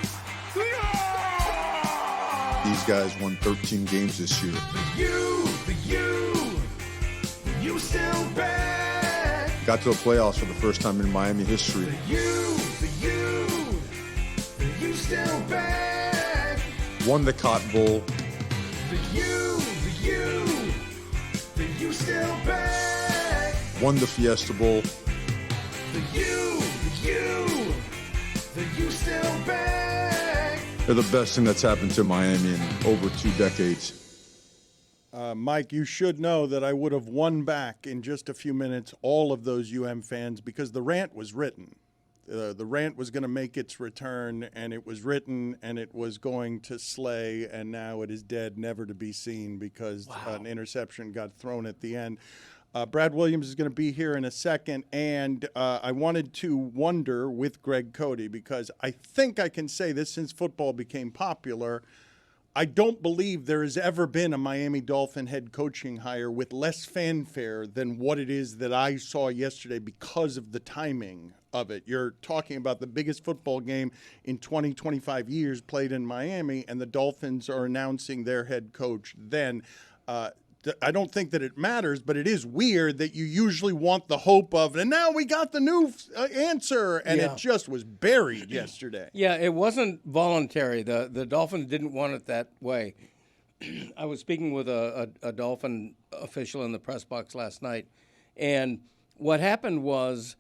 These guys won 13 games this year. The U still back. Got to the playoffs for the first time in Miami history. The U still back. Won the Cotton Bowl. The U still back. Won the Fiesta Bowl. The U still back. They're the best thing that's happened to Miami in over 2 decades. Mike, you should know that I would have won back in just a few minutes all of those UM fans because the rant was written. The rant was going to make its return, and it was written, and it was going to slay, and now it is dead, never to be seen because an interception got thrown at the end. Brad Williams is going to be here in a second, and I wanted to wonder with Greg Cody, because I think I can say this since football became popular, I don't believe there has ever been a Miami Dolphin head coaching hire with less fanfare than what it is that I saw yesterday because of the timing of it. You're talking about the biggest football game in 20, 25 years played in Miami, and the Dolphins are announcing their head coach then. I don't think that it matters, but it is weird that you usually want the hope of, and now we got the new answer, and it just was buried yesterday. Yeah, it wasn't voluntary. The Dolphins didn't want it that way. I was speaking with a Dolphin official in the press box last night, and what happened was,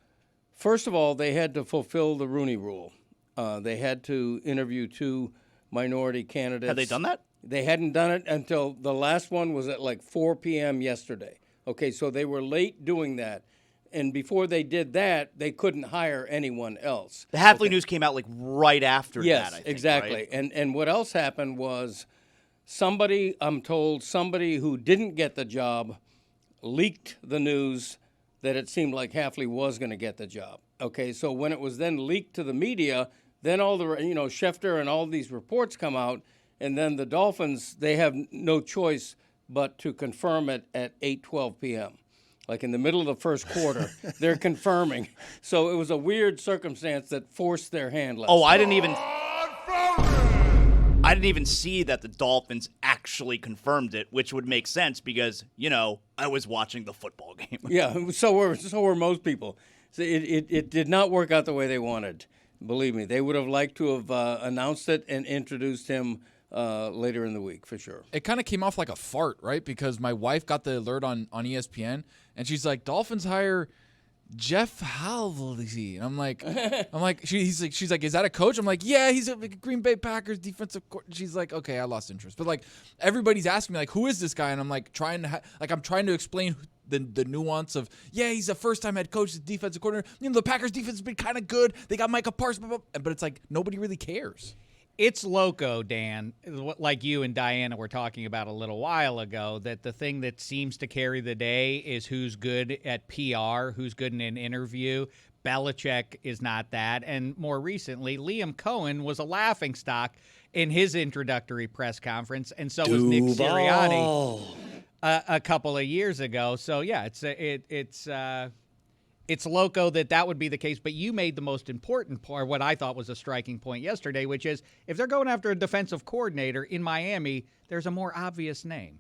first of all, they had to fulfill the Rooney Rule. They had to interview 2 minority candidates. Have they done that? They hadn't done it until the last one was at like 4 p.m. yesterday. Okay, so they were late doing that. And before they did that, they couldn't hire anyone else. The Hafley news came out like right after that, I think, exactly. Right? And what else happened was somebody who didn't get the job leaked the news that it seemed like Hafley was going to get the job. Okay, so when it was then leaked to the media, then all the, Schefter and all these reports come out, and then the Dolphins, they have no choice but to confirm it at 8:12 p.m. Like in the middle of the first quarter, they're confirming. So it was a weird circumstance that forced their hand last night. I didn't even see that the Dolphins actually confirmed it, which would make sense because, I was watching the football game. Yeah, so were most people. So it did not work out the way they wanted. Believe me, they would have liked to have announced it and introduced him later in the week, for sure. It kind of came off like a fart, right? Because my wife got the alert on ESPN, and she's like, Dolphins hire Jeff Hafley. And I'm like, she's like, is that a coach? I'm like, yeah, he's a Green Bay Packers defensive coordinator. She's like, okay, I lost interest. But like, everybody's asking me like, who is this guy? And I'm like trying to explain the nuance of, yeah, he's a first-time head coach, defensive coordinator. You know, the Packers defense has been kind of good. They got Micah Parsons, but it's like nobody really cares. It's loco, Dan, like you and Diana were talking about a little while ago, that the thing that seems to carry the day is who's good at PR, who's good in an interview. Belichick is not that. And more recently, Liam Cohen was a laughingstock in his introductory press conference, and so was Nick Sirianni a couple of years ago. So, yeah, it's loco that would be the case, but you made the most important part, what I thought was a striking point yesterday, which is if they're going after a defensive coordinator in Miami, there's a more obvious name.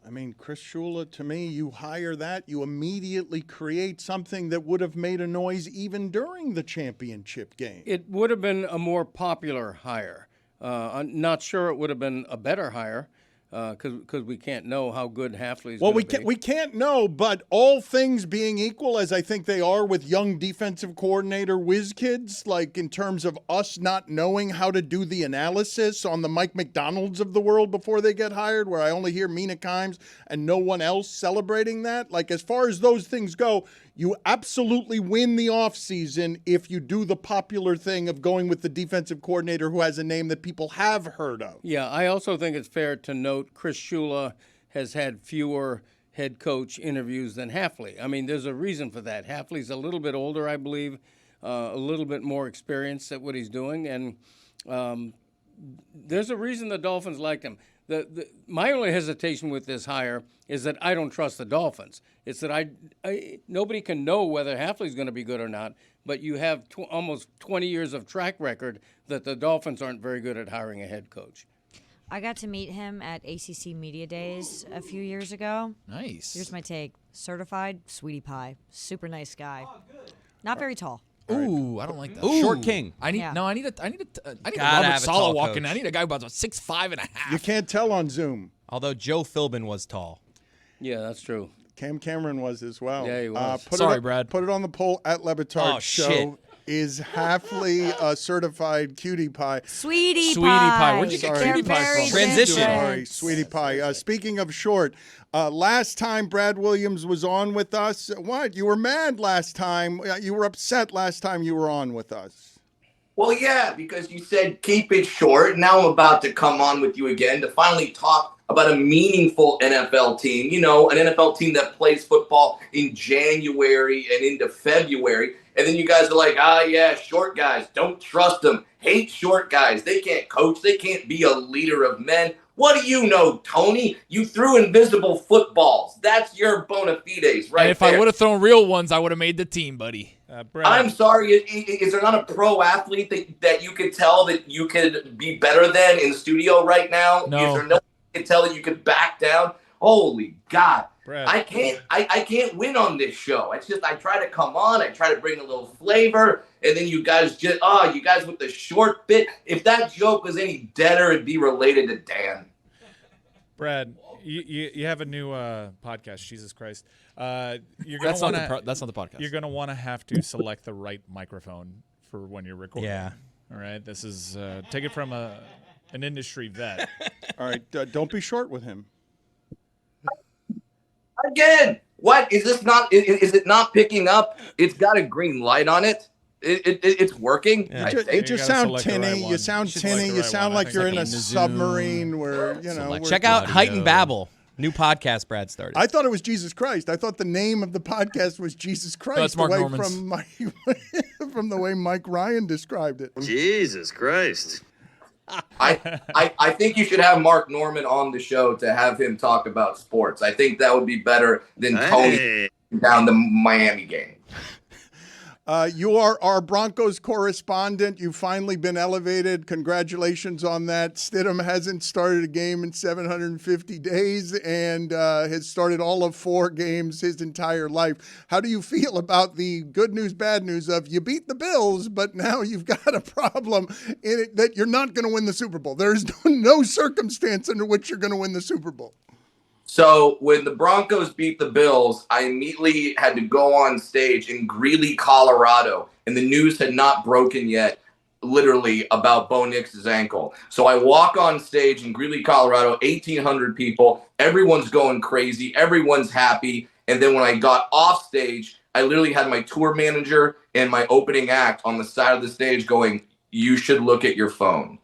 I mean, Chris Shula, to me, you hire that, you immediately create something that would have made a noise even during the championship game. It would have been a more popular hire. I'm not sure it would have been a better hire. Because we can't know how good Hafley's going to be. We can't know, but all things being equal, as I think they are with young defensive coordinator whiz kids, like in terms of us not knowing how to do the analysis on the Mike McDonalds of the world before they get hired, where I only hear Mina Kimes and no one else celebrating that. Like, as far as those things go, you absolutely win the offseason if you do the popular thing of going with the defensive coordinator who has a name that people have heard of. Yeah, I also think it's fair to note Chris Shula has had fewer head coach interviews than Hafley. I mean, there's a reason for that. Hafley's a little bit older, I believe, a little bit more experienced at what he's doing, and there's a reason the Dolphins liked him. My only hesitation with this hire is that I don't trust the Dolphins. It's that nobody can know whether Hafley's going to be good or not, but you have almost 20 years of track record that the Dolphins aren't very good at hiring a head coach. I got to meet him at ACC Media Days a few years ago. Nice. Here's my take. Certified sweetie pie. Super nice guy. Not very tall. Ooh, I don't like that. Ooh. Short king. I need Yeah. a Robert have a Saleh tall walking. coach. I need a guy about 6'5" and a half. You can't tell on Zoom. Although Joe Philbin was tall. Yeah, that's true. Cam Cameron was as well. Yeah, he was. Brad. Put it on the poll at LeBatard Oh, Show. shit. Is Hafley a certified cutie pie? Sweetie pie. Where'd you get Sorry. cutie pie from? Transition. Sorry, sweetie pie. Speaking of short, last time Brad Williams was on with us, what? You were mad last time. You were upset last time you were on with us. Well, yeah, because you said keep it short. Now I'm about to come on with you again to finally talk about a meaningful NFL team. You know, an NFL team that plays football in January and into February. And then you guys are like, yeah, short guys. Don't trust them. Hate short guys. They can't coach. They can't be a leader of men. What do you know, Tony? You threw invisible footballs. That's your bona fides, right? And if I would have thrown real ones, I would have made the team, buddy. I'm sorry. Is there not a pro athlete that you could tell that you could be better than in the studio right now? No. Is there no one you could tell that you could back down? Holy God. Brad. I can't win on this show. It's just I try to come on, I try to bring a little flavor, and then you guys just you guys with the short bit. If that joke was any deader, it'd be related to Dan. Brad, you have a new podcast. Jesus Christ, you're gonna That's wanna, not the podcast. You're gonna want to have to select the right microphone for when you're recording. Yeah. All right. This is take it from an industry vet. All right, don't be short with him. Again, what is this not? Is it not picking up? It's got a green light on it. It's working. Yeah. You just sound tinny. one. You sound tinny. You sound like you're in a submarine where, you know. Check out Height and Babble. New podcast Brad started. I thought it was Jesus Christ. I thought the name of the podcast was Jesus Christ. That's Mark Norman's. From the way Mike Ryan described it. Jesus Christ. I think you should have Mark Norman on the show to have him talk about sports. I think that would be better than Tony down the Miami game. You are our Broncos correspondent. You've finally been elevated. Congratulations on that. Stidham hasn't started a game in 750 days and has started all of 4 games his entire life. How do you feel about the good news, bad news of you beat the Bills, but now you've got a problem in it that you're not going to win the Super Bowl? There's no circumstance under which you're going to win the Super Bowl. So when the Broncos beat the Bills, I immediately had to go on stage in Greeley, Colorado, and the news had not broken yet, literally, about Bo Nix's ankle. So I walk on stage in Greeley, Colorado, 1,800 people. Everyone's going crazy. Everyone's happy. And then when I got off stage, I literally had my tour manager and my opening act on the side of the stage going, "You should look at your phone."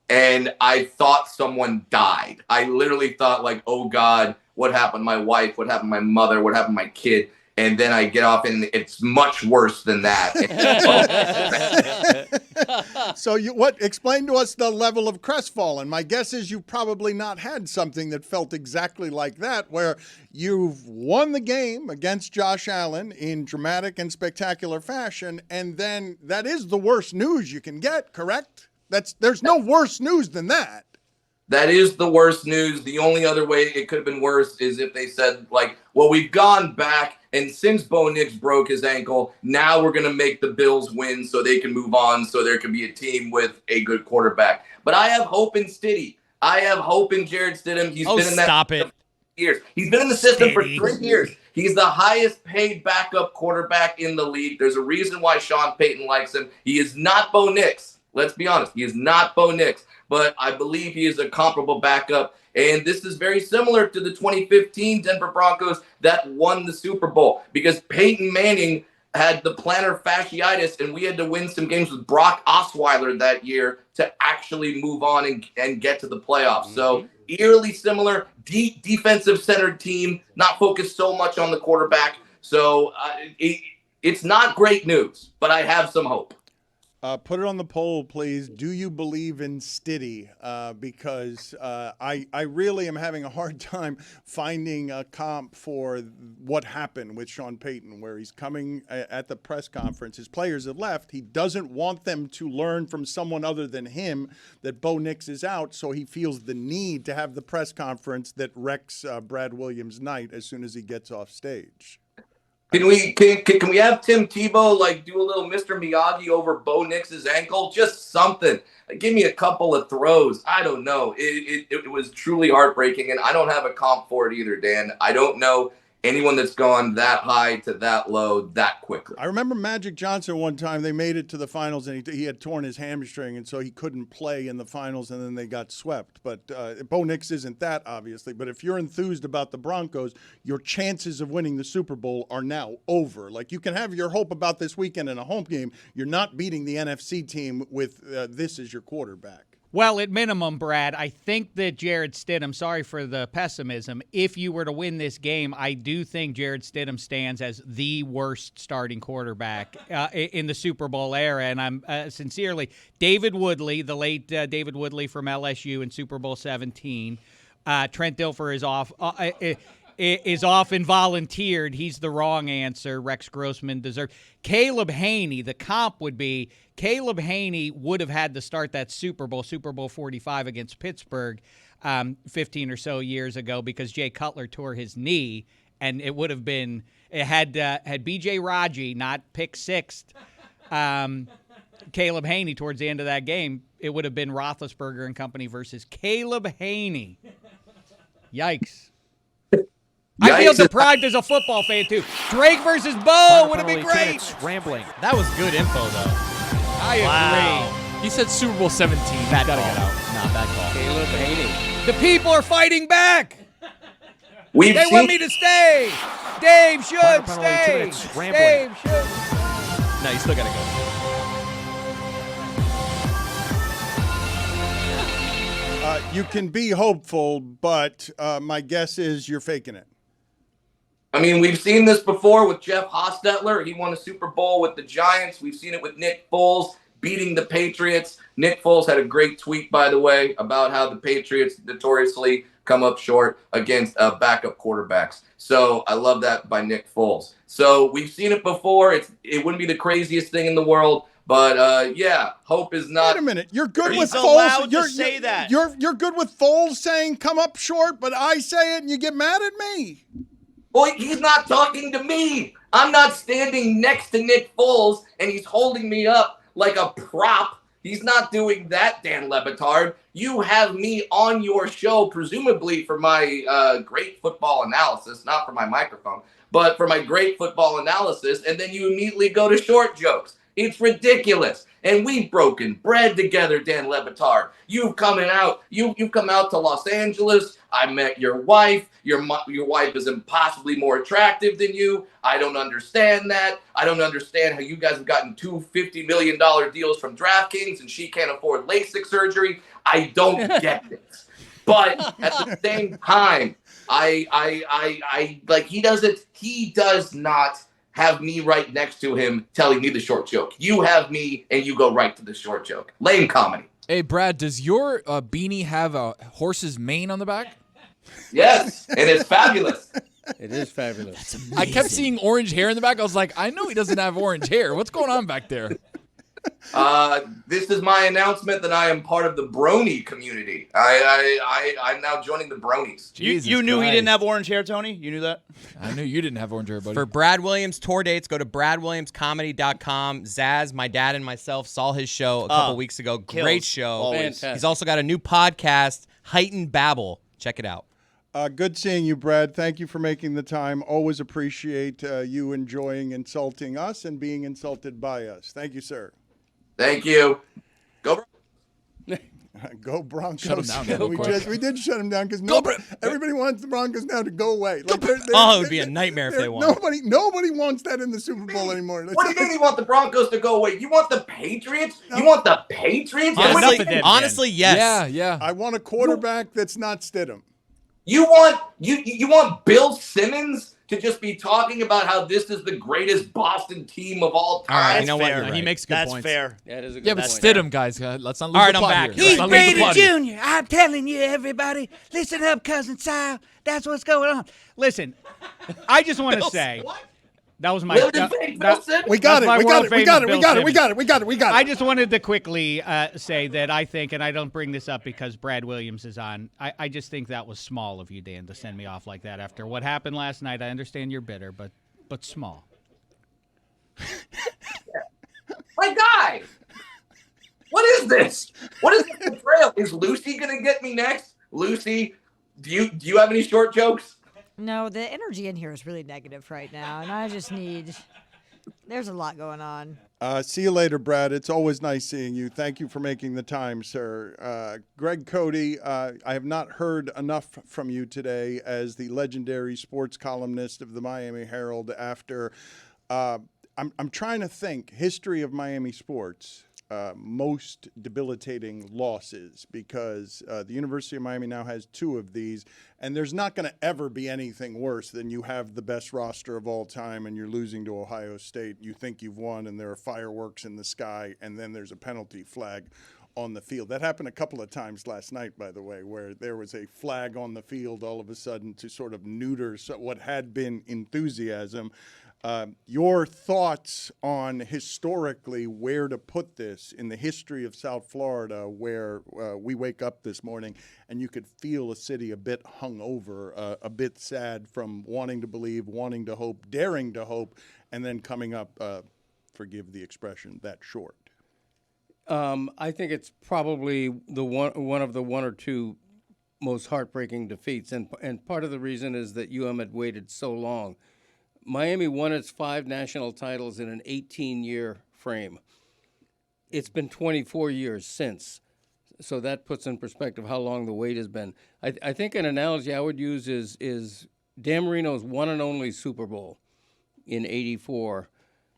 And I thought someone died. I literally thought, like, oh, God, what happened to my wife? What happened to my mother? What happened to my kid? And then I get off, and it's much worse than that. So explain to us the level of crestfallen. My guess is you've probably not had something that felt exactly like that, where you've won the game against Josh Allen in dramatic and spectacular fashion, and then that is the worst news you can get, correct? There's no worse news than that. That is the worst news. The only other way it could have been worse is if they said, like, well, we've gone back, and since Bo Nix broke his ankle, now we're going to make the Bills win so they can move on, so there can be a team with a good quarterback. But I have hope in Stiddy. I have hope in Jared Stidham. He's been in that stop it. years. He's been in the system for 3 years. He's the highest paid backup quarterback in the league. There's a reason why Sean Payton likes him. He is not Bo Nix. Let's be honest. He is not Bo Nix, but I believe he is a comparable backup. And this is very similar to the 2015 Denver Broncos that won the Super Bowl, because Peyton Manning had the plantar fasciitis, and we had to win some games with Brock Osweiler that year to actually move on and get to the playoffs. Mm-hmm. So eerily similar, defensive-centered team, not focused so much on the quarterback. So it's not great news, but I have some hope. Put it on the poll, please. Do you believe in Stiddy? Because I really am having a hard time finding a comp for what happened with Sean Payton, where he's coming at the press conference. His players have left. He doesn't want them to learn from someone other than him that Bo Nix is out, so he feels the need to have the press conference that wrecks Brad Williams' night as soon as he gets off stage. Can we have Tim Tebow like do a little Mr. Miyagi over Bo Nix's ankle? Just something. Give me a couple of throws. I don't know. It was truly heartbreaking, and I don't have a comp for it either, Dan. I don't know anyone that's gone that high to that low that quickly. I remember Magic Johnson one time. They made it to the finals, and he had torn his hamstring, and so he couldn't play in the finals, and then they got swept. But Bo Nix isn't that, obviously. But if you're enthused about the Broncos, your chances of winning the Super Bowl are now over. Like, you can have your hope about this weekend in a home game. You're not beating the NFC team with this as your quarterback. Well, at minimum, Brad, I think that Jared Stidham, sorry for the pessimism, if you were to win this game, I do think Jared Stidham stands as the worst starting quarterback in the Super Bowl era. And I'm sincerely, David Woodley, the late David Woodley from LSU in Super Bowl 17. Trent Dilfer is off and volunteered. He's the wrong answer. Rex Grossman deserved. Caleb Haney, the comp would be Caleb Haney would have had to start that Super Bowl 45 against Pittsburgh 15 or so years ago because Jay Cutler tore his knee, and it would have been had B.J. Raji not pick sixth Caleb Haney towards the end of that game, it would have been Roethlisberger and company versus Caleb Haney. Yikes. I feel deprived as a football fan, too. Drake versus Bo would have been great. Scrambling. That was good info, though. I agree. He said Super Bowl 17. Bad Gotta call. get out. Nah, bad call. Caleb Haney. The people are fighting back. They want me to stay. Dave should stay. Dave should. No, you still got to go. You can be hopeful, but my guess is you're faking it. I mean, we've seen this before with Jeff Hostetler. He won a Super Bowl with the Giants. We've seen it with Nick Foles beating the Patriots. Nick Foles had a great tweet, by the way, about how the Patriots notoriously come up short against backup quarterbacks. So I love that by Nick Foles. So we've seen it before. It wouldn't be the craziest thing in the world. But yeah, hope is not. Wait a minute, you're good with Foles. Allowed to say that. You're good with Foles saying come up short, but I say it and you get mad at me. Boy, he's not talking to me. I'm not standing next to Nick Foles, and he's holding me up like a prop He's not doing that, Dan Le Batard. You have me on your show, presumably for my great football analysis, not for my microphone, but for my great football analysis, and then you immediately go to short jokes. It's ridiculous. And we've broken bread together, Dan Le Batard. You've come out to Los Angeles. I met your wife. Your wife is impossibly more attractive than you. I don't understand that. I don't understand how you guys have gotten two $50 million deals from DraftKings and she can't afford LASIK surgery. I don't get this. But at the same time, I like he does not have me right next to him telling me the short joke. You have me and you go right to the short joke. Lame comedy. Hey, Brad, does your beanie have a horse's mane on the back? Yes, and it's fabulous. It is fabulous. I kept seeing orange hair in the back. I was like, I know he doesn't have orange hair. What's going on back there? This is my announcement that I am part of the Brony community. I'm now joining the Bronies. You knew he didn't have orange hair, Tony? You knew that? I knew you didn't have orange hair, buddy. For Brad Williams tour dates, go to bradwilliamscomedy.com. Zaz, my dad, and myself saw his show a couple weeks ago. Great show. Fantastic. He's also got a new podcast, Heightened Babble. Check it out. Good seeing you, Brad. Thank you for making the time. Always appreciate you enjoying insulting us and being insulted by us. Thank you, sir. Thank you. Go Go Broncos. Shut him down, we did shut him down because everybody wants the Broncos now to go away. Like it would be a nightmare if they won. Nobody wants that in the Super Bowl anymore. What do you mean you want the Broncos to go away? You want the Patriots? You want the Patriots? Honestly, yes. Yeah. I want a quarterback that's not Stidham. You want Bill Simmons to just be talking about how this is the greatest Boston team of all time? All right, you know fair. what? He makes good points. That's fair. That is a good Yeah, but point. Stidham, guys, let's not lose All right, the I'm plot back. here. He's Let's not lose the plot here. Jr. I'm telling you, everybody, listen up, Cousin Sal. That's what's going on. Listen, I just want to say that was my. We got it. I just wanted to quickly say that I think, and I don't bring this up because Brad Williams is on. I just think that was small of you, Dan, to send me off like that after what happened last night. I understand you're bitter, but small. My guy, what is this? What is the betrayal? Is Lucy gonna get me next? Lucy, do you have any short jokes? No, the energy in here is really negative right now, and I just need. There's a lot going on. See you later, Brad. It's always nice seeing you. Thank you for making the time, sir. Greg Cody, I have not heard enough from you today as the legendary sports columnist of the Miami Herald after I'm trying to think history of Miami sports. Most debilitating losses because the University of Miami now has two of these, and there's not going to ever be anything worse than you have the best roster of all time and you're losing to Ohio State. You think you've won and there are fireworks in the sky and then there's a penalty flag on the field. That happened a couple of times last night, by the way, where there was a flag on the field all of a sudden to sort of neuter what had been enthusiasm. Your thoughts on historically where to put this in the history of South Florida, where we wake up this morning and you could feel a city a bit hungover, a bit sad from wanting to believe, wanting to hope, daring to hope, and then coming up, forgive the expression, that short. I think it's probably one of the one or two most heartbreaking defeats, and part of the reason is that UM had waited so long. Miami won its 5 national titles in an 18-year frame. It's been 24 years since. So that puts in perspective how long the wait has been. I think an analogy I would use is Dan Marino's one and only Super Bowl in '84,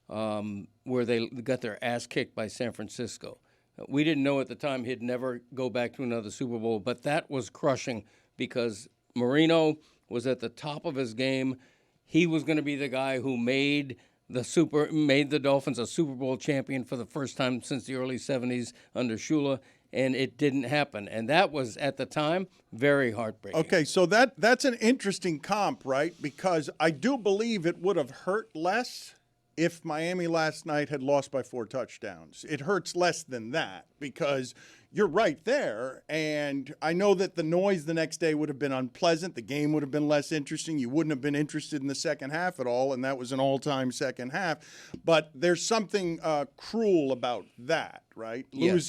where they got their ass kicked by San Francisco. We didn't know at the time he'd never go back to another Super Bowl, but that was crushing because Marino was at the top of his game. He was going to be the guy who made the Dolphins a Super Bowl champion for the first time since the early 70s under Shula, and it didn't happen. And that was, at the time, very heartbreaking. Okay, so that's an interesting comp, right? Because I do believe it would have hurt less if Miami last night had lost by 4 touchdowns. It hurts less than that because you're right there. And I know that the noise the next day would have been unpleasant. The game would have been less interesting. You wouldn't have been interested in the second half at all, and that was an all-time second half. But there's something cruel about that, right? Yes.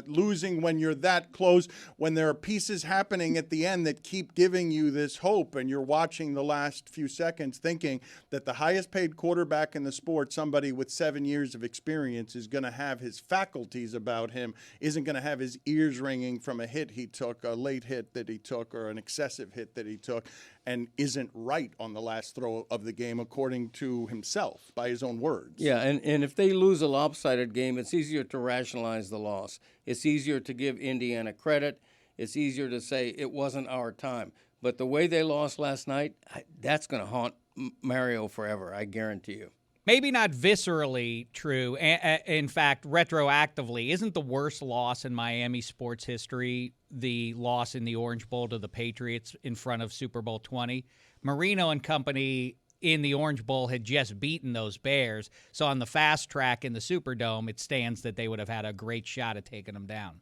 Losing when you're that close, when there are pieces happening at the end that keep giving you this hope, and you're watching the last few seconds thinking that the highest-paid quarterback in the sport, somebody with 7 years of experience, is going to have his faculties about him, isn't going to have his ears ringing from a hit he took, a late hit that he took, or an excessive hit that he took, and isn't right on the last throw of the game, according to himself, by his own words. Yeah, and if they lose a lopsided game, it's easier to rationalize the loss. It's easier to give Indiana credit. It's easier to say it wasn't our time. But the way they lost last night, that's going to haunt Mario forever, I guarantee you. Maybe not viscerally true. In fact, retroactively, isn't the worst loss in Miami sports history the loss in the Orange Bowl to the Patriots in front of Super Bowl 20? Marino and company in the Orange Bowl had just beaten those Bears. So on the fast track in the Superdome, it stands that they would have had a great shot at taking them down.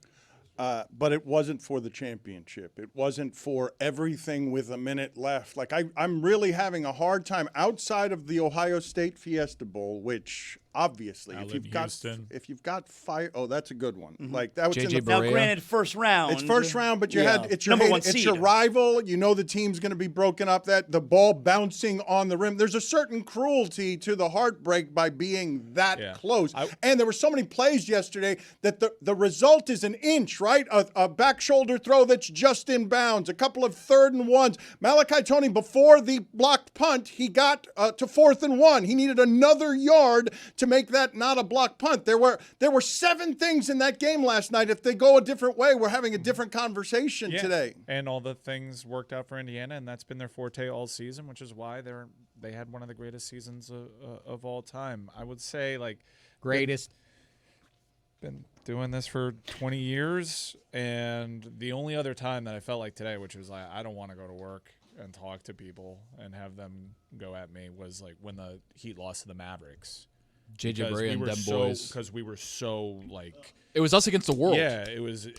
But it wasn't for the championship. It wasn't for everything with a minute left. Like, I'm really having a hard time outside of the Ohio State Fiesta Bowl, which obviously, if you've got fire, oh, that's a good one. Like that was in the now, granted, first round. It's first round, but it's your number one it's seed. your rival. You know the team's going to be broken up. That the ball bouncing on the rim. There's a certain cruelty to the heartbreak by being that close. And there were so many plays yesterday that the result is an inch, right? A back shoulder throw that's just in bounds. A couple of 3rd and 1s. Malachi Toney, before the blocked punt, he got to 4th and 1. He needed another yard to make that not a block punt. There were 7 things in that game last night. If they go a different way, we're having a different conversation today. And all the things worked out for Indiana, and that's been their forte all season, which is why they had one of the greatest seasons of all time. I would say, like, greatest. Been doing this for 20 years, and the only other time that I felt like today, which was like, I don't want to go to work and talk to people and have them go at me, was like when the Heat lost to the Mavericks. JJ Barea and them boys. Because we were so, like... It was us against the world. Yeah,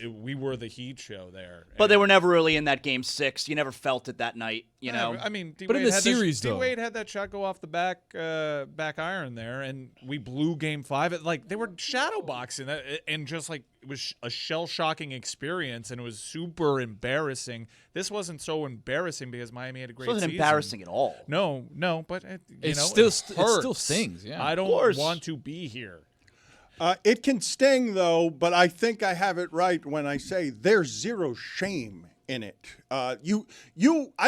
we were the Heat show there. But they were never really in that game 6. You never felt it that night, you know. I mean, but in the series, though. D-Wade had that shot go off the back iron there, and we blew Game 5. Like, they were shadow boxing, and just like it was a shell-shocking experience, and it was super embarrassing. This wasn't so embarrassing because Miami had a great season. It wasn't embarrassing at all. No, but it still stings. Yeah, I don't want to be here. It can sting, though, but I think I have it right when I say there's zero shame in it. I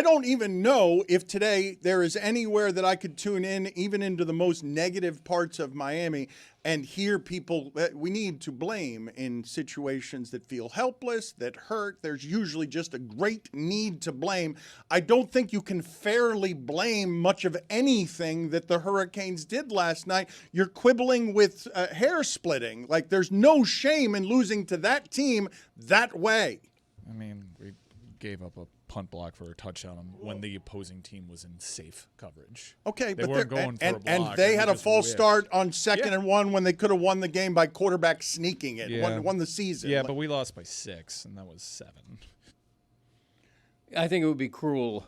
don't even know if today there is anywhere that I could tune in, even into the most negative parts of Miami, and hear people that we need to blame in situations that feel helpless, that hurt. There's usually just a great need to blame. I don't think you can fairly blame much of anything that the Hurricanes did last night. You're quibbling with hair splitting. Like, there's no shame in losing to that team that way. I mean, we gave up a punt block for a touchdown when the opposing team was in safe coverage. Okay, they but weren't going for a block. And they had a false start on 2nd and 1 when they could have won the game by quarterback sneaking it, won the season. Yeah, but we lost by 6, and that was 7. I think it would be cruel,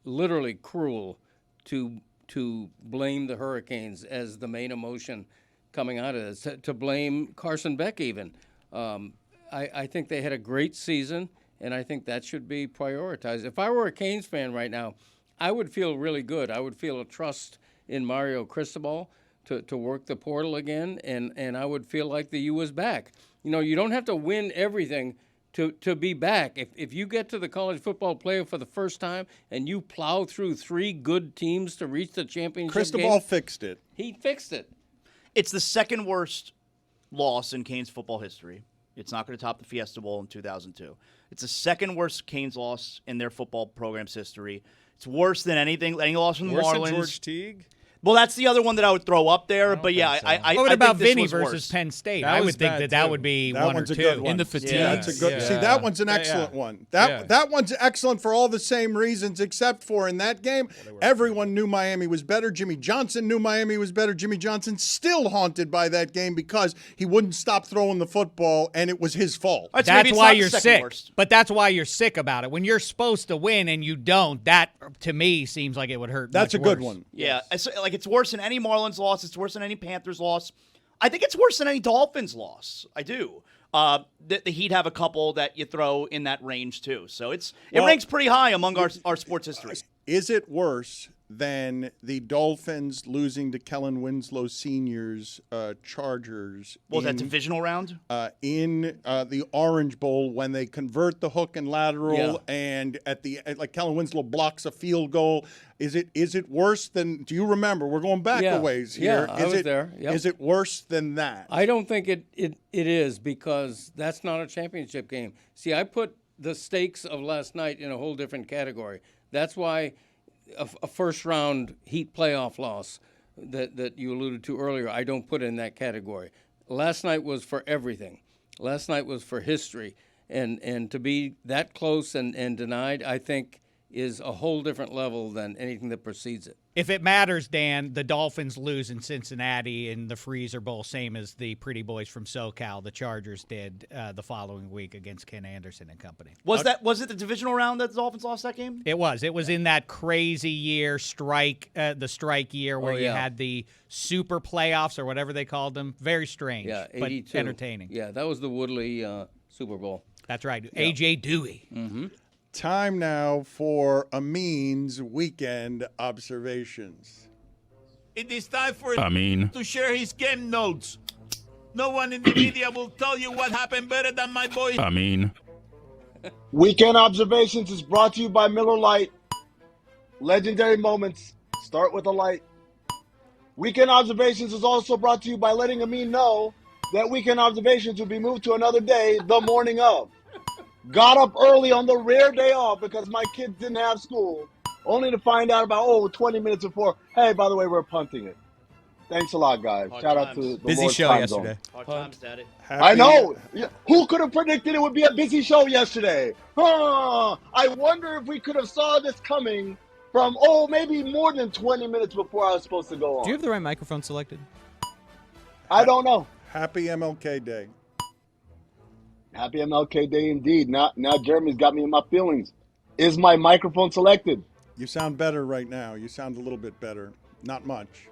literally cruel, to blame the Hurricanes as the main emotion coming out of this, to blame Carson Beck even. I think they had a great season, and I think that should be prioritized. If I were a Canes fan right now, I would feel really good. I would feel a trust in Mario Cristobal to work the portal again, and I would feel like the U was back. You know, you don't have to win everything to be back. If you get to the college football playoff for the first time and you plow through 3 good teams to reach the championship Cristobal game, fixed it. He fixed it. It's the second worst loss in Canes football history. It's not going to top the Fiesta Bowl in 2002. It's the second worst Canes loss in their football program's history. It's worse than any loss from the Marlins. Worse than George Teague? Well, that's the other one that I would throw up there. But yeah, I What I about think this Vinny was versus worse. Penn State? That I was would think bad, that too. would be That one one's or a two. good one. In the fatigue. Yeah, that's a good. See, that one's an excellent one. That one's excellent for all the same reasons, except for in that game, everyone knew Miami was better. Jimmy Johnson knew Miami was better. Jimmy Johnson still haunted by that game because he wouldn't stop throwing the football, and it was his fault. That's why you're sick. But that's why you're sick about it. When you're supposed to win and you don't, that to me seems like it would hurt. That's much a good worse. one. Yeah, it's worse than any Marlins loss. It's worse than any Panthers loss. I think it's worse than any Dolphins loss. I do. The Heat have a couple that you throw in that range too. So it ranks pretty high among our sports history. Is it worse than the Dolphins losing to Kellen Winslow Sr.'s Chargers? Was that divisional round? In the Orange Bowl when they convert the hook and lateral, and like Kellen Winslow blocks a field goal. Is it worse than? Do you remember? We're going back a ways here. Yeah, I was there. Yep. Is it worse than that? I don't think it is, because that's not a championship game. See, I put the stakes of last night in a whole different category. That's why a first-round Heat playoff loss that you alluded to earlier, I don't put in that category. Last night was for everything. Last night was for history. And to be that close and denied, I think, is a whole different level than anything that precedes it. If it matters, Dan, the Dolphins lose in Cincinnati in the Freezer Bowl, same as the pretty boys from SoCal, the Chargers did the following week against Ken Anderson and company. Was it the divisional round that the Dolphins lost that game? It was. It was in that crazy year, the strike year where you had the super playoffs or whatever they called them. Very strange, Yeah, but 82. entertaining. Yeah, that was the Woodley Super Bowl. That's right. Yeah. A.J. Dewey. Mm-hmm. Time now for Amin's weekend observations. It is time for Amin to share his game notes. No one in the media will tell you what happened better than my boy. Amin. Weekend Observations is brought to you by Miller Lite. Legendary moments start with a light. Weekend Observations is also brought to you by letting Amin know that Weekend Observations will be moved to another day the morning of. Got up early on the rare day off because my kids didn't have school, only to find out about 20 minutes before, hey, by the way, we're punting it. Thanks a lot, guys. Shout out to the busy Lord's show time yesterday. Hard times, Daddy. I know. Yeah. Who could have predicted it would be a busy show yesterday? I wonder if we could have saw this coming from, maybe more than 20 minutes before I was supposed to go on. Do you have the right microphone selected? I don't know. Happy MLK Day. Happy MLK Day indeed. Now Jeremy's got me in my feelings. Is my microphone selected? You sound better right now. You sound a little bit better. Not much.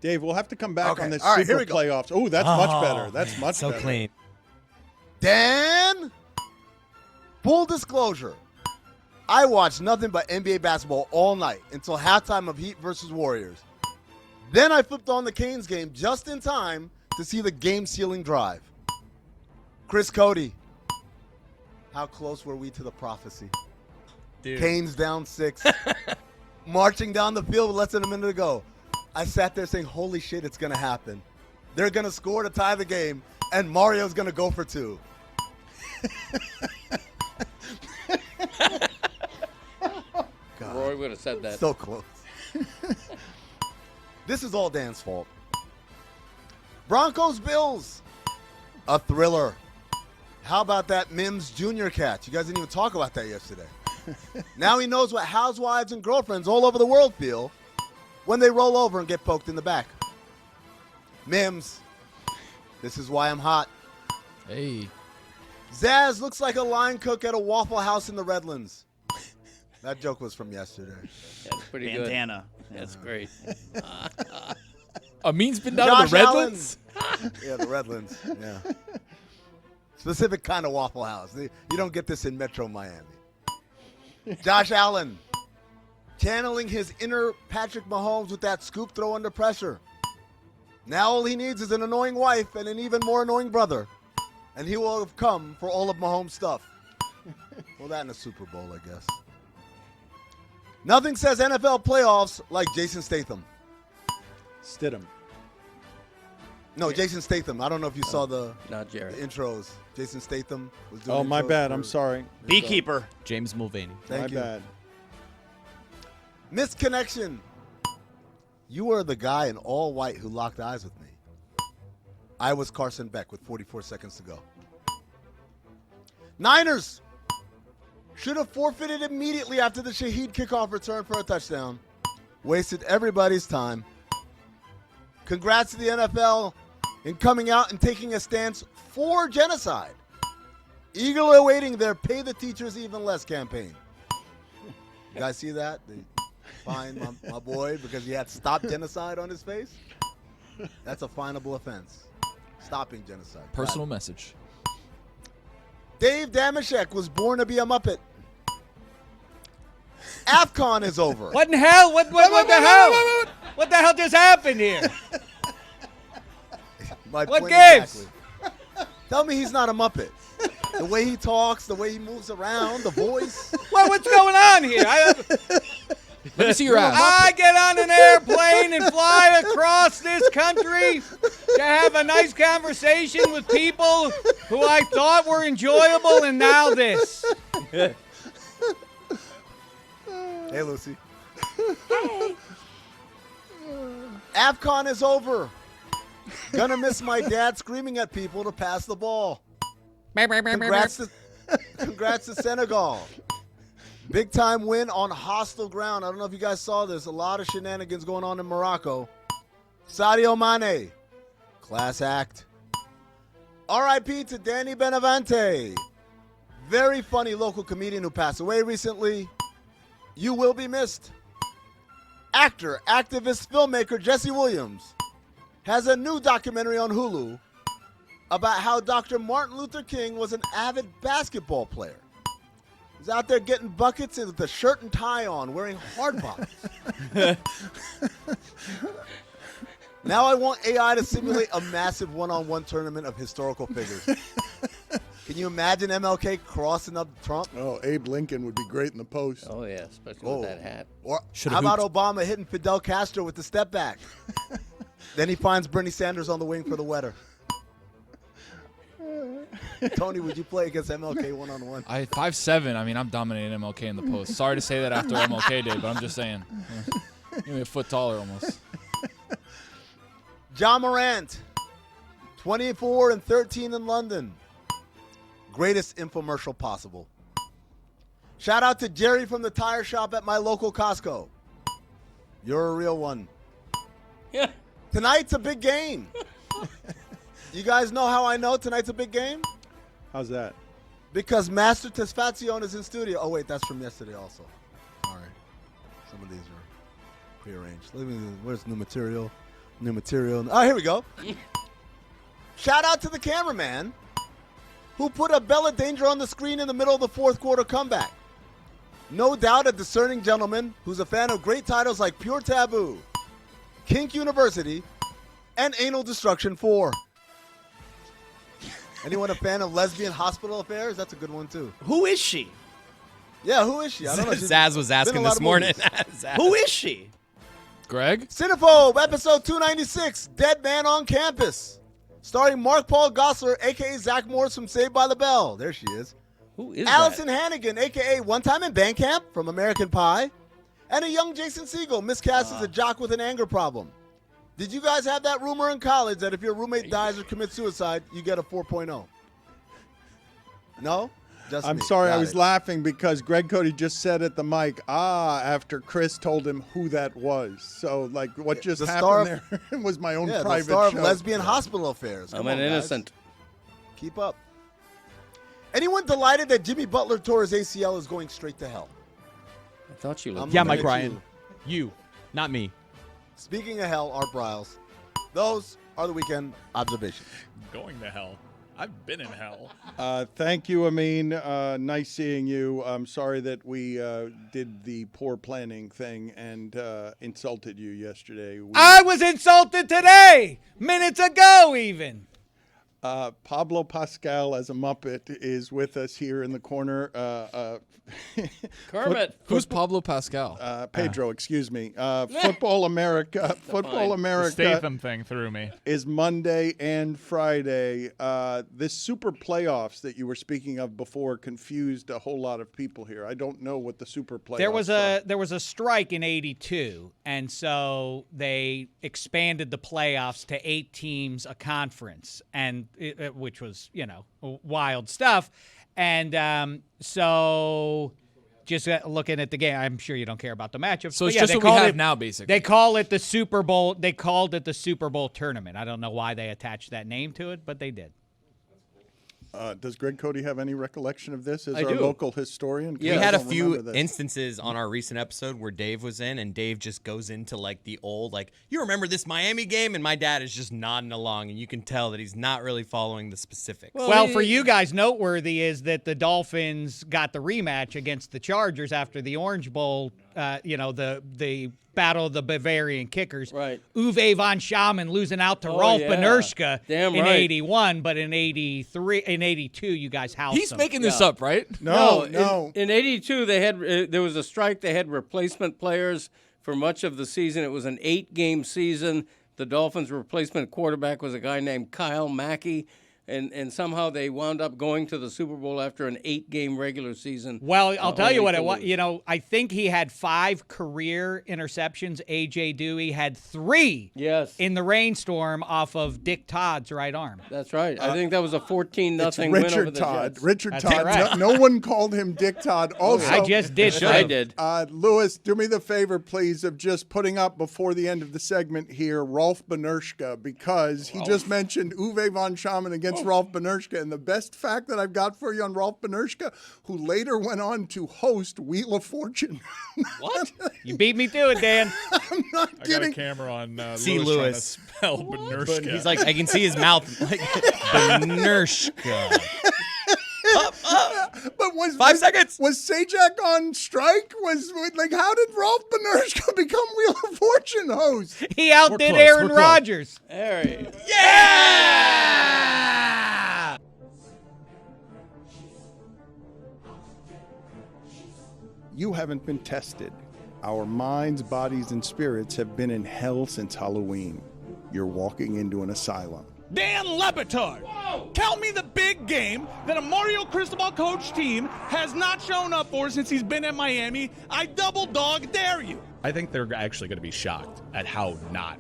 Dave, we'll have to come back on this All right, super here we go. playoffs. Oh, that's much better. That's much so better. clean. Dan, full disclosure, I watched nothing but NBA basketball all night until halftime of Heat versus Warriors. Then I flipped on the Canes game just in time to see the game-sealing drive. Chris Cody, how close were we to the prophecy? Dude. Canes down 6, marching down the field with less than a minute to go. I sat there saying, holy shit, it's going to happen. They're going to score to tie the game, and Mario's going to go for 2. God. Roy would have said that. So close. This is all Dan's fault. Broncos Bills, a thriller. How about that Mims Jr. catch? You guys didn't even talk about that yesterday. Now he knows what housewives and girlfriends all over the world feel when they roll over and get poked in the back. Mims, this is why I'm hot. Hey. Zaz looks like a line cook at a Waffle House in the Redlands. That joke was from yesterday. That's pretty Bandana. good. That's great. Amin's been down to the Redlands? Yeah, the Redlands. Yeah. Specific kind of Waffle House. You don't get this in Metro Miami. Josh Allen, channeling his inner Patrick Mahomes with that scoop throw under pressure. Now all he needs is an annoying wife and an even more annoying brother, and he will have come for all of Mahomes' stuff. Well, that in a Super Bowl, I guess. Nothing says NFL playoffs like Jason Statham. Stidham. No, Jason Statham. I don't know if you saw the Jared. The intros. Jason Statham was doing Oh, my intros bad. for- I'm sorry. Beekeeper. James Mulvaney. Thank My you. bad. Missed connection. You were the guy in all white who locked eyes with me. I was Carson Beck with 44 seconds to go. Niners should have forfeited immediately after the Shaheed kickoff return for a touchdown. Wasted everybody's time. Congrats to the NFL in coming out and taking a stance for genocide. Eagerly awaiting their Pay the Teachers Even Less campaign. You guys see that? They fined my boy because he had Stop Genocide on his face. That's a finable offense. Stopping genocide. Personal message. Dave Damashek was born to be a Muppet. AFCON is over. What in hell? What the hell? What the hell just happened here? My What point gives? exactly. Tell me he's not a Muppet. The way he talks, the way he moves around, the voice. Well, what's going on here? Let me see your ass. I get on an airplane and fly across this country to have a nice conversation with people who I thought were enjoyable, and now this. Hey, Lucy. AFCON is over. Gonna miss my dad screaming at people to pass the ball. Congrats to Senegal. Big time win on hostile ground. I don't know if you guys saw this. A lot of shenanigans going on in Morocco. Sadio Mane. Class act. R.I.P. to Danny Benavente. Very funny local comedian who passed away recently. You will be missed. Actor, activist, filmmaker Jesse Williams has a new documentary on Hulu about how Dr. Martin Luther King was an avid basketball player. He's out there getting buckets with a shirt and tie on, wearing hard bottoms. Now I want AI to simulate a massive one-on-one tournament of historical figures. Can you imagine MLK crossing up Trump? Oh, Abe Lincoln would be great in the post. Oh, yeah, especially with that hat. Or how about Obama hitting Fidel Castro with the step back? Then he finds Bernie Sanders on the wing for the wetter. Tony, would you play against MLK one-on-one? 5'7". I mean, I'm dominating MLK in the post. Sorry to say that after MLK did, but I'm just saying. Maybe a foot taller almost. John Morant, 24 and 13 in London. Greatest infomercial possible. Shout out to Jerry from the tire shop at my local Costco. You're a real one. Yeah. Tonight's a big game. You guys know how I know tonight's a big game? How's that? Because Master Tesfazion is in studio. Oh, wait, that's from yesterday also. All right. Some of these are prearranged. Where's new material? New material. Oh, here we go. Shout out to the cameraman who put a Bella Danger on the screen in the middle of the fourth quarter comeback. No doubt a discerning gentleman who's a fan of great titles like Pure Taboo, Kink University, and Anal Destruction 4. Anyone a fan of Lesbian Hospital Affairs? That's a good one, too. Who is she? Yeah, who is she? I don't know. Zaz was asking this morning. Who is she? Greg? Cinephobe, episode 296, Dead Man on Campus. Starring Mark Paul Gosselaar, a.k.a. Zach Morris from Saved by the Bell. There she is. Who is Allison that? Hannigan, a.k.a. One Time in Bandcamp from American Pie. And a young Jason Segel, miscast as a jock with an anger problem. Did you guys have that rumor in college that if your roommate dies or commits suicide, you get a 4.0? No? Just I'm me. sorry, Got I was it. laughing because Greg Cody just said at the mic, after Chris told him who that was. So, like, what just The star happened there was my own the private star show. of Lesbian Hospital Affairs. I'm Come an on, guys. innocent. Keep up. Anyone delighted that Jimmy Butler tore his ACL is going straight to hell? I thought you looked. Yeah, looking Mike at Ryan. You, not me. Speaking of hell, Art Briles. Those are the weekend observations. Going to hell. I've been in hell. Thank you, Amin. Nice seeing you. I'm sorry that we did the poor planning thing and insulted you yesterday. I was insulted today, minutes ago even. Pablo Pascal as a Muppet is with us here in the corner. Kermit. Who's Pablo Pascal? Pedro, excuse me. Football America. Football America. Statham thing threw me. Is Monday and Friday. This super playoffs that you were speaking of before confused a whole lot of people here. I don't know what the super playoffs are. There was a strike in '82, and so they expanded the playoffs to 8 teams a conference, and which was wild stuff. And so just looking at the game, I'm sure you don't care about the matchup. So it's just what we have now, basically. They call it the Super Bowl. They called it the Super Bowl tournament. I don't know why they attached that name to it, but they did. Does Greg Cody have any recollection of this as I our do. local historian? We had a few instances on our recent episode where Dave was in, and Dave just goes into the old, you remember this Miami game? And my dad is just nodding along, and you can tell that he's not really following the specifics. Well, for you guys, noteworthy is that the Dolphins got the rematch against the Chargers after the Orange Bowl, the Battle of the Bavarian Kickers. Right. Uwe von Schamann losing out to Rolf Benerschke Damn in right. 81, but in 82, you guys housed He's them. making this up, right? No. In 82, they had there was a strike. They had replacement players for much of the season. It was an 8-game season. The Dolphins' replacement quarterback was a guy named Kyle Mackey. And somehow they wound up going to the Super Bowl after an 8-game regular season. Well, I'll tell you what it was. I think he had 5 career interceptions. A.J. Dewey had 3 in the rainstorm off of Dick Todd's right arm. That's right. I think that was a 14-0 It's win over Richard the Todd. Jets. Richard That's Todd. right. No one called him Dick Todd. Also, I just did. I did. Lewis, do me the favor, please, of just putting up before the end of the segment here Rolf Benerschke, because he just mentioned Uwe von Schamann against Rolf Benerschke. And the best fact that I've got for you on Rolf Benerschke, who later went on to host Wheel of Fortune. What? You beat me to it, Dan. I'm not I got kidding. a camera on See Lewis trying to Lewis. spell Benerschke. He's I can see his mouth. Benerschke. But was 5 seconds. Was Sajak on strike? How did Rolf Benerschke become Wheel of Fortune host? He outdid Aaron Rodgers. There he is. Yeah! You haven't been tested. Our minds, bodies, and spirits have been in hell since Halloween. You're walking into an asylum. Dan Le Batard. Count me the big game that a Mario Cristobal coach team has not shown up for since he's been at Miami. I double dog dare you. I think they're actually going to be shocked at how not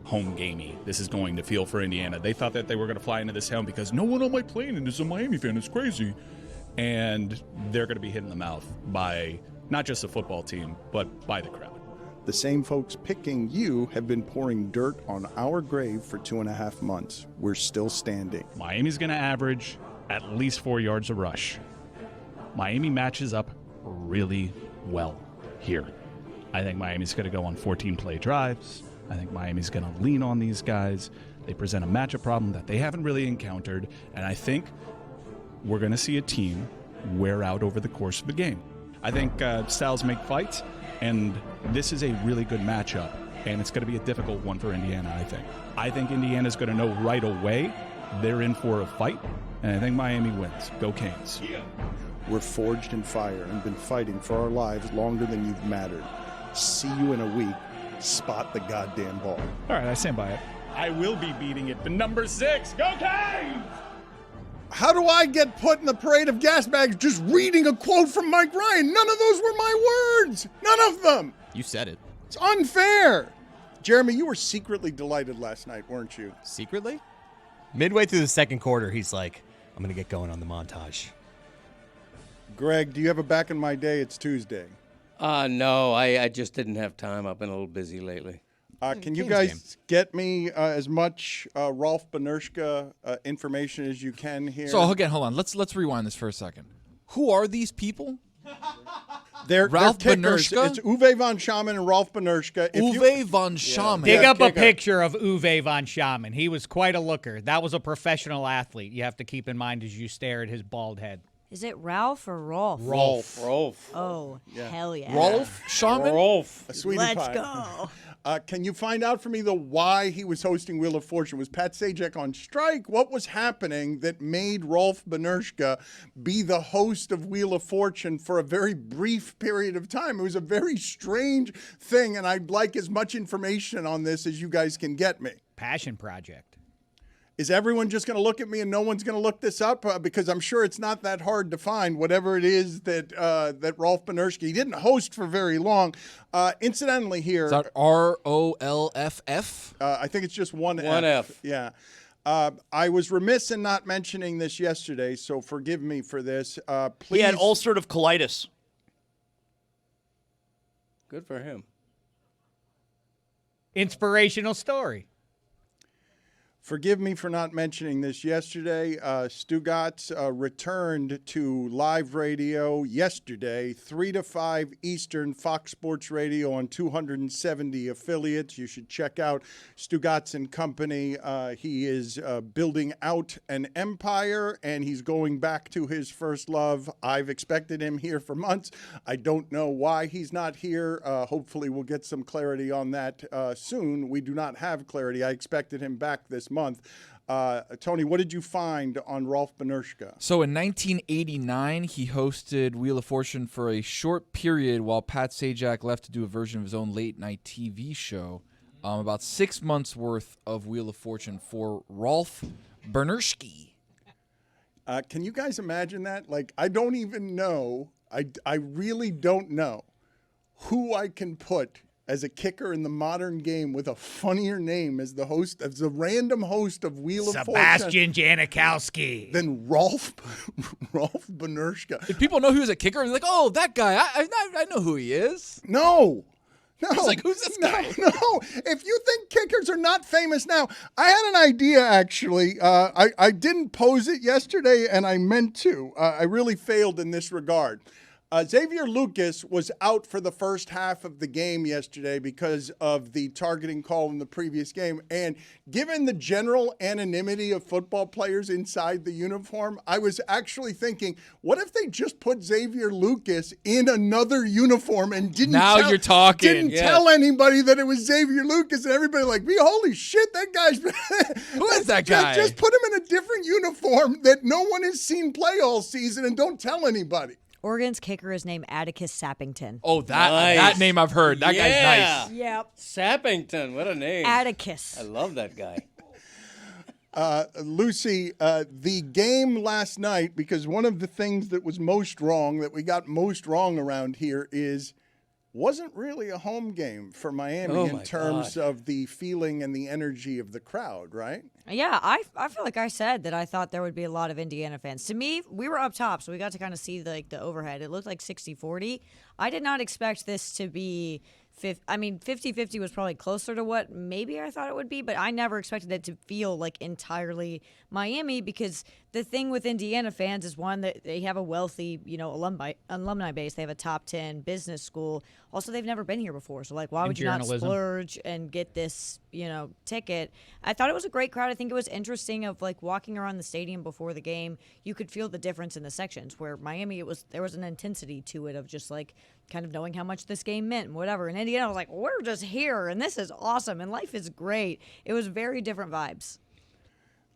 home gamey this is going to feel for Indiana. They thought that they were going to fly into this town because no one on my plane is a Miami fan. It's crazy. And they're going to be hit in the mouth by not just the football team, but by the crowd. The same folks picking you have been pouring dirt on our grave for 2.5 months. We're still standing. Miami's going to average at least 4 yards a rush. Miami matches up really well here. I think Miami's going to go on 14-play drives. I think Miami's going to lean on these guys. They present a matchup problem that they haven't really encountered, and I think we're going to see a team wear out over the course of the game. I think styles make fights, and this is a really good matchup, and it's going to be a difficult one for Indiana, I think. I think Indiana's going to know right away they're in for a fight, and I think Miami wins. Go Canes. We're forged in fire and been fighting for our lives longer than you've mattered. See you in a week. Spot the goddamn ball. All right, I stand by it. I will be beating it. The number 6. Go Canes! How do I get put in the parade of gas bags just reading a quote from Mike Ryan? None of those were my words. None of them. You said it. It's unfair. Jeremy, you were secretly delighted last night, weren't you? Secretly? Midway through the second quarter, he's like, I'm going to get going on the montage. Greg, do you have a back in my day? It's Tuesday. No, I just didn't have time. I've been a little busy lately. Can you guys get me as much Rolf Benerschke information as you can here? So again, hold on. Let's rewind this for a second. Who are these people? They're Ralph kickers. Benerschke? It's Uwe von Schamann and Rolf Benerschke. Uwe von Schamann. Dig up a picture of Uwe von Schamann. He was quite a looker. That was a professional athlete. You have to keep in mind as you stare at his bald head. Is it Ralph or Rolf? Rolf. Oh, hell yeah. Rolf Schamann? Rolf. A sweetie Let's pie. go. Can you find out for me why he was hosting Wheel of Fortune? Was Pat Sajak on strike? What was happening that made Rolf Benerschke be the host of Wheel of Fortune for a very brief period of time? It was a very strange thing, and I'd like as much information on this as you guys can get me. Passion project. Is everyone just going to look at me and no one's going to look this up? Because I'm sure it's not that hard to find whatever it is that that Rolf Benerschke. He didn't host for very long. Incidentally here. Is that ROLFF? I think it's just one F. Yeah. I was remiss in not mentioning this yesterday, so forgive me for this. Please. He had ulcerative colitis. Good for him. Inspirational story. Forgive me for not mentioning this yesterday. Stugotz returned to live radio yesterday, 3 to 5 Eastern, Fox Sports Radio on 270 affiliates. You should check out Stugotz and Company. He is building out an empire, and he's going back to his first love. I've expected him here for months. I don't know why he's not here. Hopefully we'll get some clarity on that soon. We do not have clarity. I expected him back this month. Tony, what did you find on Rolf Benerschke? So in 1989, he hosted Wheel of Fortune for a short period while Pat Sajak left to do a version of his own late-night TV show. About 6 months' worth of Wheel of Fortune for Rolf Benerschke. Can you guys imagine that? Like, I don't even know. I really don't know who I can put as a kicker in the modern game with a funnier name as the host, as the random host of Wheel of Fortune. Sebastian Janikowski. Than Rolf Benerschke. Did people know he was a kicker? Like, oh, that guy, I know who he is. No. He's like, who's this guy? No. If you think kickers are not famous now, I had an idea, actually. I didn't pose it yesterday, and I meant to. I really failed in this regard. Xavier Lucas was out for the first half of the game yesterday because of the targeting call in the previous game. And given the general anonymity of football players inside the uniform, I was actually thinking, what if they just put Xavier Lucas in another uniform and didn't you're talking. Didn't tell anybody that it was Xavier Lucas, and everybody like, holy shit, that guy's who is that guy? Just put him in a different uniform that no one has seen play all season and don't tell anybody. Oregon's kicker is named Atticus Sappington. Oh, that name I've heard. That guy's nice. Yep. Sappington, what a name. Atticus. I love that guy. Lucy, the game last night, because one of the things that was most wrong, that we got most wrong around here is wasn't really a home game for Miami in terms of the feeling and the energy of the crowd, right? Yeah, I feel like I said that I thought there would be a lot of Indiana fans. To me, we were up top, so we got to kind of see the overhead. It looked like 60-40. I did not expect this to be 50-50 was probably closer to what maybe I thought it would be, but I never expected it to feel like entirely Miami, because the thing with Indiana fans is, one, that they have a wealthy, alumni base. They have a top 10 business school. Also, they've never been here before, so why would you not splurge and get this, ticket? I thought it was a great crowd. I think it was interesting of walking around the stadium before the game. You could feel the difference in the sections. Where Miami, there was an intensity to it of just kind of knowing how much this game meant and whatever. And Indiana was like, we're just here and this is awesome and life is great. It was very different vibes.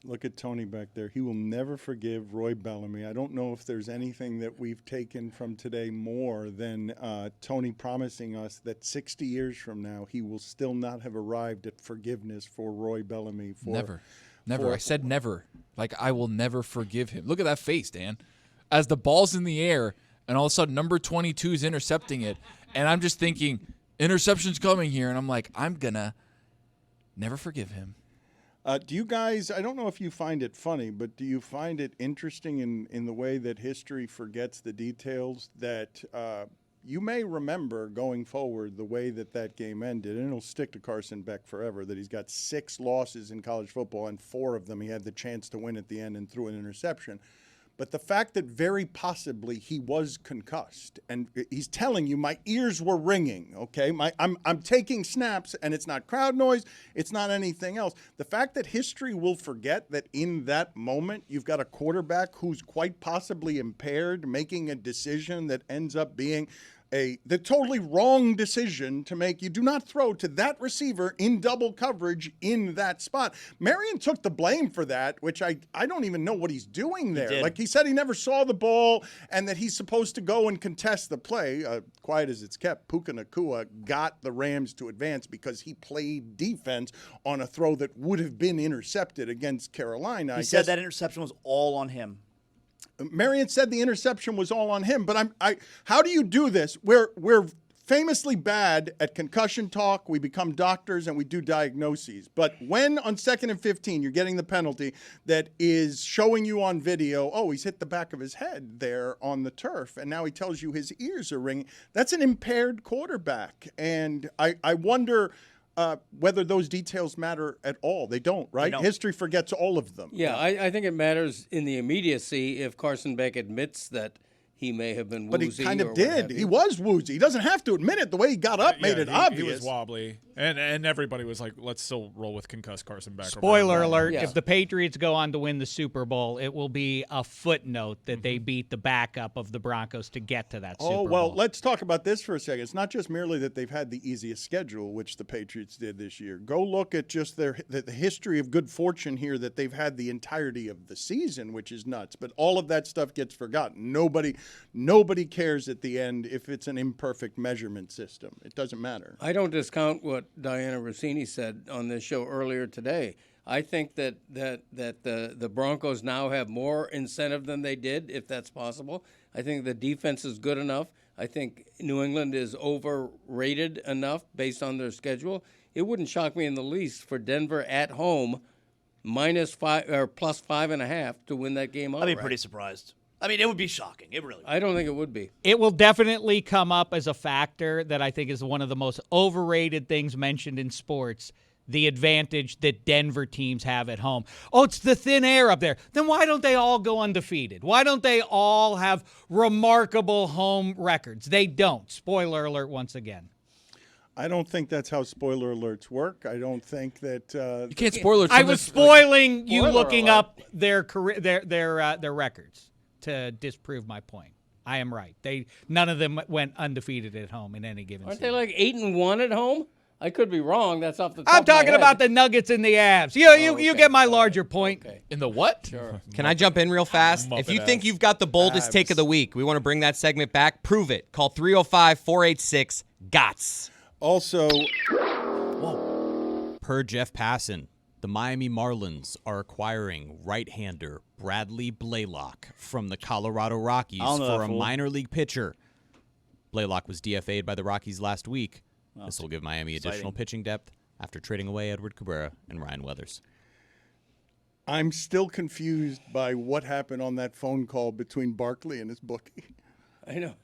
Look at Tony back there. He will never forgive Roy Bellamy. I don't know if there's anything that we've taken from today more than Tony promising us that 60 years from now, he will still not have arrived at forgiveness for Roy Bellamy. Never. I said never. I will never forgive him. Look at that face, Dan. As the ball's in the air, and all of a sudden number 22 is intercepting it, and I'm just thinking, interception's coming here, and I'm like, I'm going to never forgive him. Do you guys, I don't know if you find it funny, but do you find it interesting in the way that history forgets the details, that you may remember going forward the way that game ended, and it'll stick to Carson Beck forever, that he's got 6 losses in college football, and 4 of them he had the chance to win at the end and threw an interception. But the fact that very possibly he was concussed, and he's telling you, my ears were ringing, okay? I'm taking snaps, and it's not crowd noise, it's not anything else. The fact that history will forget that in that moment you've got a quarterback who's quite possibly impaired, making a decision that ends up being the totally wrong decision to make. You do not throw to that receiver in double coverage in that spot. Marion took the blame for that, which I don't even know what he's doing there. Like, he said he never saw the ball and that he's supposed to go and contest the play. Quiet as it's kept, Puka Nacua got the Rams to advance because he played defense on a throw that would have been intercepted against Carolina. He said that interception was all on him. Marion said the interception was all on him, but how do you do this? We're famously bad at concussion talk. We become doctors and we do diagnoses. But when on 2nd and 15 you're getting the penalty that is showing you on video, oh, he's hit the back of his head there on the turf, and now he tells you his ears are ringing. That's an impaired quarterback, and I wonder whether those details matter at all. They don't, right? They don't. History forgets all of them. Yeah, I think it matters in the immediacy if Carson Beck admits that he may have been woozy. But he kind of or what did. have you. He was woozy. He doesn't have to admit it. The way he got up made it obvious. He was wobbly. And everybody was like, let's still roll with concussed Carson Beck. Spoiler alert, if the Patriots go on to win the Super Bowl, it will be a footnote that they beat the backup of the Broncos to get to that Super Bowl. Oh, well, let's talk about this for a second. It's not just merely that they've had the easiest schedule, which the Patriots did this year. Go look at just the history of good fortune here that they've had the entirety of the season, which is nuts. But all of that stuff gets forgotten. Nobody cares at the end if it's an imperfect measurement system. It doesn't matter. I don't discount what Diana Rossini said on this show earlier today. I think that the Broncos now have more incentive than they did, if that's possible. I think the defense is good enough. I think New England is overrated enough based on their schedule. It wouldn't shock me in the least for Denver at home -5 or +5.5 to win that game outright. I'd be pretty surprised. I mean, it would be shocking. It really would. I don't think it would be. It will definitely come up as a factor that I think is one of the most overrated things mentioned in sports, the advantage that Denver teams have at home. Oh, it's the thin air up there. Then why don't they all go undefeated? Why don't they all have remarkable home records? They don't. Spoiler alert once again. I don't think that's how spoiler alerts work. I don't think that you can't spoiler. I was spoiling you looking up their career, their records to disprove my point. I am right. None of them went undefeated at home in any given Aren't season. they like 8-1 at home? I could be wrong. That's off the top I'm of my talking head. about the Nuggets and the Avs. You get my larger point. In the what? Sure. Can I jump in real fast? If you think you've got the boldest take of the week, we want to bring that segment back. Prove it. Call 305-486-GOTS. Also, per Jeff Passan, the Miami Marlins are acquiring right-hander Bradley Blaylock from the Colorado Rockies for a minor league pitcher. Blaylock was DFA'd by the Rockies last week. This will give Miami additional pitching depth after trading away Edward Cabrera and Ryan Weathers. I'm still confused by what happened on that phone call between Barkley and his bookie. I know.